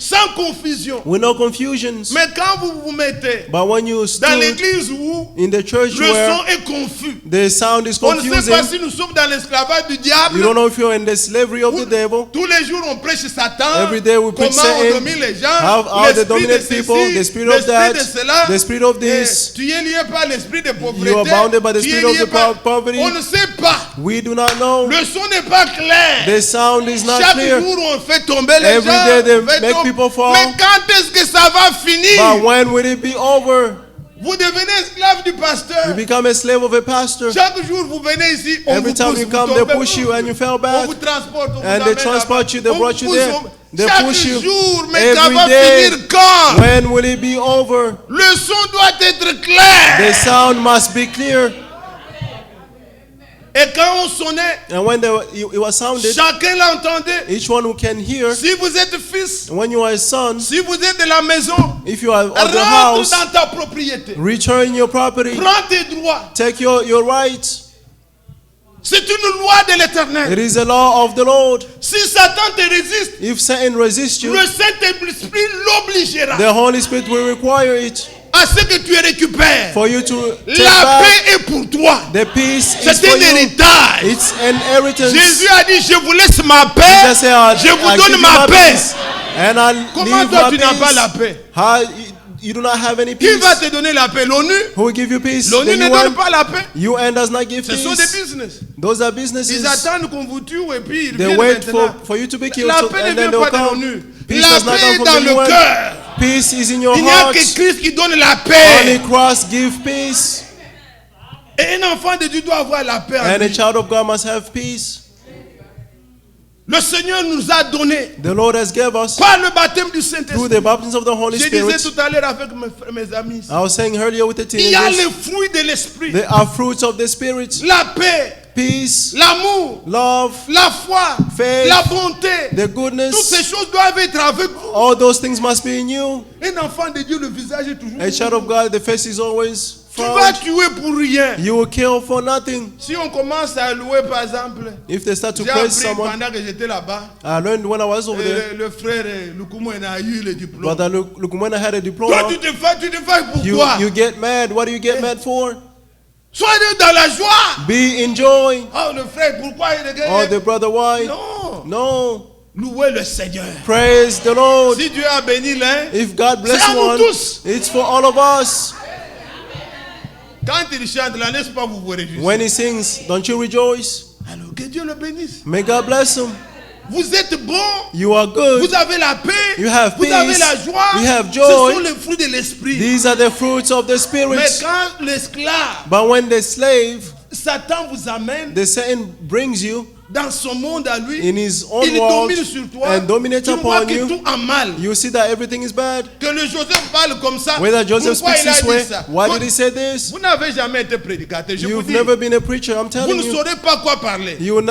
sans confusion. with no confusions. Mais quand vous vous mettez But when you dans stood l'église où in the church le son where est confus, the sound is on ne sait pas confusing, si nous sommes dans l'esclavage du you diable. don't know if you're in the slavery of the devil. Tous les jours on prêche Satan, Every day we preach comment on Satan, domine les gens, how they l'esprit de dominate people, the ceci, spirit of l'esprit that, de cela. the spirit of Et this. tu es lié par l'esprit de pauvreté. You are bounded by the tu es spirit of lié the par- poverty. On ne sait pas. We do not know. Le son n'est pas clair. The sound is not Chaque clear. jour on fait tomber les Every gens. day they on fait make tomber. people fall. Mais quand est-ce que ça va finir? But when will it be over? Vous devenez esclave du pasteur. You become a slave of a pastor. Chaque jour vous venez ici, on Every vous time pousse, you vous come, they tombez, push you and you fell on back. vous transporte, on And vous they amène transport là-bas. you, they On brought vous you pousse, there. on- They chaque push you. jour, mais ça Every va day. finir quand? When will it be over? Le son doit être clair. The sound must be clear. Et quand on sonnait, And when it was sounded, chacun l'entendait. each one who can hear, Si vous êtes fils, when you are a son, si vous êtes de la maison, if you are of the rentre house, dans ta propriété. return your property, Prends tes droits. take your rights. C'est une loi de l'Éternel. It is the law of the Lord. Si Satan te résiste, If Satan resists you, le Saint-Esprit l'obligera the Holy Spirit will require it à ce que tu récupères. for you to take La back. paix est pour toi. The peace is C'est for un you. héritage. It's an inheritance. Jésus a dit, je vous laisse ma paix, Jesus said, je vous I give donne you ma my paix. peace, and I Comment leave toi my tu n'as pas peace. la paix? How you do not have any Qui peace? va te donner la paix? L'ONU? Who will give you peace? L'ONU The ne donne pas la paix. UN does not give Ce sont des peace. business. Those are Ils businesses. attendent qu'on vous tue et puis ils They viennent wait maintenant. for you to be killed, La so, paix ne and then vient they'll pas de come. l'ONU. Peace La does not paix come est from dans the le UN. cœur. Peace is in your Il n'y a heart. que Christ qui donne la Only paix. Christ give peace. Et un enfant de Dieu doit avoir la paix en And a lui. child of God must have peace. Le Seigneur nous a donné The Lord has given us par le baptême du through Saint-Esprit. the baptism of the Holy Je disais Spirit. tout à l'heure avec mes amis. I was saying earlier with the Il y a teenagers, les fruits de l'esprit. there are fruits of the Spirit. La paix, Peace, l'amour, love, la foi, Faith, la bonté. the Toutes goodness. ces choses doivent être avec vous. All those things must be in you. Un enfant de Dieu, le visage est toujours. A child of God, the face is always Tu vas front. tuer pour rien. You will kill for nothing. Si on commence à louer, par exemple, If they start to j'ai praise appris someone, pendant que j'étais là-bas, I learned when I was over there, le frère Lukumu a eu le diplôme. Brother Lukumena had a Toi, diploma. tu te fais pourquoi? You get mad. What do you get mad for? Soyez dans la joie. Be in joy. Oh, le frère, pourquoi il est Oh, the brother, why? Non. No. Louez le Seigneur. Praise the Lord. Si Dieu a béni l'un, If God bless c'est à nous one, tous. it's for all of us. Quand il chante là, n'est-ce pas, vous vous réjouissez? When he sings, don't you rejoice? Alors que Dieu le bénisse. May God bless him. Vous êtes bon. You are good. Vous avez la paix. You have vous avez peace. la joie. You have Ce joy. sont les fruits de l'esprit. These are the fruits of the Mais Spirit. quand l'esclave, But when the slave, Satan vous amène the Satan brings you dans son monde à lui, in his own il world domine sur toi. and dominates Tu vois upon que you, tout en mal. you see that everything is bad. Que le Joseph parle comme ça. Whether Joseph Pourquoi speaks il a this dit way, ça? why did he say this? Vous n'avez jamais été prédicateur. Je vous You've dis. never been a preacher, I'm Vous telling ne you. saurez pas quoi parler. You will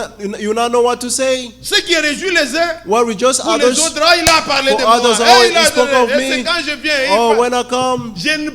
not know what to say. Ce qui réjouit les uns, What rejoice pour les others. autres, oh, il a parlé For de moi. others, Eh, oh, il a he spoke donné. of Et me. c'est quand je viens. Oh, when I come, Je ne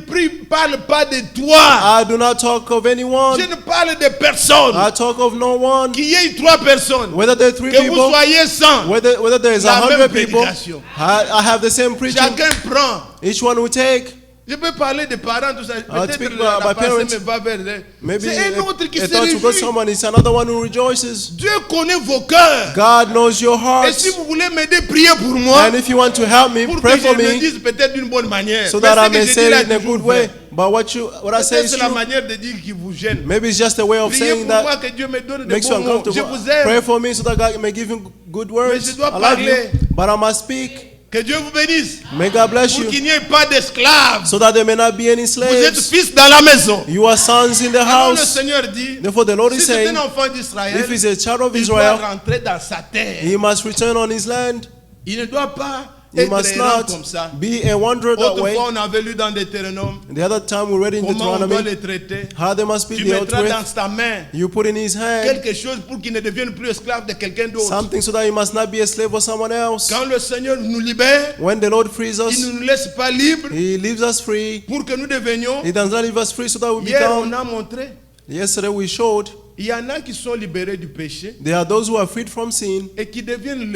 parle pas de toi. I do not talk of anyone. Je ne parle de personne. I talk of no one. Qu'il y ait 3 personnes. Whether there are 3 Que vous people, soyez 100. whether there is La même 100 people, prédication. I have the same preaching. Chacun prend. Each one will take. Je peux parler des parents, tout ça. Peut-être speak la about my pensée parents. me va vers eux. Maybe C'est un autre qui a se thought to go réjouit. someone, it's another one who rejoices. Dieu connaît vos cœurs. God knows your Et hearts. si vous voulez m'aider, priez pour moi. And if you want to help me, Pour pray que for je le me, dise peut-être d'une bonne manière. so Mais that I ce que may je dis say là it in a est toujours good way. vrai. But what I say Peut-être is c'est la true. manière de dire qui vous gêne. Maybe it's just a way of Priez saying pour moi that que Dieu me donne des makes you bons mots. Je uncomfortable. vous aime. Pray for me so that God may give you good words. je dois I love you, parler. but I must speak. Que Dieu vous bénisse. May God bless Pour you, qu'il n'y ait pas d'esclaves. so that there may not be any Vous êtes slaves. fils dans la maison. You are sons in the Alors le house. Seigneur dit, Therefore, the Lord is si c'est saying, un enfant d'Israël, if he's a child of il doit Israel, rentrer dans sa terre. he must return on his land. Il ne doit pas He être must errant not comme ça. be a wanderer that way. Autrefois, on avait lu dans Deutéronome The other time we read in comment on doit Deuteronomy les traiter. how they must be Tu dealt mettras with. dans ta main You put in his hand quelque chose pour qu'il ne devienne plus esclave de quelqu'un d'autre. something so that he must not be a slave of someone else. Quand le Seigneur nous libère, When the Lord frees il us, ne nous laisse pas libres he leaves us free. pour que nous devenions. He does not leave us free so that we Hier, on become. a montré, Yesterday we showed il y en a qui sont libérés du péché there are those who are freed from sin et qui deviennent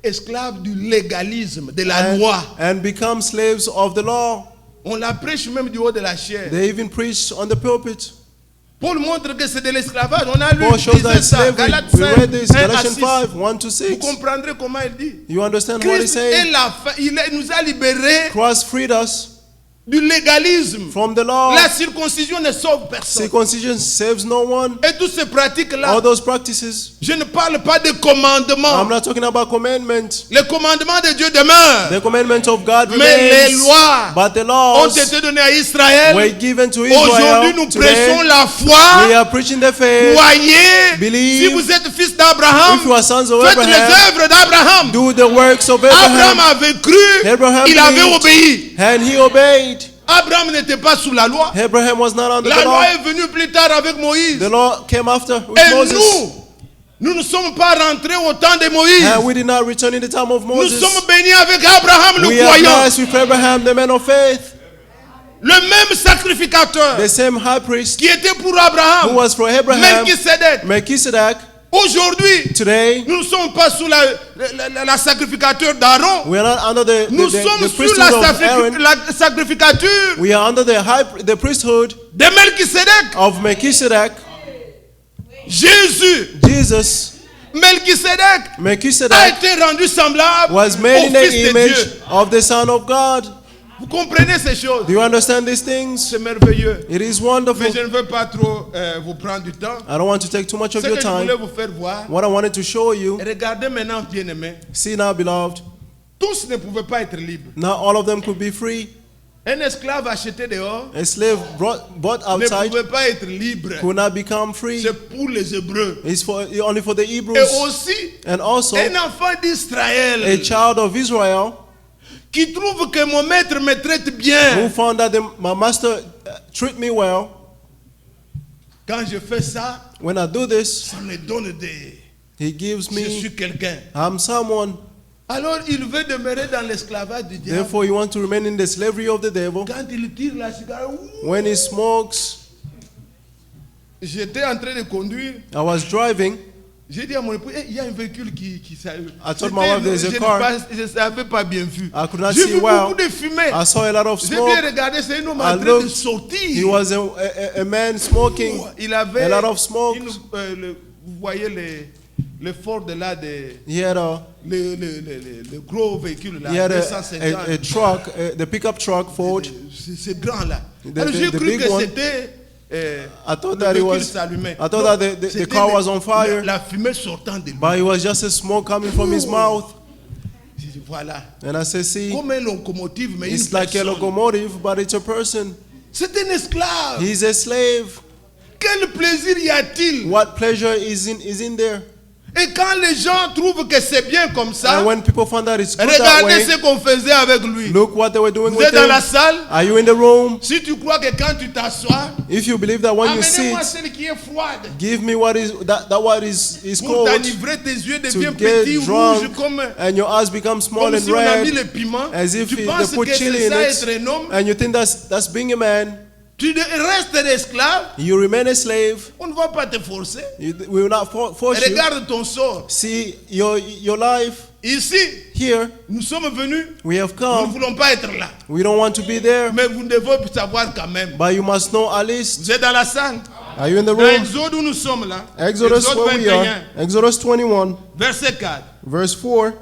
esclaves du légalisme, de la loi. and become slaves of the law. On la prêche même du haut de la chair. They even preach on the pulpit. Paul montre que c'est de l'esclavage. On a lu, Paul shows that disait it's ça, slavery. Galates We 5, read this, 1 à Galatians 6. 5, 1 to Vous 6. comprendrez comment il dit. You understand what he's Christ est saying? la fin. Il nous a libérés Christ freed us du légalisme. from the law. La circoncision ne sauve personne. Circumcision saves no one. Et toutes ces pratiques-là, All those practices. je ne parle pas de commandements. I'm not talking about commandments. Les commandements de Dieu demeurent. The commandments of God Mais les remains. lois But the ont laws été données à Israël. were given to Aujourd'hui, Israel. nous Today, prêchons la we foi. are preaching the faith. Croyez. Believe. Si vous êtes fils d'Abraham, If you are sons of faites les Abraham, œuvres d'Abraham. do the works of Abraham Abraham. avait cru, Abraham il avait believed. obéi. And he obeyed. Abraham n'était pas sous la loi. Abraham was not under La the loi law. est venue plus tard avec Moïse. The law came after with Et Moses. nous ne sommes pas rentrés au temps de Moïse. And we did not return in the time of Nous Moses. sommes bénis avec Abraham le We are croyant. blessed with Abraham, the man of faith. Le même sacrificateur The same high priest qui était pour who Abraham, was for Abraham, Melchisedec. Melchizedek. Aujourd'hui, Today, nous ne sommes pas sous la sacrificateur d'Aaron. we are not under the Nous sommes sous priesthood of Aaron. la sacrificature We are under the priesthood de Melchisedec. of Melchizedek. Jésus, Jesus, Melchisedec, a Melchizedek été rendu semblable was au made in the Fils de image Dieu. of the Son of God. Vous comprenez ces choses? Do you understand these things? C'est merveilleux. It is wonderful. Mais je ne veux pas trop vous prendre du temps. I don't want to take too much Ce of que your je voulais time. vous faire voir, What I wanted to show you, regardez maintenant, bien-aimés, see now, beloved, tous ne pouvaient pas être libres. not all of them could be free. Un esclave acheté dehors A slave bought ne outside pouvait pas être libre. could not become free. C'est pour les Hébreux. It's only for the Et Hebrews. aussi, And also, un enfant a d'Israël child of Israel qui trouve que mon maître me traite who bien. found that my master treat me well. Quand je fais ça, When I do this, ça me donne des... he gives Je me, suis quelqu'un. I'm someone. Alors il veut demeurer dans l'esclavage du diable. Therefore, you want to remain in the slavery of the devil. Quand il tire la cigarette, ouh, When he smokes, j'étais en train de conduire. I was driving. J'ai dit à mon époux, il y a un véhicule qui I told my wife there's a car. Je n'avais pas bien vu. I could not J'ai see vu well. beaucoup de fumée. I saw a lot of J'ai smoke. bien regardé, c'est un homme en I train de looked. sortir. He was a man smoking. Il avait a lot of smoke. vous voyez le Ford de là, He had le gros véhicule là, he had 250. a truck, the pickup truck, Ford. C'est grand là. The- Alors j'ai the cru big que one. c'était I thought le that it véhicule was. s'allumait. I thought Non, that the c'était car was on fire, la fumée sortant de lui. but it was just a smoke coming from his mouth. J'ai dit, voilà. And I said, see, Comme une locomotive, mais it's une like a personne. locomotive, but it's a person. C'est un esclave. He's a slave. Quel plaisir y a-t-il? What pleasure is in there? Et quand les gens trouvent que c'est bien comme ça, And when people found that it's good that regardez way, ce qu'on faisait avec lui. look what they were doing Vous with êtes dans la him. salle. Are you in the room? Si tu crois que quand tu t'assois, If you believe that when you sit, amenez-moi celle qui est froide. give me what is that what is Pour cold, t'enivrer, tes yeux to deviennent get petits, rouges, drunk, comme and your eyes become small comme and si on a mis red, le piment. as if Tu they penses put que chili c'est in ça être it, un homme. and you think that's being a man. Tu restes esclave. You remain a slave. On ne va pas te forcer. We will not force you. Regarde ton sort. See your life. Ici, Here, nous sommes venus, we have nous ne come. voulons pas être là. We don't want to be there, Mais vous devez savoir quand même. but you must know at least. Vous êtes dans la salle. Are you in the Dans room? Exode où nous sommes là. Exodus, Exode where we 21, are. Exodus 21, verset 4. verse 4.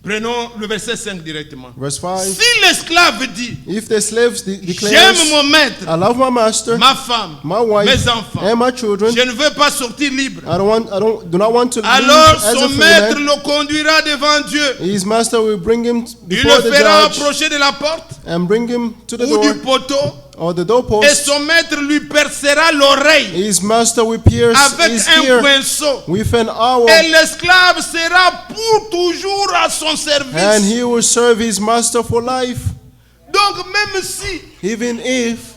Prenons le verset 5 directement. Verse 5. Si l'esclave dit, If the slaves j'aime declares, mon maître, I love my master, ma femme, my wife, mes enfants, and my children, je ne veux pas sortir libre. do not want to leave Alors as a son free maître man. le conduira devant Dieu. His master will bring him Il before le the fera judge approcher de la porte and bring him to the ou du door poteau, or the et doorpost. son maître lui percera l'oreille His master will pierce avec his un ear pinceau. with an hour, Et l'esclave sera pour toujours à son and service. he will serve his master for life. Donc même si Even if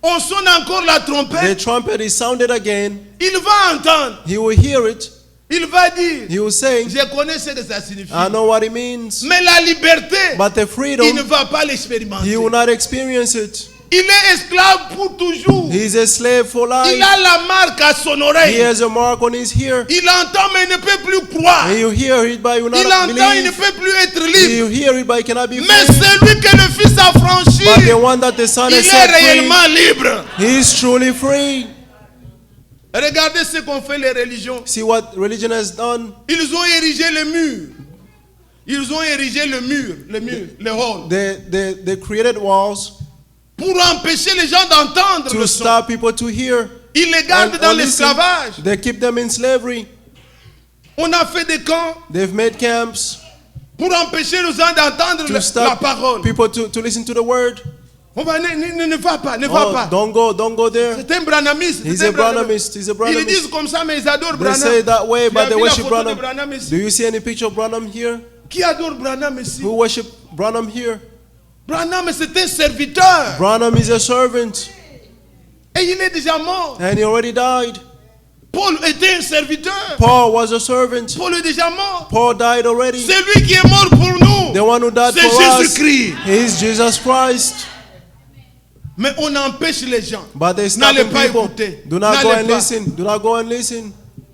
on sonne encore la the trompette, trumpet is sounded again, il va entendre, he will hear it. il va dire, He will say, je connais ce que ça signifie. I know what it means. Mais la liberté, But the il ne freedom, va pas l'expérimenter. he will not experience it. Il est esclave pour toujours. He is a slave for Il life. a la marque à son He oreille. has a mark on his ear. Il entend mais il ne peut plus croire. And you hear it, but you will Il not entend, il ne believe. peut plus être libre. You hear it, but you cannot be Mais free. celui que le Fils a franchi, But the one that the Son il has est set free, réellement libre. he is truly free. Regardez ce qu'ont fait les religions. See what religion has done? Ils ont érigé le mur. Ils ont érigé le mur, le hall, They created walls pour empêcher les gens d'entendre to le son. stop people to hear. Ils les gardent And- dans or listen. l'esclavage. They keep them in slavery. On a fait des camps They've made camps pour empêcher les gens d'entendre to la stop parole. people to listen to the word. On va, ne va pas, ne va Oh, pas. don't go there. C'est un branamiste. He's c'est a un Branhamist. He's a Ils Branhamist. disent comme ça, mais ils adorent They Branham. say that way, Tu but as they vu la worship photo de Branham. Branham ici? Do you see any picture of Branham here? Qui adore Branham ici? Who worship Branham here? Branham, c'est un serviteur. Branham is a servant, Et il est déjà mort. and he already died. Paul était un serviteur. Paul was a servant. Paul est déjà mort. Paul died already. C'est lui qui est mort pour nous. The one who died C'est for us Jésus-Christ. is Jesus Christ. Mais on empêche les gens. But they N'allez stopping pas people. écouter. Do not go N'allez and pas. listen. Do not go and listen.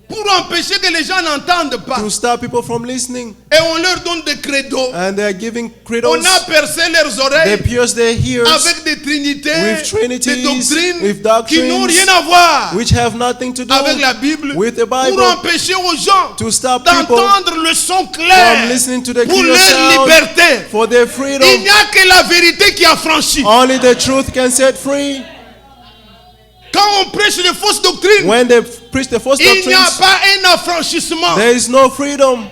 Pour empêcher que les gens n'entendent pas. To stop people from listening. Et on leur donne des credos. And they are giving On credos. a percé leurs They oreilles pierce their ears avec des trinités, with trinities, des doctrines with qui n'ont doctrines rien à voir which have nothing to do avec la Bible, with the pour Bible, empêcher aux gens to stop people d'entendre le son from clair listening to the pour clear leur sound liberté. for their Il freedom. n'y a que la vérité qui a franchi. Only the truth can set free. Quand on prêche les fausses doctrines, When they preach the false il n'y a doctrines, pas un affranchissement. there is no freedom.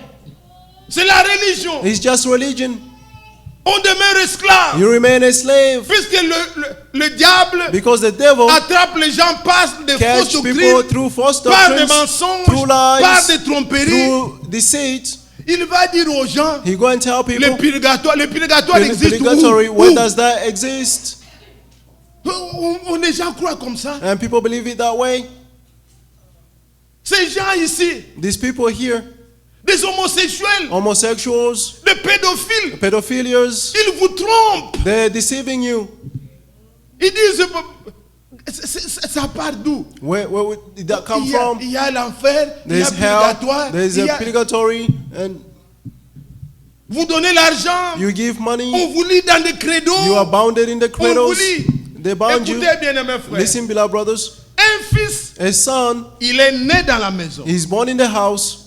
C'est la religion. It's just religion. On demeure esclave. You remain a slave Puisque le diable because the devil attrape les gens par des fausses catch people doctrines, through false par des doctrines, mensonges, through par lies, des tromperies. through deceit. Il va dire aux gens, He go and tell people, le purgatoire existe purgatory, où? where does that exist? Les gens croient comme ça. And people believe it that way. Ces gens ici, These people here, des homosexuels, homosexuals, des pédophiles, pedophilias, ils vous trompent. they're deceiving you. Ils disent, ça part d'où? Where did that come from? Il y a l'enfer, il y a There's le hell, purgatoire. there's il y a a- purgatory, and Vous donnez l'argent, you give money, on vous lit dans des credos. you are bounded in the On vous cradles, lit. they bound you. Écoutez bien, mes frères. Listen, beloved brothers, Un fils, a son il est né dans la maison. is born in the house,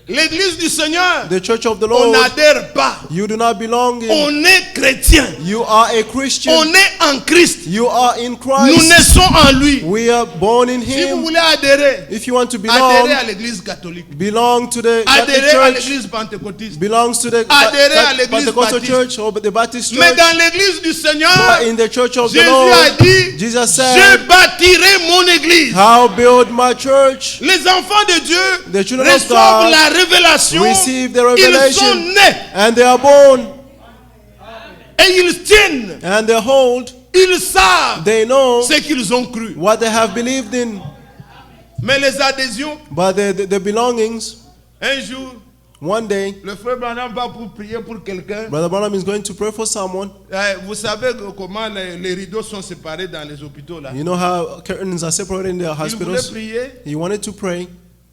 L'église du Seigneur, the church of the on Lord. n'adhère pas. You do not belong in. On est chrétien. You are a Christian. On est en Christ. You are in Nous Christ. naissons en lui. We are born in Si vous Him. voulez adhérer, If you want to adhérez à belong, l'église catholique. belong to the Catholic Adhérez à Church, l'église pentecôtiste. belongs to the Adhérez à l'église Pentecostal baptiste. Church or the Baptist Mais Church. dans l'église du Seigneur, But in the church of the Jésus a Lord, dit, Jesus je said, bâtirai mon église. I'll build my church. Les enfants de Dieu The children of reçoivent God la révélation. receive the Ils sont revelation, nés and they are born, et ils tiennent. and they hold, Ils savent they know ce qu'ils ont cru. what they have believed in. Mais les adhésions, But the belongings, un jour, One day, le frère Branham va pour prier pour quelqu'un. Brother Branham is going to pray for someone. Vous savez comment les rideaux sont séparés dans les hôpitaux là. You know how curtains are separated in the Il voulait hospitals? prier He wanted to pray,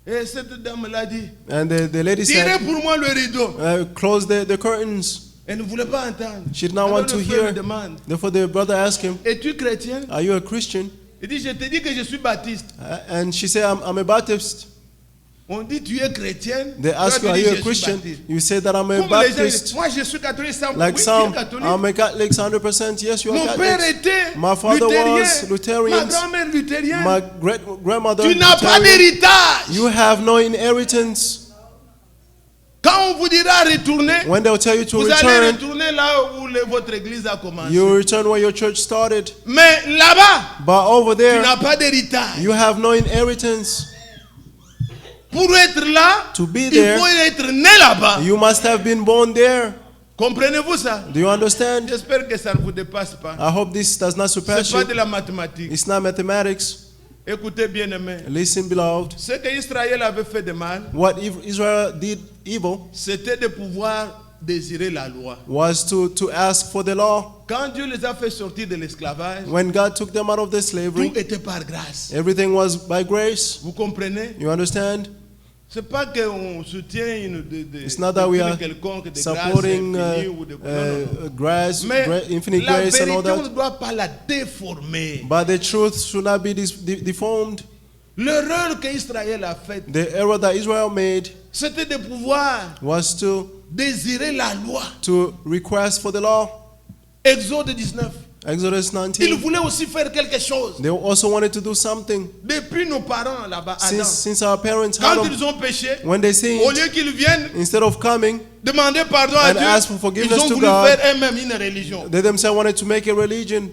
et cette dame l'a dit, and the lady tirez said, pour moi le rideau. close the curtains. Elle ne voulait pas entendre. She did not Alors want le to frère lui hear. demande, Therefore, the brother asked him, es-tu chrétien? are you a Christian? Il dit, je te dis que je suis baptiste. And she said, I'm a Baptist. On dit, tu es chrétienne? They ask you, Toi, are tu dis, you je a suis Christian? baptiste. You say that I'm a Comme les gens disent, Baptist. moi je suis catholique, ça. Like Oui, some, tu es catholique. I'm a Catholic 100%. Yes, you are Mon père Catholic. était My father luthérien. was Ma Lutheran. grand-mère luthérienne. My grandmother Tu n'as pas Lutheran. d'héritage. You have no inheritance. Quand on vous dira retourner, When they'll tell you to vous allez return, retourner là où votre église a commencé. you return where your church started. Mais là-bas, But over tu there, n'as pas d'héritage. you have no inheritance. Pour être là, To be il there, faut être né là-bas. you must have been born there. Comprenez-vous ça? Do you understand? J'espère que ça ne vous dépasse pas. I hope this does not Ce surpass n'est pas you. de la mathématique. It's not mathematics. Écoutez bien aimé. Listen, beloved. Ce que Israël avait fait de mal, What Israel did evil c'était de pouvoir désirer la loi. was to ask for the law. Quand Dieu les a fait sortir de l'esclavage, When God took them out of the slavery, tout était par grâce. everything was by grace. Vous comprenez? You understand? C'est pas qu'on soutient une It's not that we are quelconque de grâce supporting infinie ou de... non. grace, Mais infinite la grace and all vérité, on ne that. doit pas la déformer. But the truth should not be deformed. L'erreur qu'Israël a faite, The error that Israel made c'était de pouvoir was to désirer la loi. request for the law. Exode 19. Exodus Il 19. voulait aussi faire quelque chose. They also wanted to do something. Depuis nos parents là-bas, Adam, Since our parents had quand them, ils ont péché, when they au sinned, lieu qu'ils viennent instead of coming, demander pardon à and Dieu, ask for ils forgiveness ont to voulu God, faire eux-mêmes une religion. they themselves wanted to make a religion.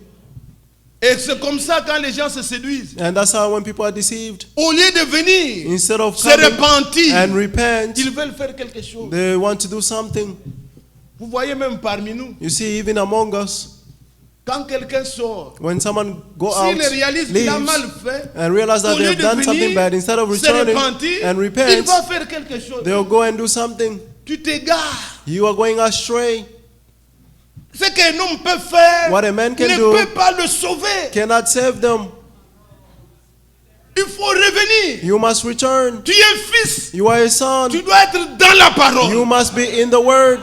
Et c'est comme ça quand les gens se séduisent. And that's how when people are deceived, Au lieu de venir instead of se coming repentir, and repent, ils veulent faire quelque chose. they want to do something. Vous voyez même parmi nous, You see, even among us, quand quelqu'un sort, when someone go out, s'il réalise qu'il a mal leaves, fait, and realize that au they lieu have de done something venir bad, instead of se returning repentir, and il repent, va faire quelque chose. they'll go and do something. Tu t'égares. You are going astray. Ce qu'un homme peut faire What a man can ne do peut pas le sauver. cannot save them. Il faut revenir. You must return. Tu es fils. You are a son. Tu dois être dans la parole. You must be in the word.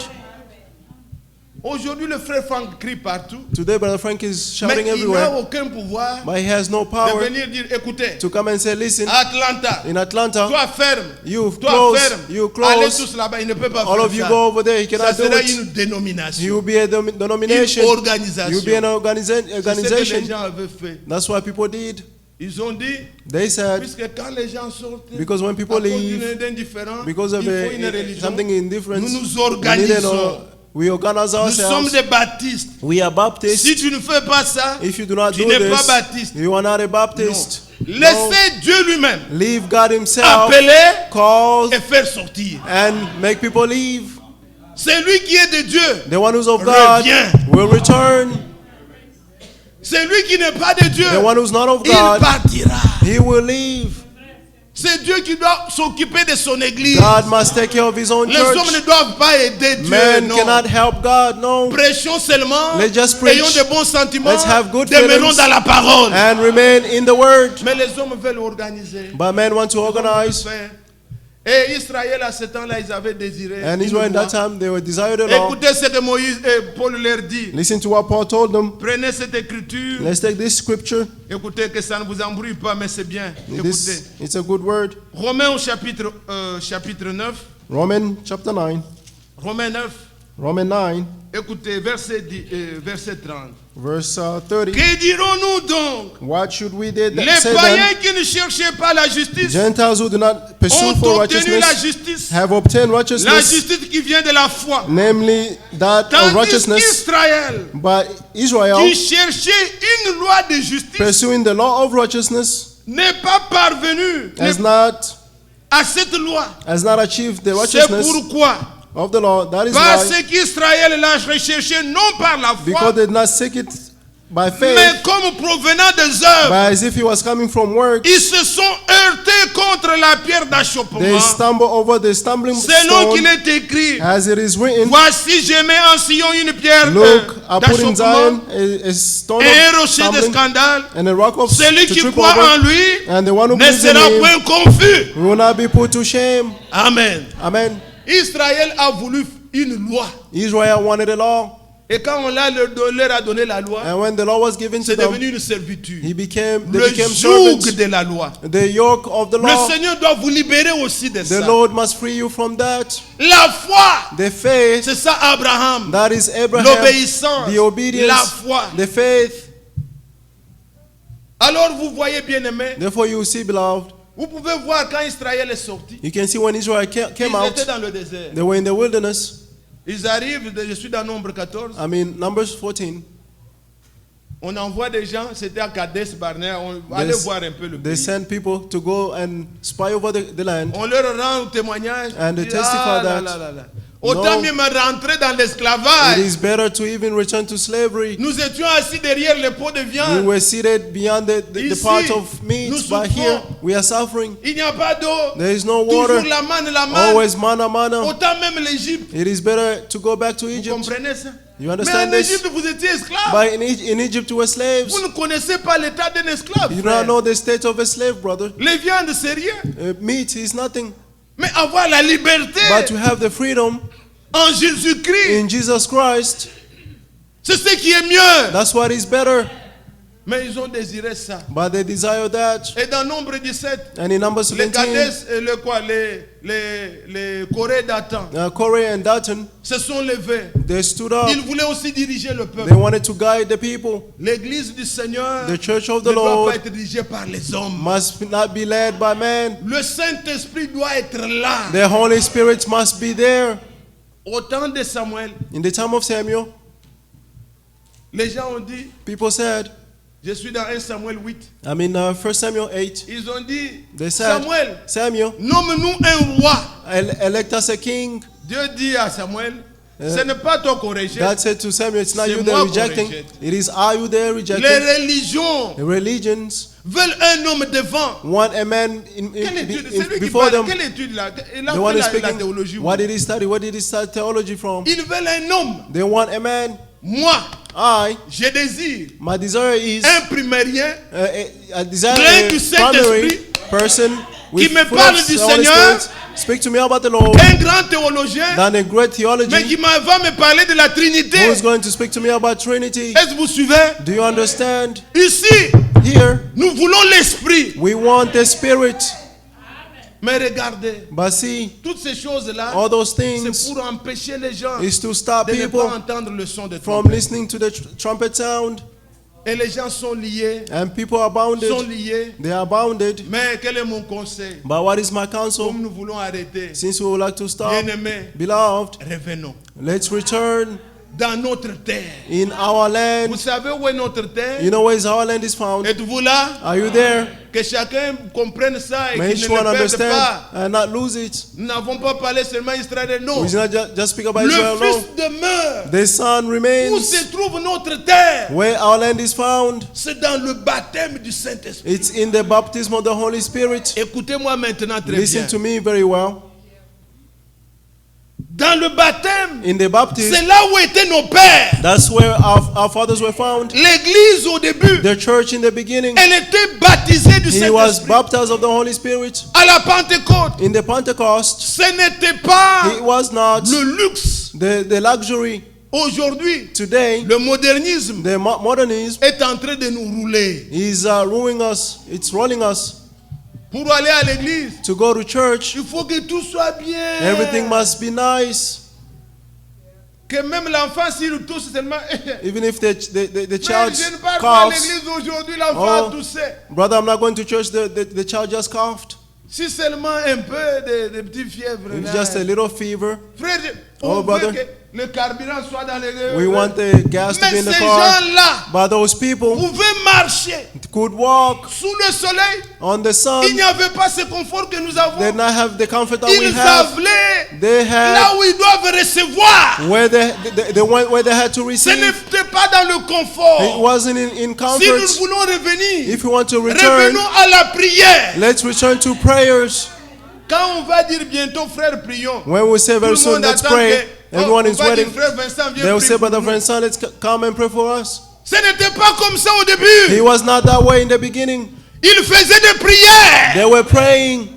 Aujourd'hui, le frère Franck crie partout. Today, Brother Frank is Mais shouting il n'a everywhere, aucun pouvoir but he has no de power venir dire, écoutez, to come and say, listen, Atlanta, in Atlanta, toi ferme, you toi close, ferme, you allez close, tous là-bas, il ne peut pas all faire of you ça. go over there, he Ça cannot do sera it. une dénomination, You will be a denomination. une You organisation. will be an C'est ce que les organization. gens avaient fait. That's what people did. Ils ont dit, They said, puisque quand les gens sortent, because when people à cause leave, d'un différent, because of il faut une religion, something indifferent, nous nous we organisons. we organize Nous sommes ourselves. des baptistes. We are Baptists. Si tu ne fais pas ça, If you do not tu do n'es pas this, baptiste. you are not a Baptist. No. Laissez Dieu lui-même Leave God Himself, appeler call, et faire sortir. and make people leave. C'est lui qui est de Dieu. The one who's of God Reviens. will return. C'est lui qui n'est pas de Dieu. The one who's not of Il God, partira. he will leave. C'est Dieu qui doit s'occuper de son église. God must take care of His own Les hommes ne church. doivent pas aider Dieu. Men Non. cannot help God, no. Prêchons seulement. Let's just preach. Ayons de bons sentiments. Let's have good Demeurons feelings. dans la parole. And remain in the Word. Mais les hommes veulent organiser. But men want to organize. Faire. Et Israël à ce temps-là, ils avaient désiré. And une Israel at loi. that time, they were desired the law. Écoutez ce que Moïse et Paul leur dit. Listen to what Paul told them. Prenez cette écriture. Let's take this scripture. Écoutez que ça ne vous embrouille pas, mais c'est bien. Écoutez. It's a good word. Romains au chapitre 9. Roman chapter 9. Romains 9. Roman 9, Écoutez, verset 30. verse 30. Que dirons-nous donc? What should we Les say then? païens qui ne cherchaient pas la justice Gentiles who do not pursue ont for obtenu la righteousness justice. have obtained La righteousness, justice qui vient de la foi. namely that of Tandis righteousness. qu'Israël, But Israel, qui cherchait une loi de justice, pursuing the law of righteousness, n'est pas parvenu à cette loi. has not achieved the C'est righteousness pourquoi, of the law. That is parce why, qu'Israël l'a recherché non par la because foi, they did not seek it by Mais faith, comme provenant des œuvres, but as if he was coming from work, ils se sont heurtés contre la pierre d'achoppement. they stumble over the stumbling Selon qu'il stone, est écrit, as it is written. voici je mets en Sion une pierre Look, I put in d'achoppement Zion a stone et un of rocher de stumbling scandale. and a rock of Celui to qui trip croit en over, lui and the one who ne believes in sera him point confus. will not be put to shame. Amen. Amen. Israël a voulu une loi. Israel wanted a law, Et quand on leur a donné la loi, and when the law was given to c'est them, devenu une servitude. they Le became joug servants. de la loi. The yoke of the Le law, Seigneur doit vous libérer aussi de the ça. Lord must free you from that. La foi, The faith, c'est ça Abraham. that is Abraham. L'obéissance, The obedience, la foi. the faith. Alors vous voyez bien aimé, Therefore you see, beloved, vous pouvez voir quand Israël est sorti. you can see when Israel Ils came out, étaient dans le désert. they were in the wilderness. Ils arrivent, je suis dans Nombre 14. I mean, Numbers 14. On envoie des gens, c'était à Kadesh Barnea, on va aller voir un peu le They pays. send people to go and spy over the land. On leur rend témoignage. And they Ils disent, testify là, that, là, là, là. Autant no, mieux me rentrer dans It l'esclavage. is better to even return to slavery. Nous étions assis derrière le pot de We viande. were seated beyond the Ici, part of meat, nous but here souffrons. we are suffering. Il n'y a pas d'eau. There is no Toujours water. la manne. Always manna. Autant même l'Égypte. It is better to go back to Vous Egypt. comprenez ça? You Mais understand en this? Égypte, vous étiez esclave. But in Egypt we were slaves. Vous ne connaissez pas l'état d'un esclave. You do frère. not know the state of a slave, brother. Les viandes, c'est rien. Meat is nothing. Mais avoir la liberté But to have the freedom en Jésus-Christ, in Jesus Christ, c'est ce qui est mieux. that's what is better. Mais ils ont désiré ça. But they desire that. Et dans Nombre 17, And in Numbers les 17, Kadès et les Corées d'Atan Corey and Dathan, se sont levés. they stood up. Ils voulaient aussi diriger le They peuple. wanted to guide the people. L'église du Seigneur The church of ne the doit Lord pas être dirigée par les hommes. must not be led by man. Le Saint-Esprit doit être là. The Holy Spirit must be there. Au temps de Samuel, In the time of Samuel, les gens ont dit, people said, je suis dans 1 Samuel 8. I mean, 1 Samuel 8, Ils ont dit, they said, Samuel, Samuel, nomme-nous un roi. elect us a king. Dieu dit à Samuel, ce n'est pas toi qu'on rejette. God said to Samuel, it's not C'est you moi they're qu'on rejecting. rejette. It is are you there Les rejecting. religions The religions veulent un homme devant. want a man Quelle étude? C'est lui qui before parle. them. Quelle étude là? Il a The one is fait la speaking. théologie. What did he study? Where did he study theology from? Ils veulent un homme. They want a man. Moi, I, je désire my desire is un primérien a desire Plein a du Saint-Esprit primary person with me full parle of du the Holy Seigneur, Spirit. Speak to me about the Lord. un grand théologien, Than a great mais theology. qui va me parler de la Trinité. Who is going to speak to me about Trinity? Est-ce que vous suivez? Do you understand? Ici, Here, nous voulons l'esprit. we want the Spirit. Mais regardez, But see, toutes ces choses-là, all those c'est things pour empêcher les gens is to stop de ne people pas entendre le son de from trompette. listening to the trumpet sound. Et les gens sont liés, And people are bounded. sont liés. They are bounded. Mais quel est mon conseil? But what is my counsel? Comme nous voulons arrêter, Since we would like to stop, bien-aimés, beloved, revenons let's return dans notre terre. in our Vous land. savez où est notre terre? You know where our land is found? Êtes-vous là? Are you there? Que chacun comprenne ça et May qu'il each ne one le perde understand pas. and not lose it. Nous n'avons pas parlé seulement Israël, non. We should not just speak about Le Israel Fils alone. demeure. The Son Où remains. se trouve notre terre? Where our land is found, C'est dans le baptême du Saint-Esprit. it's in the baptism of the Holy Spirit. Écoutez-moi maintenant très Listen bien. to me very well. Dans le baptême, In the baptism, c'est là où étaient nos pères. that's where our fathers were found. L'église au début, The church in the beginning, elle était baptisée du he was Saint-Esprit. baptized of the Holy Spirit. À la Pentecôte, In the Pentecost, ce n'était pas it was not le luxe. the luxury. Aujourd'hui, Today, le modernisme the modernism est en train de nous rouler. is ruining us. It's rolling us. Pour aller à l'église, To go to church, il faut que tout soit bien. everything must be nice. Que même l'enfant, s'il tousse seulement. Even if the Mais child je ne parle pas à coughs. l'église aujourd'hui, l'enfant Oh. a toussé. Brother, I'm not going to church. The child just coughed. Si seulement un peu de petites fièvres. It's là. just a little fever. Frère, On Oh, veut brother. que le carburant soit dans les... We want the gas to Mais be in the ces car. gens-là But those people pouvaient marcher could walk sous le soleil. on the sun. Il n'y avait pas ce confort que nous They avons. did not have the comfort that we Ils have. avaient They là had où ils doivent recevoir. where they went where they had to Ce receive. n'était pas dans le It confort. wasn't in Si nous comfort. voulons revenir, If you want to return, revenons à la prière. let's return to prayers. Quand on va dire bientôt, frère, prions. When we say Tout very le soon, monde let's attend pray. que, Everyone on is va dire, waiting. frère Vincent, viens They will prier say, pour Brother nous. Vincent, let's come and pray for us. Ce n'était pas comme ça au He début. was not that way in the beginning. Il faisait des prières. They were praying.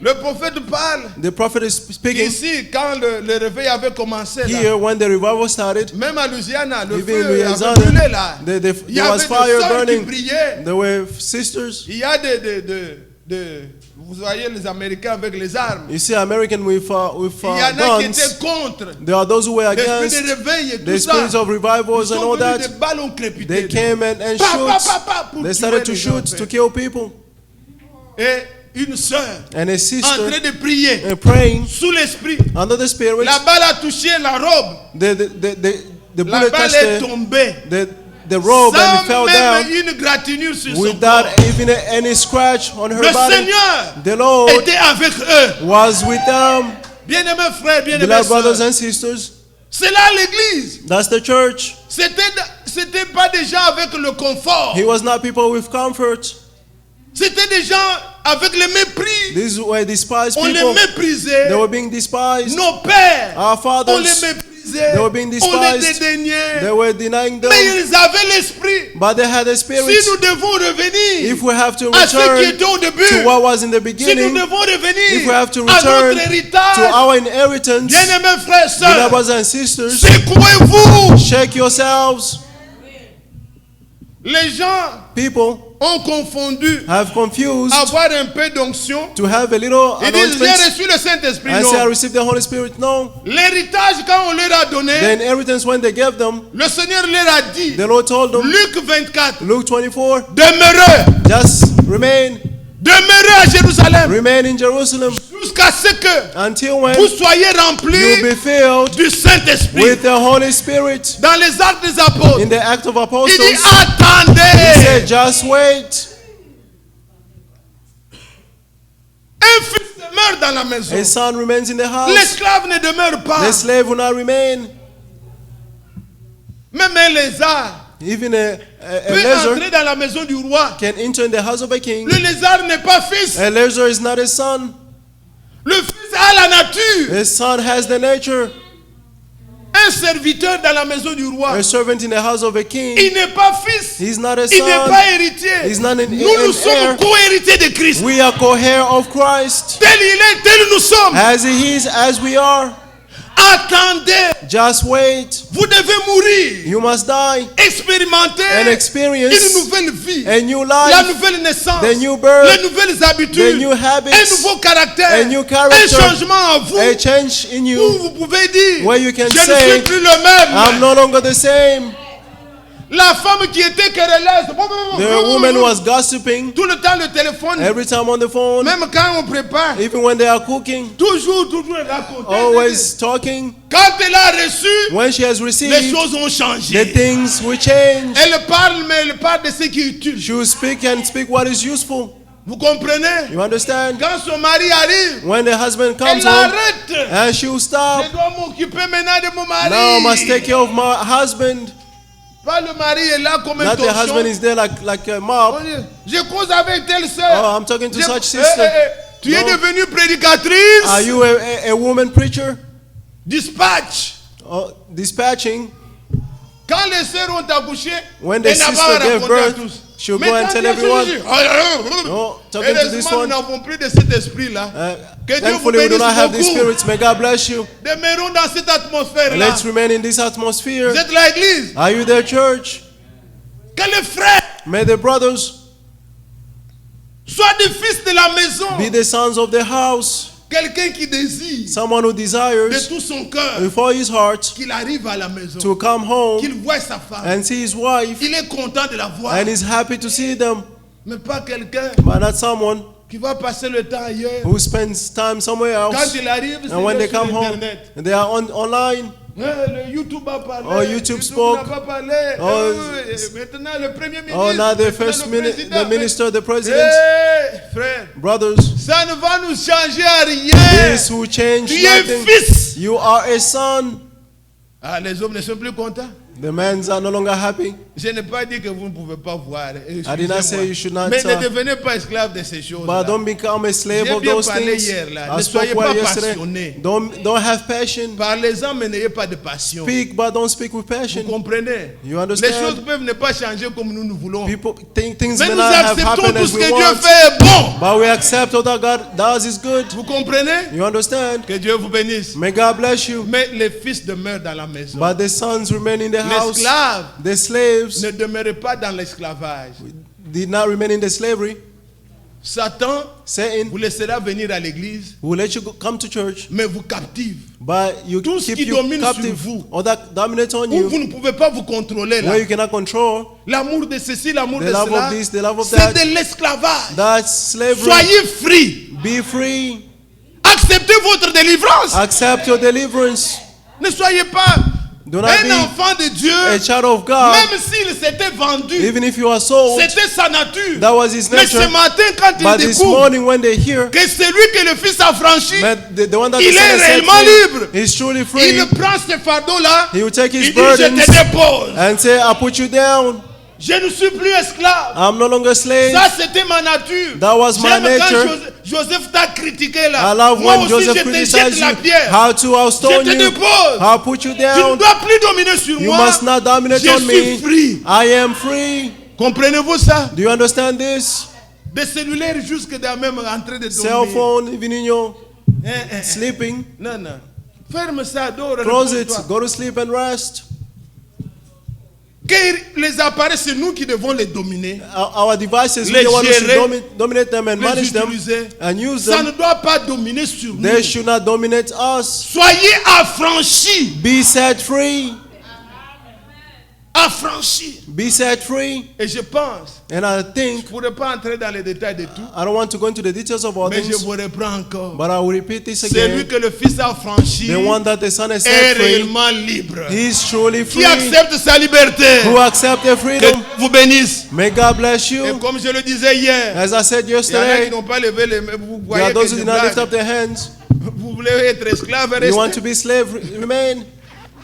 Le prophète parle. The prophet is speaking Ici, quand le réveil avait commencé, là, here when the revival started. même à Louisiana, le Even in feu avait Louisiana, brûlé là. Il y there avait was des fire sœurs qui burning. priaient. There were sisters. Il y a vous voyez les Américains avec les armes. You see, American with Il y en a qui étaient guns. contre. There are those who were L'esprit against de réveil et the tout ça. spirits of revivals Ils and sont all venus, des that. balles ont crépité. They came and Pa, pa, shoot. pa, pa, pour They tuer started to les shoot gens. to kill people. Et une sœur And a en sister train de prier and praying sous l'esprit. under the spirit. La balle a touché la robe. The La bullet balle est touched tombée. the robe and Sans it fell même down une gratinure sur son without corps. even any scratch on her Le body. Seigneur The Lord était avec eux. was with them. Bien-aimés frères, bien-aimés Beloved brothers sœurs. and sisters, C'est là l'église. that's the church. C'était pas des gens avec le confort. He was not people with comfort. C'était des gens avec le mépris. These were despised On les people. méprisait. They were being despised. Nos pères, Our on les fathers, méprisait. they were being On les despised. dédaignait. They were denying them. Mais ils avaient l'esprit. But they had a spirit. Si nous devons revenir If we have to à ce qui return était au début, to what was in the si nous beginning, devons revenir if we have to à return notre to héritage, our inheritance, bien-aimés frères et beloved sœurs, brothers and sisters, secouez-vous. shake yourselves. Les gens People ont confondu have confused avoir un peu d'onction. to have a little Ils disent, j'ai anointment reçu le Saint-Esprit. and say, I Non. received the Holy Spirit. No. L'héritage, quand on leur a donné, The inheritance, when they gave them, le Seigneur leur a dit, the Lord told them, Luc 24, Luke 24, demeurez, just remain demeurez à Jérusalem in Jerusalem jusqu'à ce que until when vous soyez you'll remplis be filled du Saint-Esprit. with the Holy Spirit. Dans les actes des apôtres, In the Act of il Apostles, dit, he said, attendez. just wait. Un fils demeure dans la maison. A son remains in the house. L'esclave ne demeure pas. The slave will not remain. Même un lézard Even a peut lezer entrer dans la maison du roi. can enter in the house of a king. Le lézard n'est pas fils. A lezer is not a son. Le fils a la nature. A son has the nature. Un serviteur dans la maison du roi. A servant in the house of a king. Il n'est pas fils. He's not a Il n'est son. pas héritier. He's not an Nous heir. sommes co-héritiers de Christ. We are co-heir of Christ. Tel il est, tel nous sommes. As he is, as we are. Attendez. Just wait. Vous devez mourir. You must die Expérimenter and experience une nouvelle vie. a new La life, nouvelle naissance. the new birth, Les nouvelles habitudes. the new Un habits, nouveau caractère. a new Un character, changement en vous. a change in Où you, vous pouvez dire, where you can je ne say, suis plus le même. I'm no longer the same. La femme qui était querelleuse, The woman was gossiping tout le temps le téléphone, every time on the phone, même quand on prépare, even when they are cooking, toujours elle raconte. always talking. Quand elle a reçu, When she has les received, choses ont the changé. things will change. Elle parle, mais elle parle de ce qui est utile. She will speak and speak what is useful. Vous comprenez? You understand? Quand son mari arrive, When the husband comes elle home, arrête. and she will stop. Je dois m'occuper maintenant de mon mari. Now I must take care of my husband. Pas le mari est là comme un Not the husband torchon. is there like a mob. Je cause avec telle sœur. Oh, I'm talking to Je- such sister. Tu es No. devenue prédicatrice. Are you a woman preacher? Dispatch. Oh, dispatching. Quand les sœurs ont accouché, When the elle n'a pas sister gave raconté à birth, tous. she'll go Mais and quand tell Dieu everyone. juge, No, talking to this heureusement, nous one. n'avons plus de cet esprit-là. Que Dieu vous Thankfully, we do bénisse not have these beaucoup. spirits. May God bless you. Demeurons dans cette atmosphère-là. Let's remain in this atmosphere. Vous êtes l'église. Are you there, church? Que les frères May the brothers soient des fils de la maison. be the sons of the house. Quelqu'un qui désire Someone who de desires tout son cœur with all his heart qu'il arrive à la maison, to come home qu'il voit sa femme. and see his wife Il est content de la voir. and is happy to see them, Mais pas quelqu'un but not someone qui va passer le temps ailleurs. who spends time somewhere Quand else, il arrive, c'est and when they sur come home, Internet. they are online. Le YouTube a parlé. Oh, YouTube spoke. n'a pas parlé. Oh, Maintenant, le Premier ministre. Oh, now the maintenant, first le président. the minister, the president, Frère, brothers, ça ne va nous changer à rien. this will change Tu es nothing. fils. You are a son. Ah, les hommes ne sont plus contents. The men are no longer happy. Je n'ai pas dit que vous ne pouvez pas voir. I did not say you should not, Mais ne devenez pas esclave de ces choses. but don't become a slave J'ai of bien those parlé things. hier, là. I Ne spoke soyez well pas yesterday. passionnés. Don't have passion. Parlez-en, mais n'ayez pas de passion. Speak, but don't speak with passion. Vous comprenez? You Les understand? choses peuvent ne pas changer comme nous voulons. People think things Mais may nous not have acceptons happened tout as ce we que Dieu want, fait est bon. but we accept all that God does is good. Vous comprenez? You understand? Que Dieu vous bénisse. May God bless you. Mais les fils demeurent dans la maison. But the sons remain in the house. L'esclave The slaves ne demeure pas dans l'esclavage. did not remain in the slavery. Satan Satan vous laissera venir à l'église, will let you come to church, mais vous captive. but you Tout ce keep qui you domine sur captive, vous, or that dominates on où you, vous ne pouvez pas vous contrôler là. where you cannot control. L'amour de ceci, l'amour The de love cela, of this, the love of c'est that. de l'esclavage. That's slavery. Soyez free. Be free. Acceptez votre délivrance. Accept your deliverance. Ne soyez pas Do not un be enfant de Dieu, a child of God, même s'il s'était vendu. even if you are sold. C'était sa nature. That was his Mais ce nature. matin, quand il But this découvre morning, when they hear que celui que le Fils a franchi, that the one that il the Son est has set réellement free libre. is truly free, Il prend ce fardeau-là, he will take il his dit, je burdens te dépose. and say, I put you down. Je ne suis plus esclave. I'm no longer slave. Ça, c'était ma nature. That was my J'aime quand nature. Joseph t'a critiqué là. I love Moi when aussi, Joseph je te criticized jette la you. pierre. How to I'll Je stone te you. dépose. I'll put you Tu ne down. dois plus dominer sur You moi. must not dominate Je on suis me. free. I am free. Comprenez-vous ça? Do you understand this? Des cellulaires jusque dans même en train de Cell dormir. phone, even in your Hein. sleeping. Non, non. Ferme ça, dors. Close it. repose-toi. Go to sleep and rest. Que les appareils, c'est nous qui devons les dominer. Our devices, we Les the ones who should gérer, dominate them and les manage them utiliser. and use Ça ne them. doit pas dominer sur nous. They should not dominate us. Soyez affranchis. Be set free. Affranchis. Be set free. Et je pense, And I je think, ne pourrais pas entrer dans les détails de tout, I don't want to go into the details of all mais je things, vous reprends encore. but I will repeat this Celui again. que le Fils a franchi The one that the Son has est set free, réellement libre. he is truly Qui free. accepte sa liberté, Who accept the que freedom. vous bénisse. May God bless Et you. comme je le disais hier, As I said il y en a qui yesterday, n'ont pas levé les mains. Vous there voyez are que those who je did not lift blague. up their hands. Vous voulez être esclave, You want to restez. be slave, remain.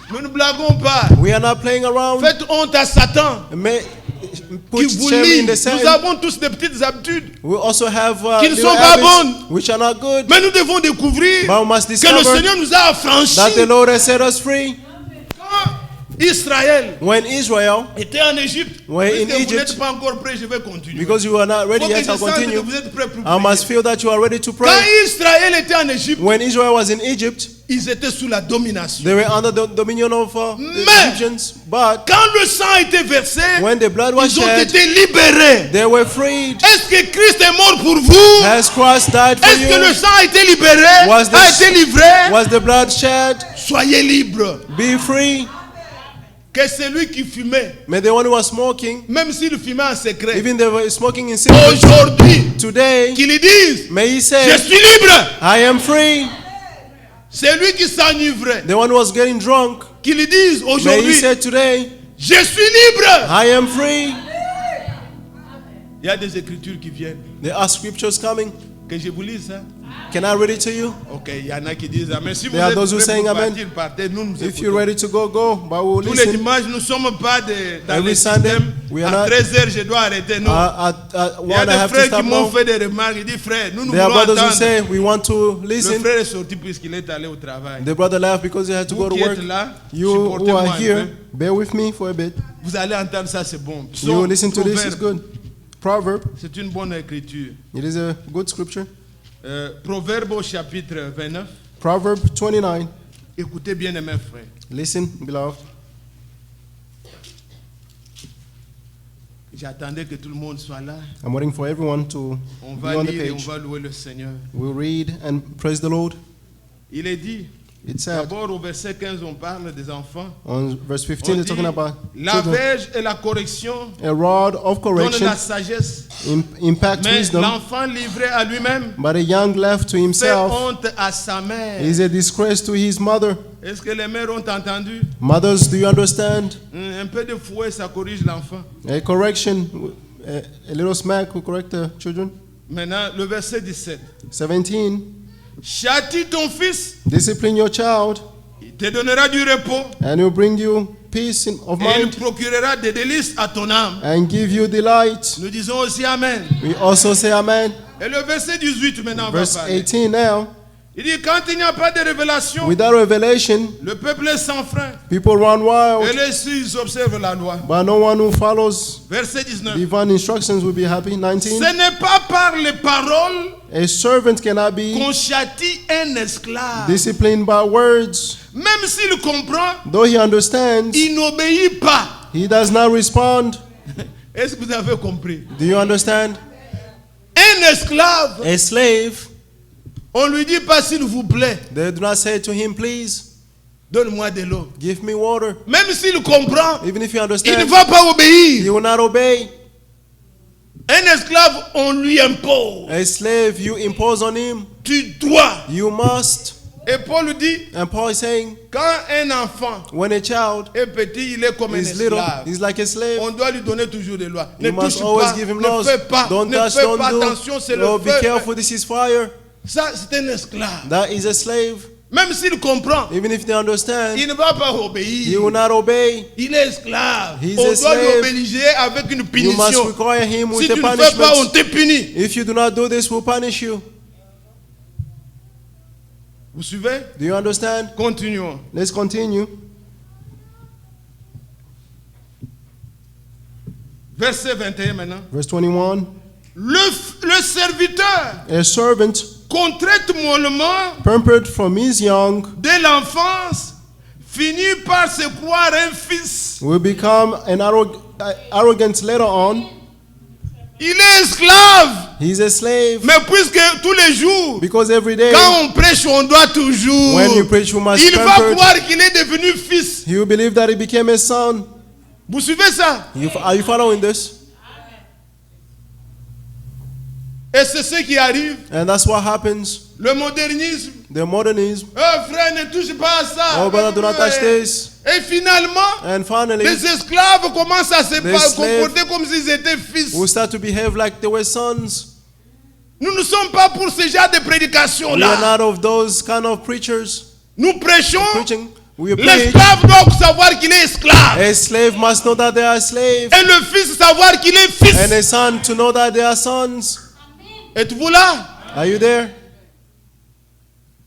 Nous ne blaguons pas. We are not playing around. Faites honte à Satan May, qui put vous shame lie. in the Nous sand. avons tous des petites habitudes. We also have Qui ne little sont pas habits bonnes. which are not good. Mais nous devons découvrir But we must que le discover Seigneur nous a affranchis. that the Lord has set us free. Quand Israël When Israel, était en Égypte, When in puisque vous Egypt, n'êtes pas encore prêt, je vais continuer. because you are not ready Faut que yet, je I'll sente que continue. vous êtes prêts pour I must prier. feel that you are ready to Quand pray. Israël était en Égypte, When Israel was in Egypt, ils étaient sous la domination. they were under the dominion of the Mais- Egyptians. But Quand le sang a été versé, when the blood was ils ont shed, été libérés. they were freed. Est-ce que Christ est mort pour vous? Has Christ died for Est-ce que le you? sang a été libéré? Was the- A été livré? Was the blood shed? Soyez libres. Be free. Que celui qui fumait, May the one who was smoking, même s'il fumait en secret, even they were smoking in secret, aujourd'hui, today, qu'il dise, may he je say, suis libre. I am free. Celui qui s'enivrait, The one who was getting drunk, qu'il dise may he aujourd'hui, say today, je suis libre. I am free. Il y a des écritures qui viennent. There are scriptures coming. Que je vous lise ça. Can I read it to you? Ok, il y en a qui disent Amen. Si vous There are êtes those who prêts saying pour amen. partir, partez. Nous, nous If you're écoutons. ready to go, go. But we'll Tous les listen. dimanches, nous ne sommes pas dans Every le Sunday, système. we are À not- 13h, je dois arrêter. Non. At Il y a one, I des have to frères qui stop m'ont now. fait des remarques. Ils disent, frère, nous There are voulons brothers who attendre. say, we want to Le listen. frère est sorti puisqu'il est allé au travail. The brother left because he had to Vous go to qui work. êtes là, You who supportez-moi are un here, peu. bear with me for a bit. Vous allez entendre ça, c'est bon. You will listen to this, Proverbe, it's good. Proverb, c'est une bonne écriture. it is a good scripture. Proverbe au chapitre 29. Proverb 29. Écoutez bien, mes frères. Listen, beloved. J'attendais que tout le monde soit là. I'm waiting for everyone to On be va on the lire et on page. va louer le Seigneur. We'll read and praise the Lord. Il est dit, It said, D'abord, au verset 15, on parle des enfants. on verse 15, On they're dit, talking about la children. verge et la correction A rod of donnent correction la sagesse, impact mais wisdom, l'enfant livré à lui-même but a young left to fait himself honte à sa mère. is a disgrace to his mother. Est-ce que les mères ont entendu? Mothers, do you understand? Un peu de fouet, ça corrige l'enfant. A correction, a little smack will correct the children. Maintenant, le verset 17. 17, Châtie ton fils, discipline your child, il te donnera du repos, and he'll bring you peace of et il mind procurera des délices à ton âme. and give you delight. Nous disons aussi Amen. We also say amen. Et le verset 18 maintenant, on va Verse parler. 18 now. Il dit, quand il n'y a pas de révélation, Without revelation, le peuple est sans frein. people run Et wild, les cieux observent la loi. but no one who follows Verset 19. divine instructions will be happy. 19. Ce n'est pas par les paroles A servant cannot be qu'on châtie un esclave. disciplined by words. Même s'il comprend, Though he understands, il n'obéit pas. he does not respond. Est-ce que vous avez compris? Do you understand? Un esclave, A slave, on lui dit pas s'il vous plaît, they do not say to him, please, donne-moi de l'eau. give me water. Même s'il comprend, Even if you il ne understand, va pas he obéir. will not obey. Un esclave, on lui impose. A slave, you impose on him. Tu dois. You must. Et Paul dit, And Paul is saying, quand un enfant when a child est petit, il est comme un is little, esclave. he's like a slave. On doit lui donner toujours des lois. Ne You must touche always pas, give him ne laws. fais pas, Don't ne touch, fais don't pas, do. attention, c'est Oh, le be feu. careful, this is fire. Ça, c'est un esclave. That is a slave. Même s'il comprend, Even if they understand, il ne va pas he obéir. will not obey. Il est esclave. He is On a doit slave. lui obliger avec une You must punition. require him Si with tu a ne fais pas, on punishment. te punit. If you do not do this, we'll punish you. Vous suivez? Do you understand? Continuons. Let's continue. Verset 21 maintenant. Verse 21. Le serviteur A servant, qu'on traite mollement pampered from his young, dès l'enfance, finit par se croire un fils. will become an arrogant later on. Il est esclave. He's a slave. Mais puisque tous les jours, Because every day, quand on prêche, on doit toujours. when you preach, you must Il va pamper. croire qu'il est devenu fils. You believe that he became a son. Vous suivez ça? Are you following this? Et c'est ce qui arrive. And that's what happens. Le modernisme. The modernism. Oh frère, ne touche pas à ça. Oh, brother, do not touch this. Et finalement, And finally, les esclaves commencent à se The slave comporter comme s'ils étaient fils. we start to behave like they were sons. Nous ne sommes pas pour ce genre de prédication We are là. not of those kind of preachers. Nous prêchons. Preaching. We preach. L'esclave doit savoir qu'il est esclave. A slave must know that they are slaves. Et le fils savoir qu'il est fils. And a son to know that they are sons. Êtes-vous là? Are you there?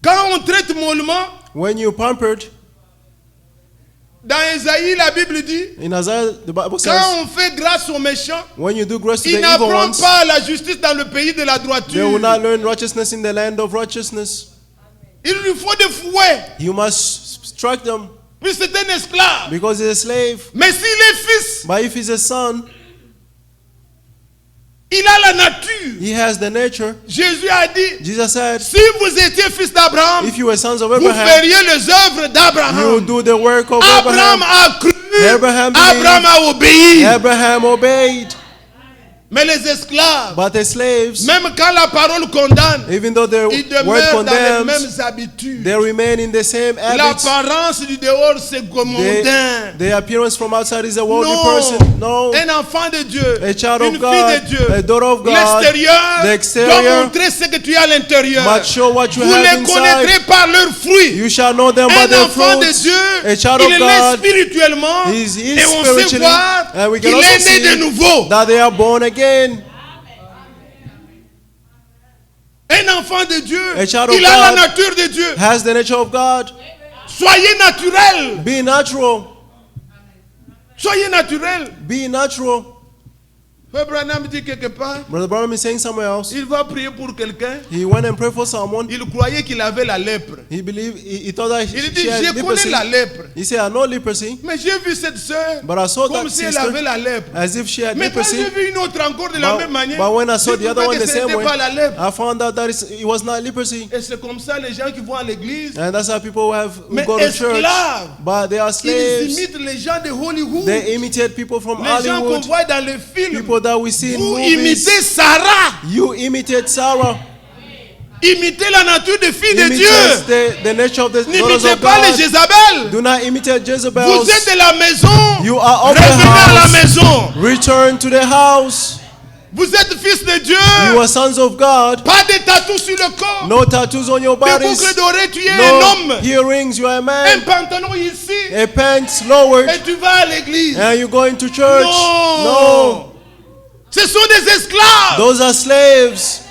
Quand on traite mollement, When you pampered, dans Ésaïe, la Bible dit, in Isaiah, the Bible quand says, on fait grâce aux méchants, when you do grace to ils the evil n'apprennent ones, pas la justice dans le pays de la they will droiture. not learn righteousness in the land of righteousness. Il lui faut des fouets, You must strike them puis c'est un esclave. because he's a slave. Mais s'il est fils, But if he's a son, il a la nature. he has the nature. Jésus a dit, Jesus said, si vous étiez fils d'Abraham, if you were sons of vous Abraham, feriez les œuvres you d'Abraham. do the work of Abraham Abraham. a cru, Abraham believed. Abraham a obéi. Abraham obeyed. Mais les esclaves, But the slaves, même quand la parole condamne, even though the ils word demeurent dans les condemns, mêmes habitudes. they remain in the same habits. L'apparence du dehors, c'est mondain. The appearance from outside is a worldly Non. person. No. Un enfant de Dieu, A child une of fille God, de Dieu, a daughter of God, l'extérieur the doit exterior montrer ce que tu as à l'intérieur. must show what you Vous have les inside. connaîtrez par leurs fruits. You shall know them by Un their enfant de fruits. Dieu, A child il of est né God spirituellement is et on sait spiritually, voir and we qu'il can also est né de see nouveau. that they are born again. Un enfant de Dieu, A child of il a la God nature de Dieu. Has the nature of God. Soyez naturel. Be natural. Soyez naturel. Be natural. Frère Branham dit quelque part, Brother Branham is saying somewhere else. il va prier pour quelqu'un. He went and prayed for someone. Il croyait qu'il avait la lèpre. He believed, he thought that Il she dit, had je connais leprosy. la lèpre. He said, I know leprosy, Mais j'ai vu cette sœur but I saw comme that si elle sister avait la lèpre. as if she had Mais quand leprosy. j'ai vu une autre encore de la même manière, But when I saw j'ai the other trouvé one que the ce same n'était way, pas la lèpre. I found out that it was not leprosy. Et c'est comme ça les gens qui vont à l'église, And that's how people who mais go to church, esclaves, but they are ils slaves. imitent les gens de Hollywood. They imitate people from Les gens qu'on Hollywood, voit dans les films. people that we see in Vous movies. imitez Sarah. You imitate Sarah. Imitez la nature des filles de Imitate Dieu. the nature of the daughters N'imitez of pas les God. Jézabel. Do not imitate Jezebel. Vous êtes de la maison. You are of the Revenez à la house. maison. Return to the house. Vous êtes fils de Dieu. You are sons of God. Pas de tatous sur le corps. No tattoos on your Des bodies. boucles d'oreilles, tu es un No homme. earrings, you are a Un man. pantalon ici. A pants lowered. Et tu vas à l'église. And you're going to church. Non. No. Ce sont des esclaves. Those are slaves.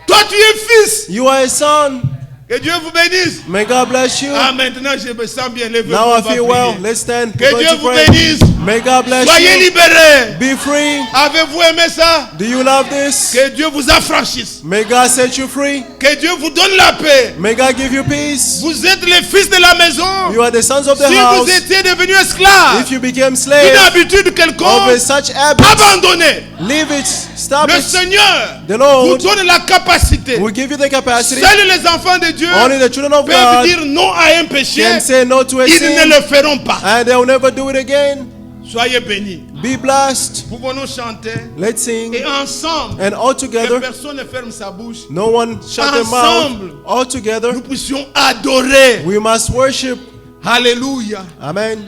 Toi, tu es fils. You are a son. Que Dieu vous bénisse. May God bless you. Ah, maintenant, je me sens bien. Lève-vous, Now on I va feel well. prier. Let's stand. Que We're going Dieu to vous pray. bénisse. May God bless Soyez you. libérés. Be free. Avez-vous aimé ça? Do you love this? Que Dieu vous affranchisse. May God set you free. Que Dieu vous donne la paix. May God give you peace. Vous êtes les fils de la maison. You are the sons of the Si house. vous étiez devenus esclaves If you became d'une slaves habitude of quelconque, such habits, abandonnez. leave it. Stop Le it. Seigneur The vous Lord donne la capacité. will give you the capacity. Seuls les enfants de Dieu Only the children of peuvent God dire non à un péché. can say no to a Ils ne sin, le feront pas. and they will never do it again. Soyez bénis. Be blessed. Pouvons-nous chanter? Let's sing. Et ensemble, And all que together, personne ne ferme sa bouche, no one shut their Ensemble. mouth. All together, nous puissions adorer. we must worship. Alléluia. Amen.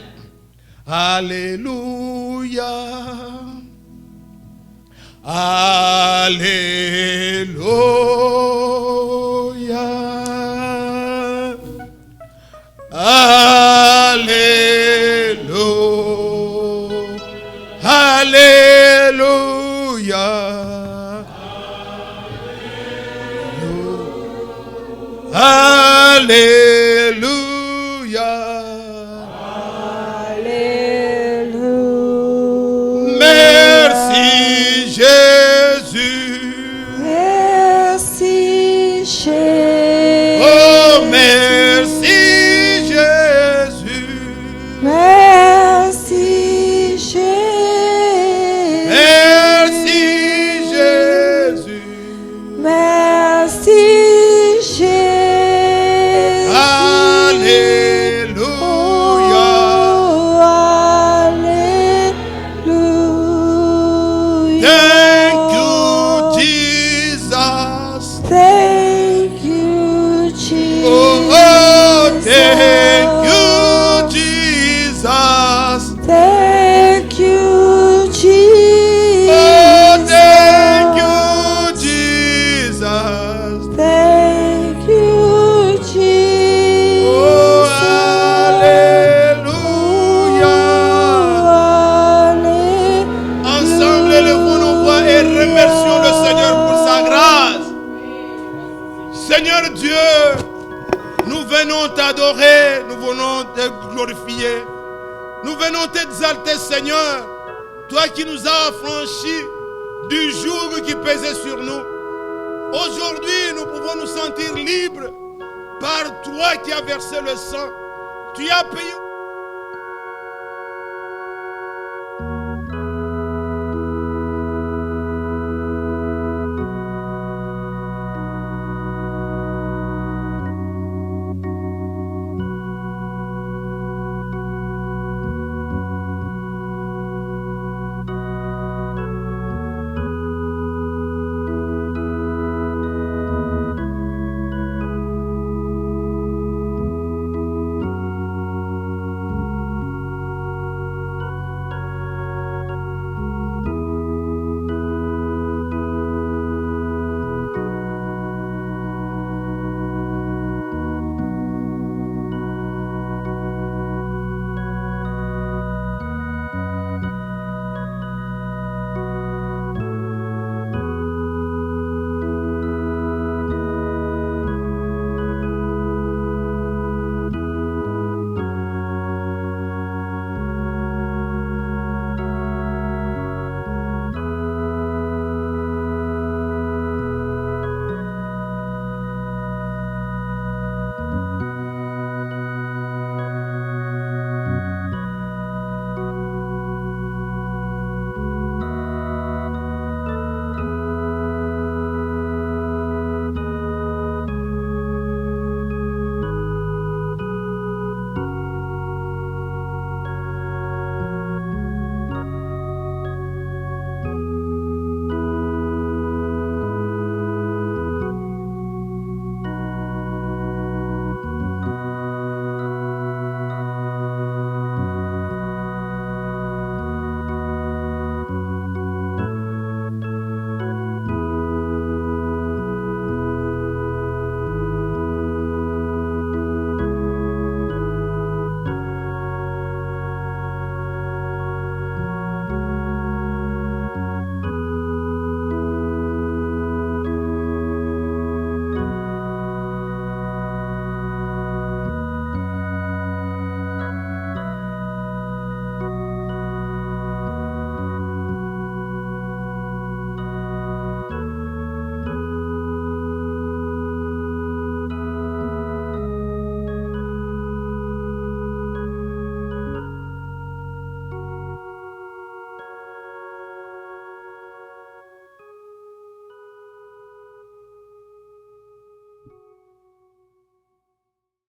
Alléluia. Alléluia. Alléluia. Alléluia. Alléluia. Merci Jésus. Merci Jésus. Oh, merci Jésus. Merci Jésus. Merci Jésus. Merci Jésus. Alléluia. Oh, alléluia. Thank you, Jesus. Thank you, Jesus. Oh, thank you, Jesus. Thank you, Jesus. Oh, thank you, Jesus. Thank you, Jesus. Oh, alléluia. Ensemble, élevons nos voix et remercions le Seigneur pour sa grâce. Seigneur Dieu, nous venons t'adorer, nous venons te glorifier. Nous venons t'exalter, Seigneur. Toi qui nous as affranchis du joug qui pesait sur nous. Aujourd'hui, nous pouvons nous sentir libres par toi qui as versé le sang. Tu as payé